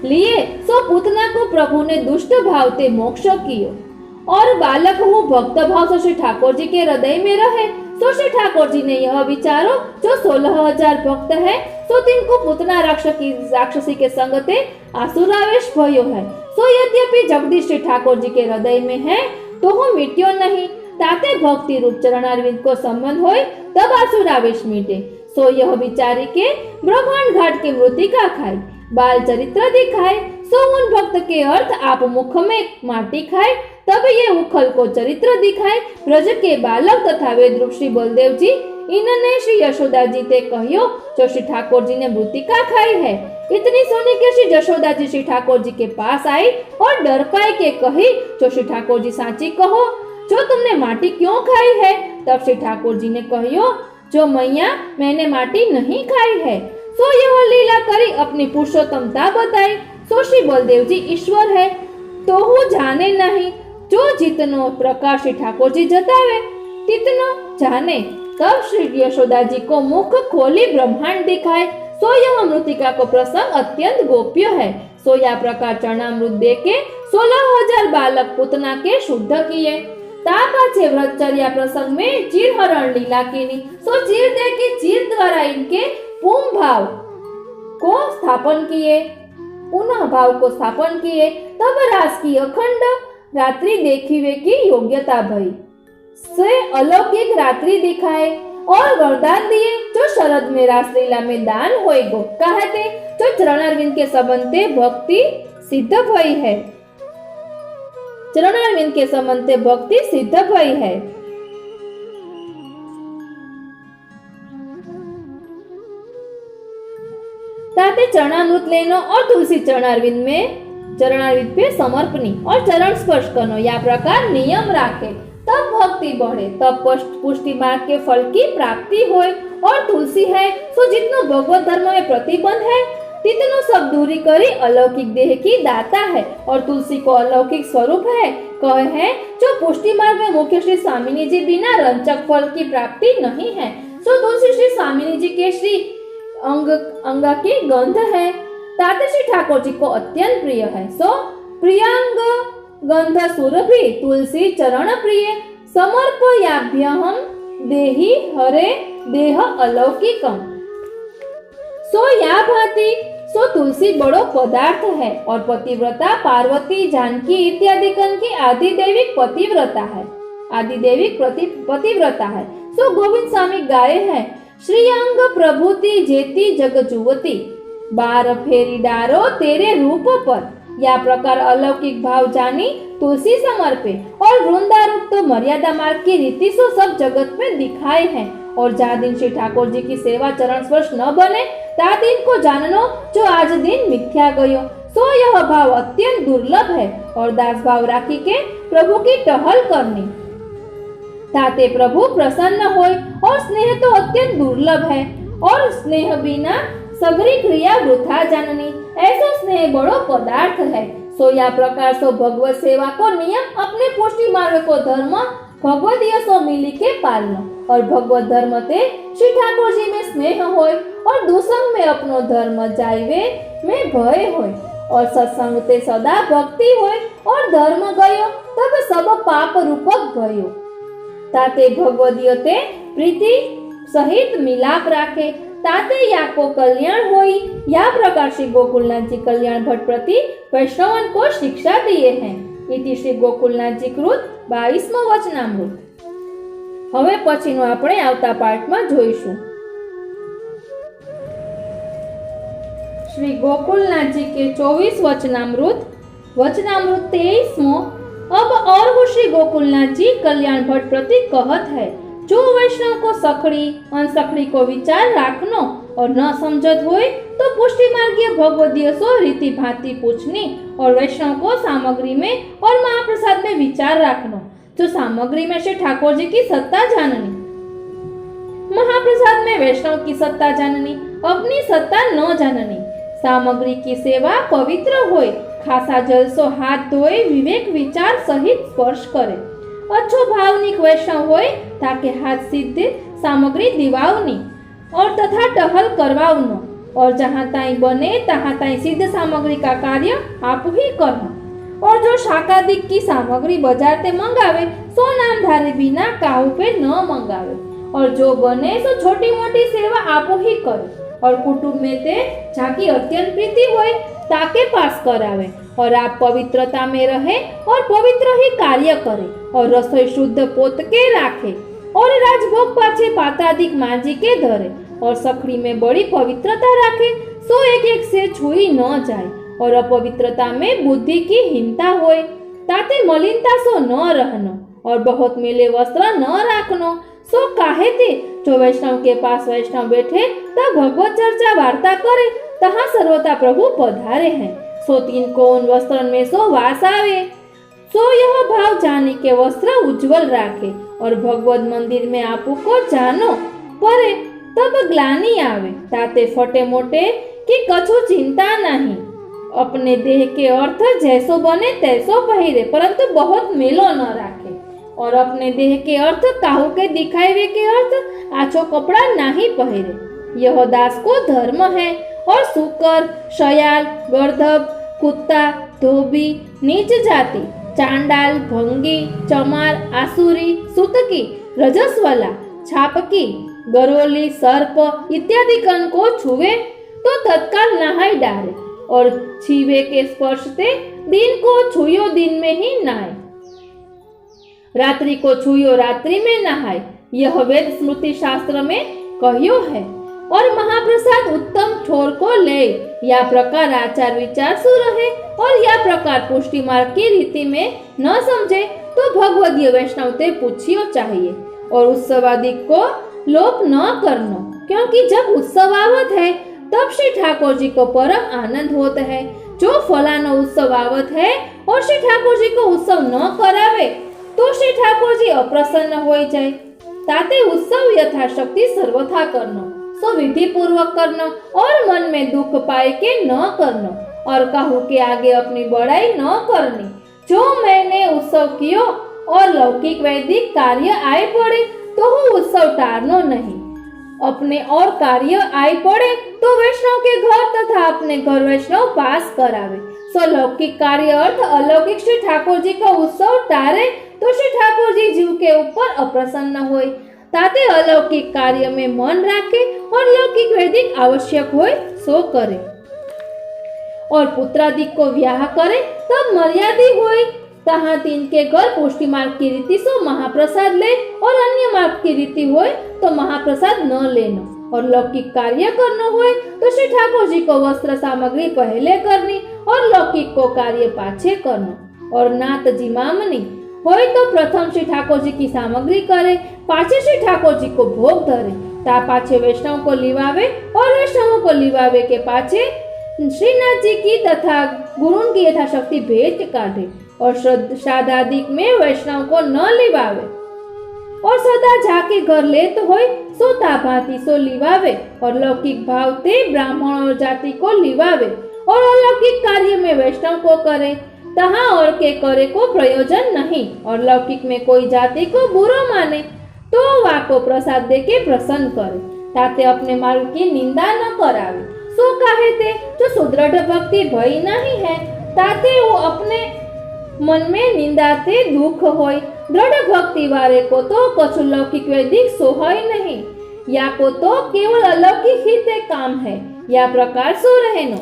लिए, सो पूतना को प्रभु ने दुष्ट भाव ते मोक्ष कियो, और बालक वो भक्त भाव से श्री ठाकुर जी के हृदय में रहे। सो श्री ठाकुर जी ने यह विचारो जो 16,000 भक्त है, सो तिनको पूतना राक्षसी के संगते आसुरावेश भयो है। सो यद्यपि जगदीश श्री ठाकुर जी के हृदय में है, तो वो मिट्यो नहीं, ताते भक्ति रूप चरणारविंद को संबंध होय, तब आसुरावेश मिटे। सो यह विचारी के ब्रह्मांड घाट की मृतिका खाए, बाल चरित्र दिखाए, सो उन भक्त के अर्थ आप मुख में माटी खाए, तब ये उखल को चरित्र दिखाए। ब्रज के बालक तथा वेद रूप श्री बलदेव जी, इन्होंने श्री यशोदा जी ते कहियो, जो श्री ठाकुर जी ने मृतिका खाई है। इतनी सुनी के श्री यशोदा जी श्री ठाकुर जी के पास आई, और डर पाए के कही, जो श्री ठाकुर जी साची कहो, जो तुमने माटी क्यों खाई है? तब श्री ठाकुर जी ने कहियो, जो मैया मैंने माटी नहीं खाई है। सो यह लीला करी अपनी पुरुषोत्तमता बताई। सो श्री बलदेव जी ईश्वर है, तो हूँ जाने नहीं, जो जितनो प्रकाश श्री ठाकुर जी जतावे तितनो जाने। तब श्री यशोदा जी को मुख खोली ब्रह्मांड दिखाए। सो यह मृतिका को प्रसंग अत्यंत गोप्य है। सो यह प्रकार चरणामृत दे के 16,000 बालक पूतना के शुद्ध किए। तापाचे व्रतचर्या प्रसंग में चीर हरण लीला कीनी। सो चीर दे के चीर द्वारा इनके पुम भाव को स्थापन किए, पुनः भाव को स्थापन किए। तब रास की अखंड रात्रि देखिवे की योग्यता भई, से अलौकिक रात्रि दिखाए, और वरदान दिए, जो शरद में रासलीला में दान होएगो। कहते जो चरणारविंद के संबंधे भक्ति सिद्ध भई है, चरणारविंद के संबंधे भक्ति सिद्ध भई है। ताते चरणामृत लेनो और तुलसी चरणारविंद पे समर्पणी और चरण स्पर्श करनो, या प्रकार नियम राखे, तब भक्ति बढ़े, तब पुष्टि मार्ग के फल की प्राप्ति होए। और तुलसी है, सो जितनो भगवत धर्म में प्रतिबंध है, तितनो सब दूरी करी अलौकिक देह की दाता है, और तुलसी को अलौकिक स्वरूप है। कहे है जो पुष्टि मार्ग में मुख्य श्री स्वामिनी जी बिना रंचक फल की प्राप्ति नहीं है। सो तुलसी श्री स्वामिनी जी के श्री अंग की गंध है, ताते श्री ठाकुर जी को अत्यंत प्रिय है। सो प्रियांग गंध सुरभि तुलसी चरण प्रिय, समर्पयाभ्यहम देहि हरे देह अलौकिकम। सो या भांति सो तुलसी बड़ो पदार्थ है, और पतिव्रता पार्वती जानकी इत्यादि की आदिदैविक पतिव्रता है, आदिदैविक पतिव्रता है। सो गोविंद स्वामी गाये है, श्रीअंग प्रभुति जेती जग जुवती, बार फेरी डारो तेरे रूप पर। या प्रकार अलौकिक भाव जानी तुलसी समर्पे, और वृंदारूप तो मर्यादा मार्ग की रीति सो सब जगत में दिखाए हैं। और जा दिन श्री ठाकुर जी की सेवा चरण स्पर्श न बने, ता दिन को जाननो जो आज दिन मिथ्या गयो। सो यह भाव अत्यंत दुर्लभ है, और दास भाव राखी के प्रभु की टहल करनी, ताते प्रभु प्रसन्न होय। और स्नेह तो अत्यंत दुर्लभ है, और स्नेह बिना सगरी क्रिया वृथा जाननी, ऐसा स्नेह बड़ो पदार्थ है। सो या प्रकार सो भगवत सेवा को नियम, अपने पुष्टि मार्ग को धर्म, भगवदीय सो मिली के पालनो। और भगवत धर्म ते श्री ठाकुर जी में स्नेह होय, और दुसंग में अपनो धर्म जाइवे में भय होय, और सत्संग ते सदा भक्ति होय, और धर्म गयो तब सब पाप रूपक भयो। ताते भगवदीय ते प्रीति सहित मिलाप राखे, ताते या को कल्याण होई। या प्रकार श्री गोकुलनाथ जी कल्याण भट्ट प्रति वैष्णवन को शिक्षा दिए हैं। इति श्री गोकुलनाथ जी कृत 22मो वचनामृत। હવે પછીનું આપણે આવતા પાર્ટમાં જોઈશું। श्री गोकुलनाथ जी के 24 वचनामृत 23वां। अब और वो श्री गोकुलनाथ जी कल्याण भट्ट प्रति कहत है, जो वैष्णव को सखड़ी अनसखड़ी को विचार राखनो और न समझत होए तो पुष्टि मार्गीय भगवदीय सो रीति भांति पूछनी और वैष्णव को सामग्री में और महाप्रसाद में विचार राखनो। जो सामग्री में श्री ठाकुर जी की सत्ता जाननी, महाप्रसाद में वैष्णव की सत्ता जाननी, अपनी सत्ता न जाननी। सामग्री की सेवा पवित्र होए, खासा जल सो हाथ धोए, विवेक विचार सहित स्पर्श करे। अच्छो भावनिक वैष्णव होए ताके हाथ सीधे सामग्री दिवावनी और तथा टहल करवावनो और जहाँ ताई बने तहाँ ताई सिद्ध सामग्री का कार्य आप ही करना। और जो शाकादिक की सामग्री बाजार से मंगावे सो नाम धारे बिना काहू पे न मंगावे और जो बने सो छोटी मोटी सेवा आप ही करे और कुटुंब में ते जाकी अत्यंत प्रीति होए ताके पास करावे और आप पवित्रता में रहे और पवित्र ही कार्य करे और रसोई शुद्ध पोत के राखे और राजभोग पाछे पात्रादिक मांजी के धरे और सखड़ी में बड़ी पवित्रता राखे सो एक एक से छुई न जाए और अपवित्रता में बुद्धि की हीनता होए ताते मलिनता सो न रहनो और बहुत मेले वस्त्र न राखनो। सो काहे ते जो वैष्णव के पास वैष्णव बैठे तब भगवत चर्चा वार्ता करे तहाँ सर्वथा प्रभु पधारे हैं। सो तीन कोन वस्त्र में सो वास आवे। सो यह भाव जानी के वस्त्र उज्जवल राखे और भगवत मंदिर में आपू को जानो परे तब ग्लानी आवे ताते फटे मोटे कि कछु चिंता नहीं। अपने देह के अर्थ जैसो बने तैसो पहिरे परंतु बहुत मेलो न राखे और अपने देह के अर्थ काहू के दिखावे के अर्थ आछो कपड़ा नहीं पहिरे। यह दास को धर्म है और सुकर शयाल गर्दभ कुत्ता धोबी नीच जाति चांडाल भंगी चमार आसुरी सुतकी रजस्वला छापकी गरोली सर्प इत्यादि कण को छुए तो तत्काल नहाई डाले और छीवे के स्पर्श से दिन को छुयो दिन में ही नहाए, रात्रि को छुयो रात्रि में नहाए। यह वेद स्मृति शास्त्र में कहियो है। और महाप्रसाद उत्तम ठोर को ले या प्रकार आचार विचार सु रहे और या प्रकार पुष्टि मार्ग की रीति में न समझे तो भगवदीय वैष्णव ते पूछियो चाहिए और उत्सवादि को लोप न करनो, क्योंकि जब उत्सव आवत है तब श्री ठाकुर जी को परम आनंद होता है। जो फलाना उत्सव आवत है और श्री ठाकुर जी को उत्सव न करावे तो श्री ठाकुर जी अप्रसन्न हो जाए। ताते उत्सव यथाशक्ति सर्वथा करनो, सो विधि पूर्वक करना और मन में दुख पाए के न करना और कहूँ के आगे अपनी बड़ाई न करनी। जो मैंने उत्सव कियो और लौकिक वैदिक कार्य आए पड़े तो उत्सव टारनो नहीं। अपने और कार्य आए पड़े तो वैष्णव के घर तथा अपने घर वैष्णव पास करावे। सो लौकिक कार्य अर्थ अलौकिक श्री ठाकुर जी का उत्सव टारे तो श्री ठाकुर जी जीव के ऊपर अप्रसन्न होए। ताते अलौकिक कार्य में मन राखे और लौकिक वैदिक आवश्यक होए सो करे और पुत्रादि को ब्याह करे तब मर्यादी होए। तहाँ तीन के घर पुष्टि मार्ग की रीति सो महाप्रसाद ले और अन्य मार्ग की रीति होए तो महाप्रसाद न लेनो और लौकिक कार्य करना होए तो श्री ठाकुर जी को वस्त्र सामग्री पहले करनी और लौकिक को कार्य पाछे करना और नात जिमामनी होए तो प्रथम श्री ठाकुर जी की सामग्री करे पाछे श्री ठाकुर जी को भोग धरे ता पाछे वैष्णव को लिवावे और वैष्णव को लिवावे के पाछे श्रीनाथ जी की तथा गुरुन की यथाशक्ति भेंट काटे और श्राद्धादिक में वैष्णव को न लिवावे और सदा जाके घर लेत होय सो ताभाती सो लिवावे और लौकिक भाव ते ब्राह्मण और जाति को लिवावे और अलौकिक कार्य में वैष्णव को करे तहाँ और के करे को प्रयोजन नहीं और लौकिक में कोई जाति को बुरो माने तो वाको प्रसाद दे के प्रसन्न करे ताते अपने मार्ग की निंदा न करावे। सो कहे थे जो सुदृढ़ भक्ति भई नहीं है ताते वो अपने मन में निंदा थे दुख होय। दृढ़ भक्ति वाले को तो कछु लौकिक वैदिक सोहय नहीं या को तो केवल अलौकिक ही ते काम है या प्रकार सो रहनो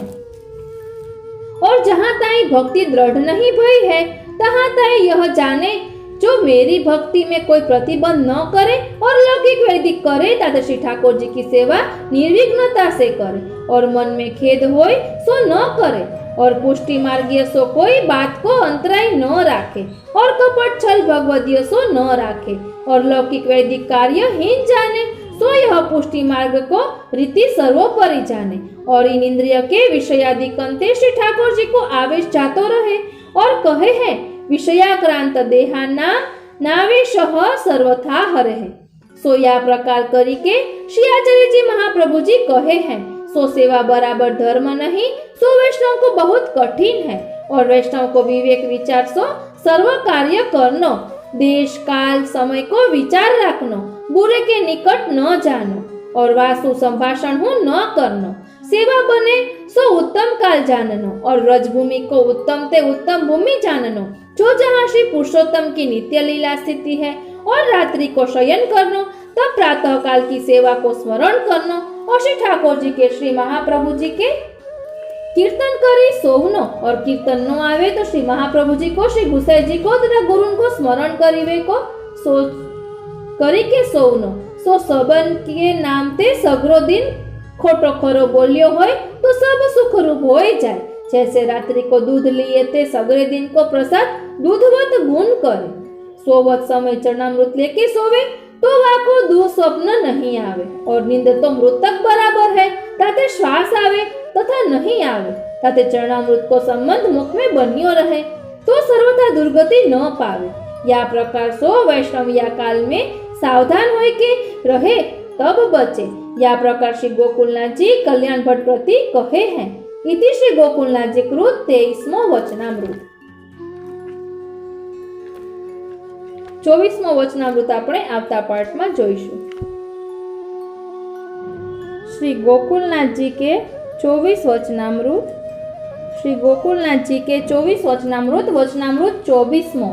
और जहाँ ताई भक्ति दृढ़ नहीं भई है तहाँ ताई यह जाने जो मेरी भक्ति में कोई प्रतिबंध न करे और लौकिक वैदिक करे तथा श्री ठाकुर जी की सेवा निर्विघ्नता से करे और मन में खेद होए सो न करे और पुष्टि मार्गीय सो कोई बात को अंतराय न राखे और कपट छल भगवदीय सो न राखे और लौकिक वैदिक कार्य हीन जाने सो यह पुष्टि मार्ग को रीति सर्वोपरि जाने और इन इंद्रिय के विषयादि कंते श्री ठाकुर जी को आवेश जातो रहे और कहे हैं विषयाक्रांत देहाना नावेशः सर्वथा हरे। सो या प्रकार करी के श्री आचार्य जी महाप्रभु जी कहे हैं सो सेवा बराबर धर्म नहीं सो वैष्णव को बहुत कठिन है और वैष्णव को विवेक विचार सो सर्व कार्य करनो देश काल समय को विचार रखनो बुरे के निकट न जानो और वासु संभाषण हो न करनो सेवा बने सो उत्तम काल जाननो और रजभूमि को उत्तम ते उत्तम भूमि जाननो जो जहाँ श्री पुरुषोत्तम की नित्य लीला स्थिति है और रात्रि को शयन करनो तब प्रातः काल की सेवा को स्मरण करनो और श्री ठाकुर जी के श्री महाप्रभु जी के कीर्तन करी सोवनो और कीर्तन नो आवे तो श्री महाप्रभु जी को श्री गुसाई जी को तथा गुरु को स्मरण करीवे को सो करी के सोवनो सो सबन के नाम ते सगरो दिन खोटो खरो बोलियो होय तो सब सुख रूप होय जाए जैसे रात्रि को दूध लिए ते सगरे दिन को प्रसाद दूधवत गुण करे सोवत समय चरणामृत लेके सोवे तो वाको दुस्वप्न नहीं आवे और नींद तो मृतक बराबर है ताते श्वास आवे तथा नहीं आवे ताते चरणामृत को संबंध मुख में बनियो रहे तो सर्वथा दुर्गति न पावे या प्रकार सो वैष्णव या काल में सावधान होय के रहे तब बचे या प्रकार श्री गोकुलनाथ जी कल्याण भट्ट प्रति कहे हैं इति श्री गोकुलनाथ जी कृत 23मो वचनामृत 24મો વચનામૃત આપણે આવતા પાઠમાં જોઈશું। श्री गोकुलनाथ जी के 24 वचनामृत श्री गोकुलनाथ जी के 24 वचनामृत वचनामृत 24मो।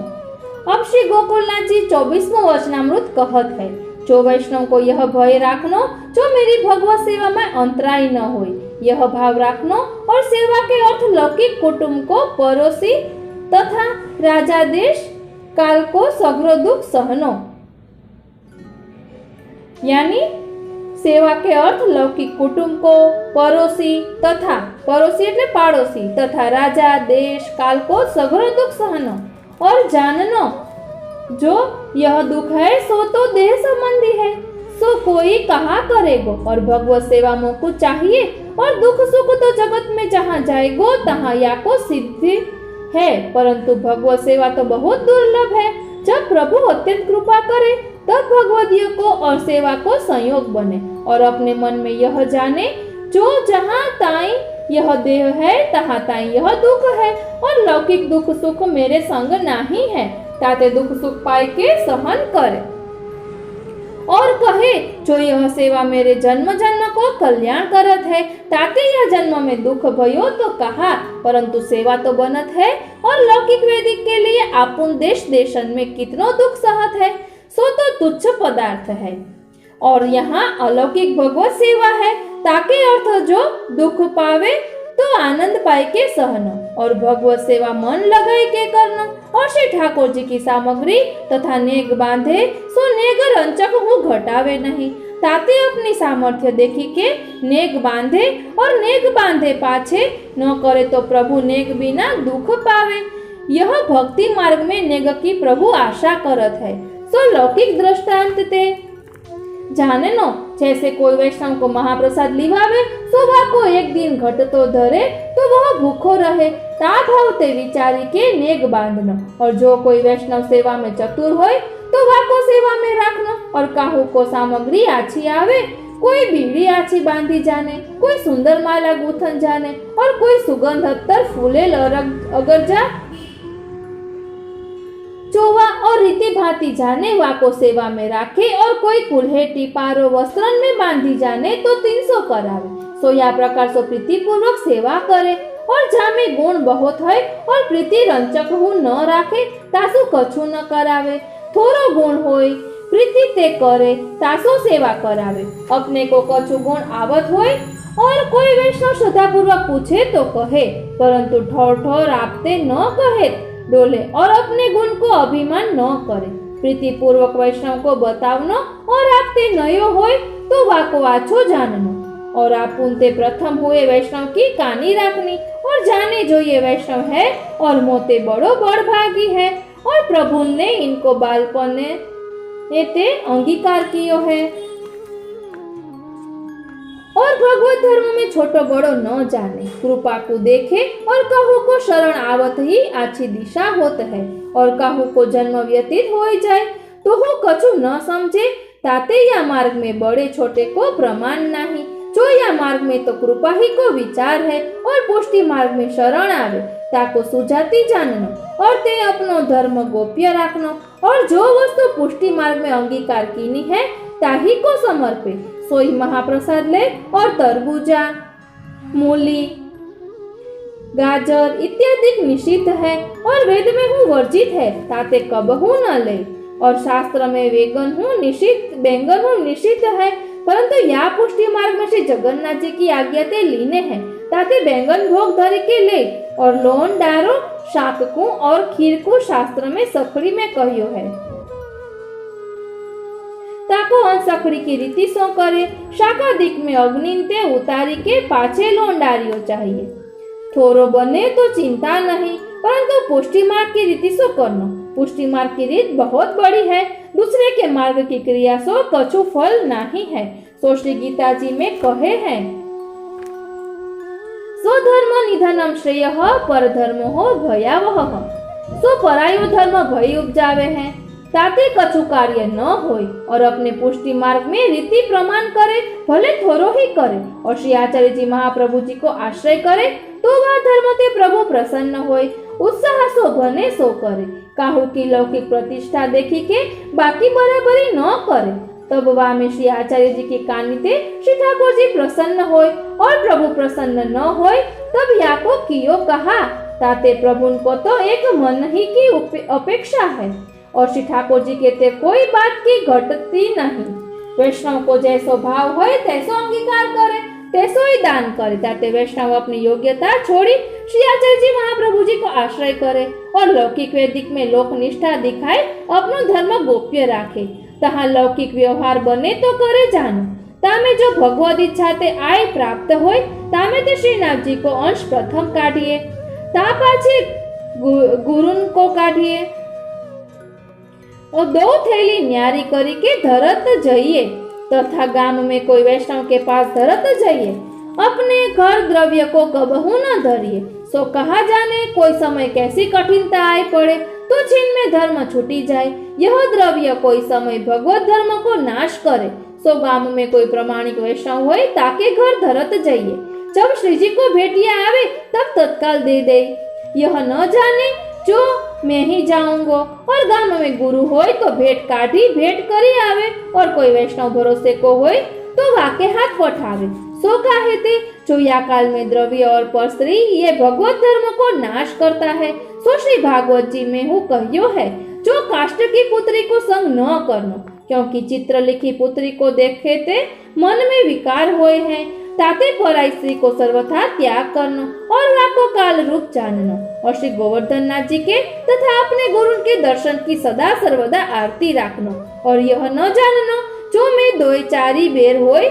अब श्री गोकुलनाथ जी 24मो वचनामृत कहत है जो वैष्णव को यह भय राखनो जो मेरी भगवत सेवा में अंतराय न होय यह भाव राखनो और सेवा के अर्थ लौकिक कुटुंब को परोसी तथा राजा देश काल को सग्र दुख सहनो यानी सेवा के अर्थ लौकिक कुटुंब को पड़ोसी तथा पड़ोसी એટલે પાડોશી तथा राजा देश काल को सग्र दुख सहनो और जाननो जो यह दुख है सो तो देह संबंधी है सो कोई कहाँ करेगो और भगवत सेवा मोको चाहिए और दुख सुख तो जगत में जहाँ जाएगो तहाँ या को सिद्धि है परंतु भगवत सेवा तो बहुत दुर्लभ है जब प्रभु अत्यंत कृपा करे तब भगवदीय को और सेवा को संयोग बने और अपने मन में यह जाने जो जहाँ ताई यह देह है तहाँ ताई यह दुख है और लौकिक दुख सुख मेरे संग नहीं है ताते दुख सुख पाए के सहन करे और कहे जो यह सेवा मेरे जन्म जन्म को कल्याण करत है ताते यह जन्म में दुख भयो तो कहा परंतु सेवा तो बनत है और लौकिक वैदिक के लिए आपुन देश देशन में कितनो दुख सहत है सो तो तुच्छ पदार्थ है और यहाँ अलौकिक भगवत सेवा है ताके अर्थ जो दुख पावे तो आनंद पाए के सहनो और भगवत सेवा मन लगाए के करना और श्री ठाकुर जी की सामग्री तथा नेग बांधे सो नेग रंचक हूँ घटावे नहीं ताते अपनी सामर्थ्य देखी के नेग बांधे और नेग बांधे पाछे न करे तो प्रभु नेग बिना दुख पावे यह भक्ति मार्ग में नेग की प्रभु आशा करत है सो लौकिक दृष्टांत ते जाने नो जैसे कोई वैष्णव को महाप्रसाद लिवावे सुबह को एक दिन घट तो धरे तो वह भूखो रहे ता भाव ते विचारी के नेग बांधनो और जो कोई वैष्णव सेवा में चतुर होय तो वाको सेवा में राखनो और काहू को सामग्री आछी आवे कोई बीड़ी आछी बांधी जाने कोई सुंदर माला गूथन जाने और कोई सुगंध अत्तर फूलेल अगर जा चोवा और रीति भांति जाने वाको सेवा में राखे और कोई कुल्हेटी पारो वस्त्रन में बांधी जाने तो 300 करावे सो या प्रकार सो प्रीति पूर्वक सेवा करे और जामे गुण बहुत है और प्रीति रंचक हूँ न राखे तासु कछु न करावे थोड़ो गुण होय प्रीति ते करे तासो सेवा करावे अपने को कछु गुण आवत होय और कोई वैष्णव श्रद्धा पूर्वक पूछे तो कहे परंतु ठोर ठोर आपते न कहे डोले और अपने गुण को अभिमान न करे। प्रीति पूर्वक वैष्णव को बतावनो और आप ते नयो होय तो वाको वाछो जाननो और आप उनते प्रथम हुए वैष्णव की कानी राखनी और जाने जो ये वैष्णव है और मोते बड़ो बड़भागी है और प्रभु ने इनको बालपन ने ते अंगीकार कियो है और भगवत धर्म में छोटो बड़ो न जाने। कृपा को देखे और कहू को शरण आवत ही अच्छी दिशा होत है और कहू को जन्म व्यतीत हो जाए तो हो कछु न समझे ताते या मार्ग में बड़े छोटे को प्रमाण नहीं। जो या मार्ग में तो कृपा ही को विचार है और पुष्टि मार्ग में शरण आवे ताको सुजाति जाननो और ते अपनो धर्म गोप्य राखनो और जो वस्तु पुष्टि मार्ग में अंगीकार कीनी है ताही को समर्पे। सोई महाप्रसाद ले और तरबूजा मूली गाजर इत्यादि निषिद्ध है और वेद में हूँ वर्जित है ताते कबहू न ले और शास्त्र में बैंगन हूँ निषिद्ध है परंतु या पुष्टि मार्ग में श्री जगन्नाथ जी की आज्ञा ते लीने हैं ताते बैंगन भोग धरी के ले और लोन डारो शाक को और खीर को शास्त्र में सखड़ी में कहियो है ताको सखड़ी की रीति सो करे शाकादिक में अग्नि ते उतारी के पाछे लोन डारियो चाहिए। थोरो बने तो चिंता नहीं परंतु पुष्टि मार्ग की रीति सो करनो। पुष्टि मार्ग की रीत बहुत बड़ी है दूसरे के मार्ग की क्रिया सो कछु फल नहीं है। सो श्री गीता जी में कहे हैं सो धर्म निधनम श्रेय पर धर्म हो भयावह। सो परायो धर्म भय उपजावे हैं ताते कछु कार्य न होय और अपने पुष्टि मार्ग में रीति प्रमाण करे भले थोरो ही करे और श्री आचार्य जी महाप्रभु जी को आश्रय करे तो वह धर्म ते प्रभु प्रसन्न होय। उत्साह सो बने सो करे काहू की लौकिक प्रतिष्ठा देखी के बाकी बराबरी न करे तब वह में श्री आचार्य जी की कानी ते श्री ठाकुर जी प्रसन्न होय और प्रभु प्रसन्न न होय तब या को कियो कहा ताते प्रभु को तो एक मन ही की अपेक्षा है और श्री ठाकुर जी कहते कोई बात की घटती नहीं। वैष्णव को जैसो भाव होय तैसो अंगीकार करे तैसो ही दान करे ताते वैष्णव अपनी योग्यता छोड़ी श्री आचार्य जी महाप्रभु जी को आश्रय करे और लौकिक वैदिक में लोक निष्ठा दिखाए अपनो धर्म गोप्य राखे तहाँ लौकिक व्यवहार बने तो करे जानो तामे जो भगवद इच्छा ते आय प्राप्त होय तामे ते श्रीनाथ जी को अंश प्रथम काढ़िए ता पाछे गुरुन को काढ़िए और 2 थैली न्यारी करी के धरत जाइए तथा गांव में कोई वैष्णव के पास धरत जाइए। अपने घर द्रव्य को कबहू न धरिए सो कहा जाने कोई समय कैसी कठिनता आए पड़े तो छिन में धर्म छूटी जाए। यह द्रव्य कोई समय भगवत धर्म को नाश करे सो गांव में कोई प्रमाणिक वैष्णव होए ताके घर धरत जाइए। जब श्री जी को भेटिया आवे तब तत्काल दे दे। यह न जाने जो मैं ही जाऊंगो और गांव में गुरु होय तो भेंट काढ़ी भेंट करी आवे और कोई वैष्णव भरोसे को होय तो वाके हाथ पठावे। सो काहे ते जो या काल में द्रव्य और परस्त्री ये भगवत धर्म को नाश करता है। सो श्री भागवत जी में हूँ कहियो है जो काष्ठ की पुत्री को संग न करनो क्योंकि चित्र लिखी पुत्री को देखे ते मन में विकार होए हैं ताते पराई स्त्री को सर्वथा त्याग करनो और वाको काल रूप जाननो और श्री गोवर्धन नाथ जी के तथा अपने गुरु के दर्शन की सदा सर्वदा आरती राखनो और यह न जाननो जो मैं 2-4 बेर होय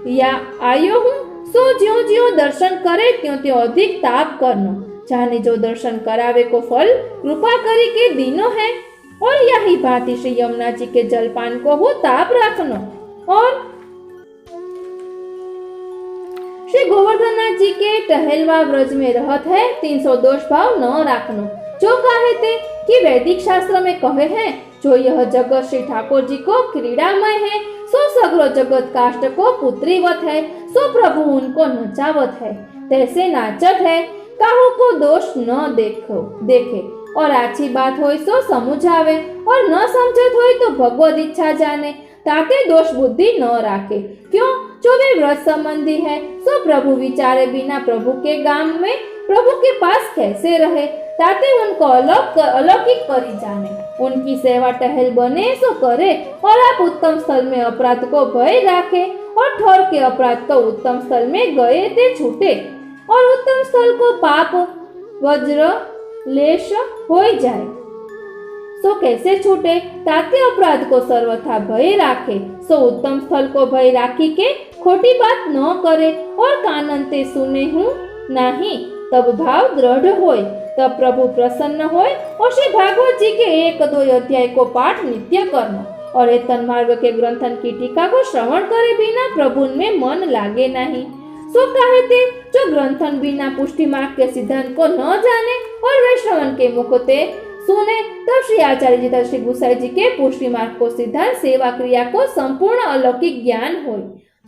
या आयो हूँ सो ज्यो ज्यो दर्शन करे त्यों त्यों अधिक ताप करनो जाने जो दर्शन करावे को फल कृपा करी के दीनो है और यही भांति श्री यमुना जी के जलपान को हो ताप राखनो और श्री गोवर्धननाथ जी के टहलवा व्रज में रहत है 300 दोष भाव न राखनो जो कहे थे कि वैदिक शास्त्र में कहे हैं जो यह जगत श्री ठाकुर जी को क्रीड़ामय है सो सगलो जगत काष्ठ को पुत्रीवत है सो प्रभु उनको नचावत है तैसे नाचत है काहू को दोष न देखे और अच्छी बात होय सो समझावे और न समझत होय तो भगवद इच्छा जाने ताते दोष बुद्धि न राखे क्यों जो वे व्रत संबंधी है सो प्रभु विचारे बिना प्रभु के गांव में प्रभु के पास कैसे रहे ताते उनको अलौकिक करी जाने उनकी सेवा टहल बने सो करे और आप उत्तम स्थल में अपराध को भय राखे और ठोर के अपराध को उत्तम स्थल में गए ते छूटे और उत्तम स्थल को पाप वज्र लेश हो जाए। सो कैसे छूटे ताते अपराध को सर्वथा भय राखे, सो उत्तम स्थल को भय राखी के खोटी बात न करे और कानन ते सुने हूँ नहीं, तब भाव दृढ़ होय, तब प्रभु प्रसन्न होय। और श्री भागवत जी के 1-2 अध्याय को पाठ नित्य करना और ये तन्मार्ग के ग्रंथन की टीका को श्रवण करे बिना प्रभु में मन लागे नहीं। सो कहे थे जो ग्रंथन बिना पुष्टि मार्ग के सिद्धांत को न जाने और वे श्रवण के मुख ते सुने, तब श्री आचार्य जी तथा श्री गुसाई जी के पुष्टि मार्ग को सिद्धांत सेवा क्रिया को संपूर्ण अलौकिक ज्ञान होय,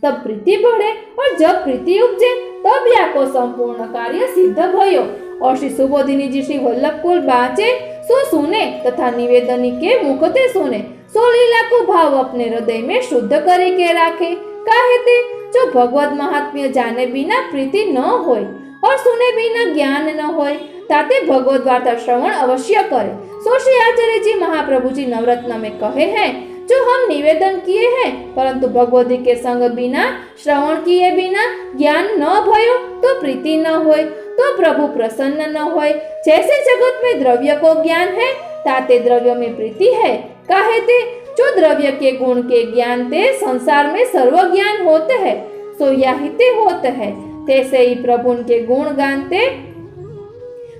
तब प्रीति बढ़े और जब प्रीति उपजे तब या को संपूर्ण कार्य सिद्ध भयो। और श्री सुबोधिनी जी श्री वल्लभकुल बाचे सो सुने तथा निवेदनी के मुख ते सुने, सो लीला को भाव अपने हृदय में शुद्ध करी के राखे। काहे ते जो भगवत महात्म्य जाने बिना प्रीति न होय और सुने बिना ज्ञान न होय, ताते भगवत वार्ता श्रवण अवश्य करे। सो श्री आचार्य जी महाप्रभु जी नवरत्न में कहे हैं, जो हम निवेदन किए हैं परंतु भगवती के संग बिना श्रवण किए बिना ज्ञान न भयो तो प्रीति न होय, तो प्रभु प्रसन्न न होय। जैसे जगत में द्रव्य को ज्ञान है ताते द्रव्य में प्रीति है। काहे ते जो द्रव्य के गुण के ज्ञान ते संसार में सर्व ज्ञान होते हैं, सो याहिते होते हैं, तैसे ही प्रभु के गुण गानते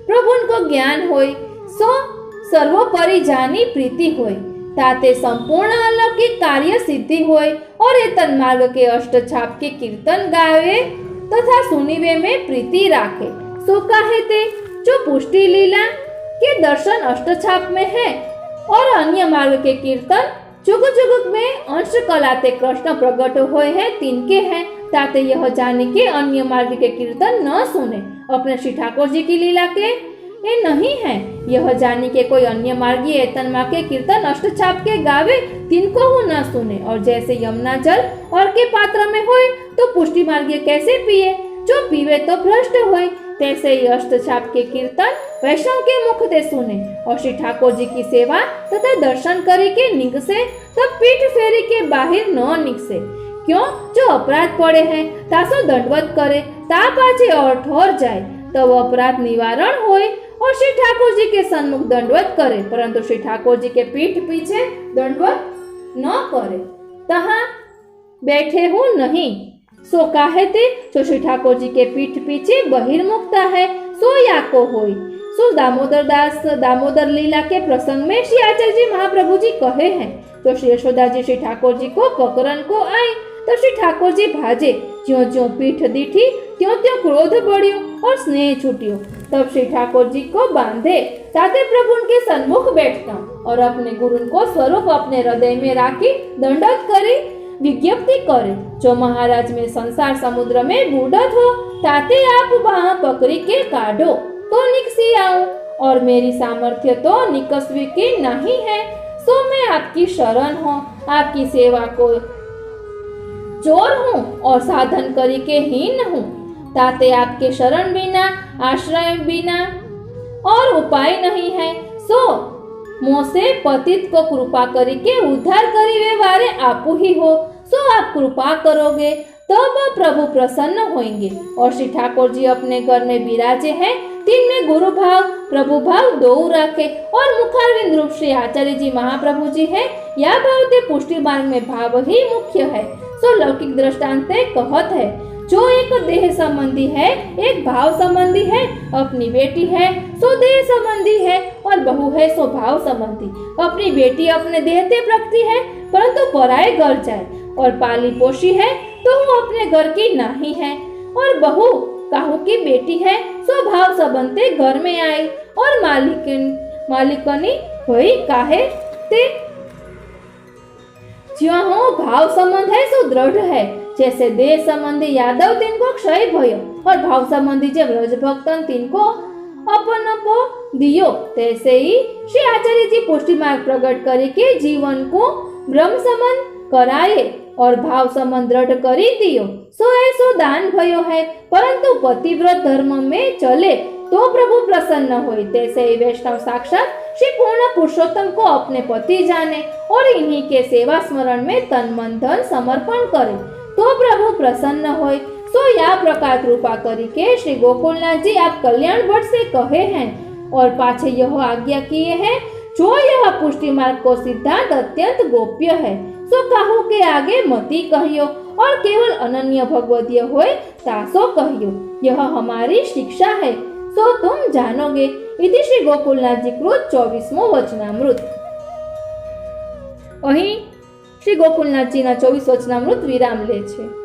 प्रभु को ज्ञान होय, सो सर्वोपरि जानी प्रीति होय, ताते संपूर्ण अलौकिक कार्य सिद्धि होय। और ये तन्मार्ग के अष्टछाप के कीर्तन गावे तथा सुनिवे में प्रीति राखे। सो काहे ते जो पुष्टि लीला के दर्शन अष्टछाप में है और अन्य मार्ग के कीर्तन जुग जुग में अंश कलाते कृष्ण प्रकट हुए हैं तिनके हैं, ताते यह जाने के अन्य मार्ग के कीर्तन न सुने। अपने श्री ठाकुर जी की लीला के ये नहीं है, यह जाने के कोई अन्य मार्गी तन्मार्ग के कीर्तन अष्टछाप के गावे तिनको हूँ न सुने। और जैसे यमुना जल और के पात्र में होए तो पुष्टि मार्गी कैसे पिए, जो पीवे तो भ्रष्ट होए, तैसे ही अष्टछाप के कीर्तन वैष्णव के मुख से सुने और श्री ठाकुर जी की सेवा तथा दर्शन करे के निगसे, तब पीठ फेरी के बाहर न निकसे। क्यों जो अपराध पड़े हैं तासो दंडवत करे, ता पाछे और ठोर जाए, तब अपराध निवारण होए और श्री ठाकुर जी के सन्मुख दंडवत करे, परंतु श्री ठाकुर जी के पीठ पीछे दंडवत न करे, तहाँ बैठे हो नहीं। सो काहे ते जो श्री ठाकुर जी के पीठ पीछे बहिर्मुखता है, सो या को होई। सो दामोदर लीला के प्रसंग में श्री आचार्य जी महाप्रभु जी कहे हैं, तो श्री यशोदा जी श्री ठाकुर जी को पकड़न को आए तो श्री ठाकुर जी भाजे, ज्यों ज्यों पीठ दीठी त्यों त्यों क्रोध बढ़ियो और स्नेह छूटियो। तब श्री ठाकुर जी को बांधे, ताते प्रभु उनके सन्मुख बैठता और अपने गुरु को स्वरूप अपने हृदय में राखी दंडवत करे, विज्ञप्ति करे, जो महाराज में संसार समुद्र में बूढ़त हो, ताते आप बाह पकड़ी के काढ़ो तो निकसी आऊं, और मेरी सामर्थ्य तो निकसवी की नहीं है। सो मैं आपकी शरण हूँ, आपकी सेवा को चोर हूँ और साधन करी के हीन हूँ, ताते आपके शरण बिना आश्रय बिना और उपाय नहीं है। सो मोसे पतित को कृपा करी के उद्धार करी वे वारे आपू ही हो। सो आप कृपा करोगे तब प्रभु प्रसन्न होंगे। और श्री ठाकुर जी अपने घर में विराजे हैं, तीन में गुरु भाव प्रभु भाव दो रखे और मुखारविंद रूप श्री आचार्य जी महाप्रभु जी है, या भाव ते पुष्टि मार्ग में भाव ही मुख्य है। सो लौकिक दृष्टांत कहत है, जो एक देह संबंधी है एक भाव संबंधी है, अपनी बेटी है सो देह संबंधी है और बहू है सो भाव संबंधी। अपनी बेटी अपने देह ते प्रकटी है परंतु पराए घर जाए, और पाली पोषी है तो वो अपने घर की नहीं है, और बहू काहू की बेटी है सो भाव संबंधी घर में आई, और मालिकनी भई काहे ते ज्यों हो भाव संबंध है सो दृढ़ है। जैसे देह संबंधी यादव तिनको क्षय भयो और भाव संबंधी जब ब्रज भक्तन तिनको अपनपो दियो, तैसे ही श्री आचार्य जी पुष्टि मार्ग प्रकट करे के जीवन को ब्रह्म संबंध कराए और भाव संबंध दृढ़ करी दियो। सो ऐसो दान भयो है, परंतु पतिव्रत धर्म में चले तो प्रभु प्रसन्न होए। तैसे ही वैष्णव साक्षात श्री पूर्ण पुरुषोत्तम को अपने पति जाने और इन्हीं के सेवा स्मरण में तन मन धन समर्पण करे तो प्रभु प्रसन्न होए। सो या प्रकार कृपा करी के श्री गोकुलनाथ जी आप कल्याण भट्ट से कहे हैं, और पाछे यह आज्ञा किए है, जो यह पुष्टि मार्ग को सिद्धांत अत्यंत गोप्य है, सो कहूँ के आगे मती कहियो और केवल अनन्य भगवदीय होय तासो कहियो। यह हमारी शिक्षा है, सो तुम जानोगे। इति श्री गोकुलनाथ जी कृत 24मो वचनामृत। અહીં શ્રી ગોકુલનાથજીના 24 વચનામૃત વિરામ લે છે।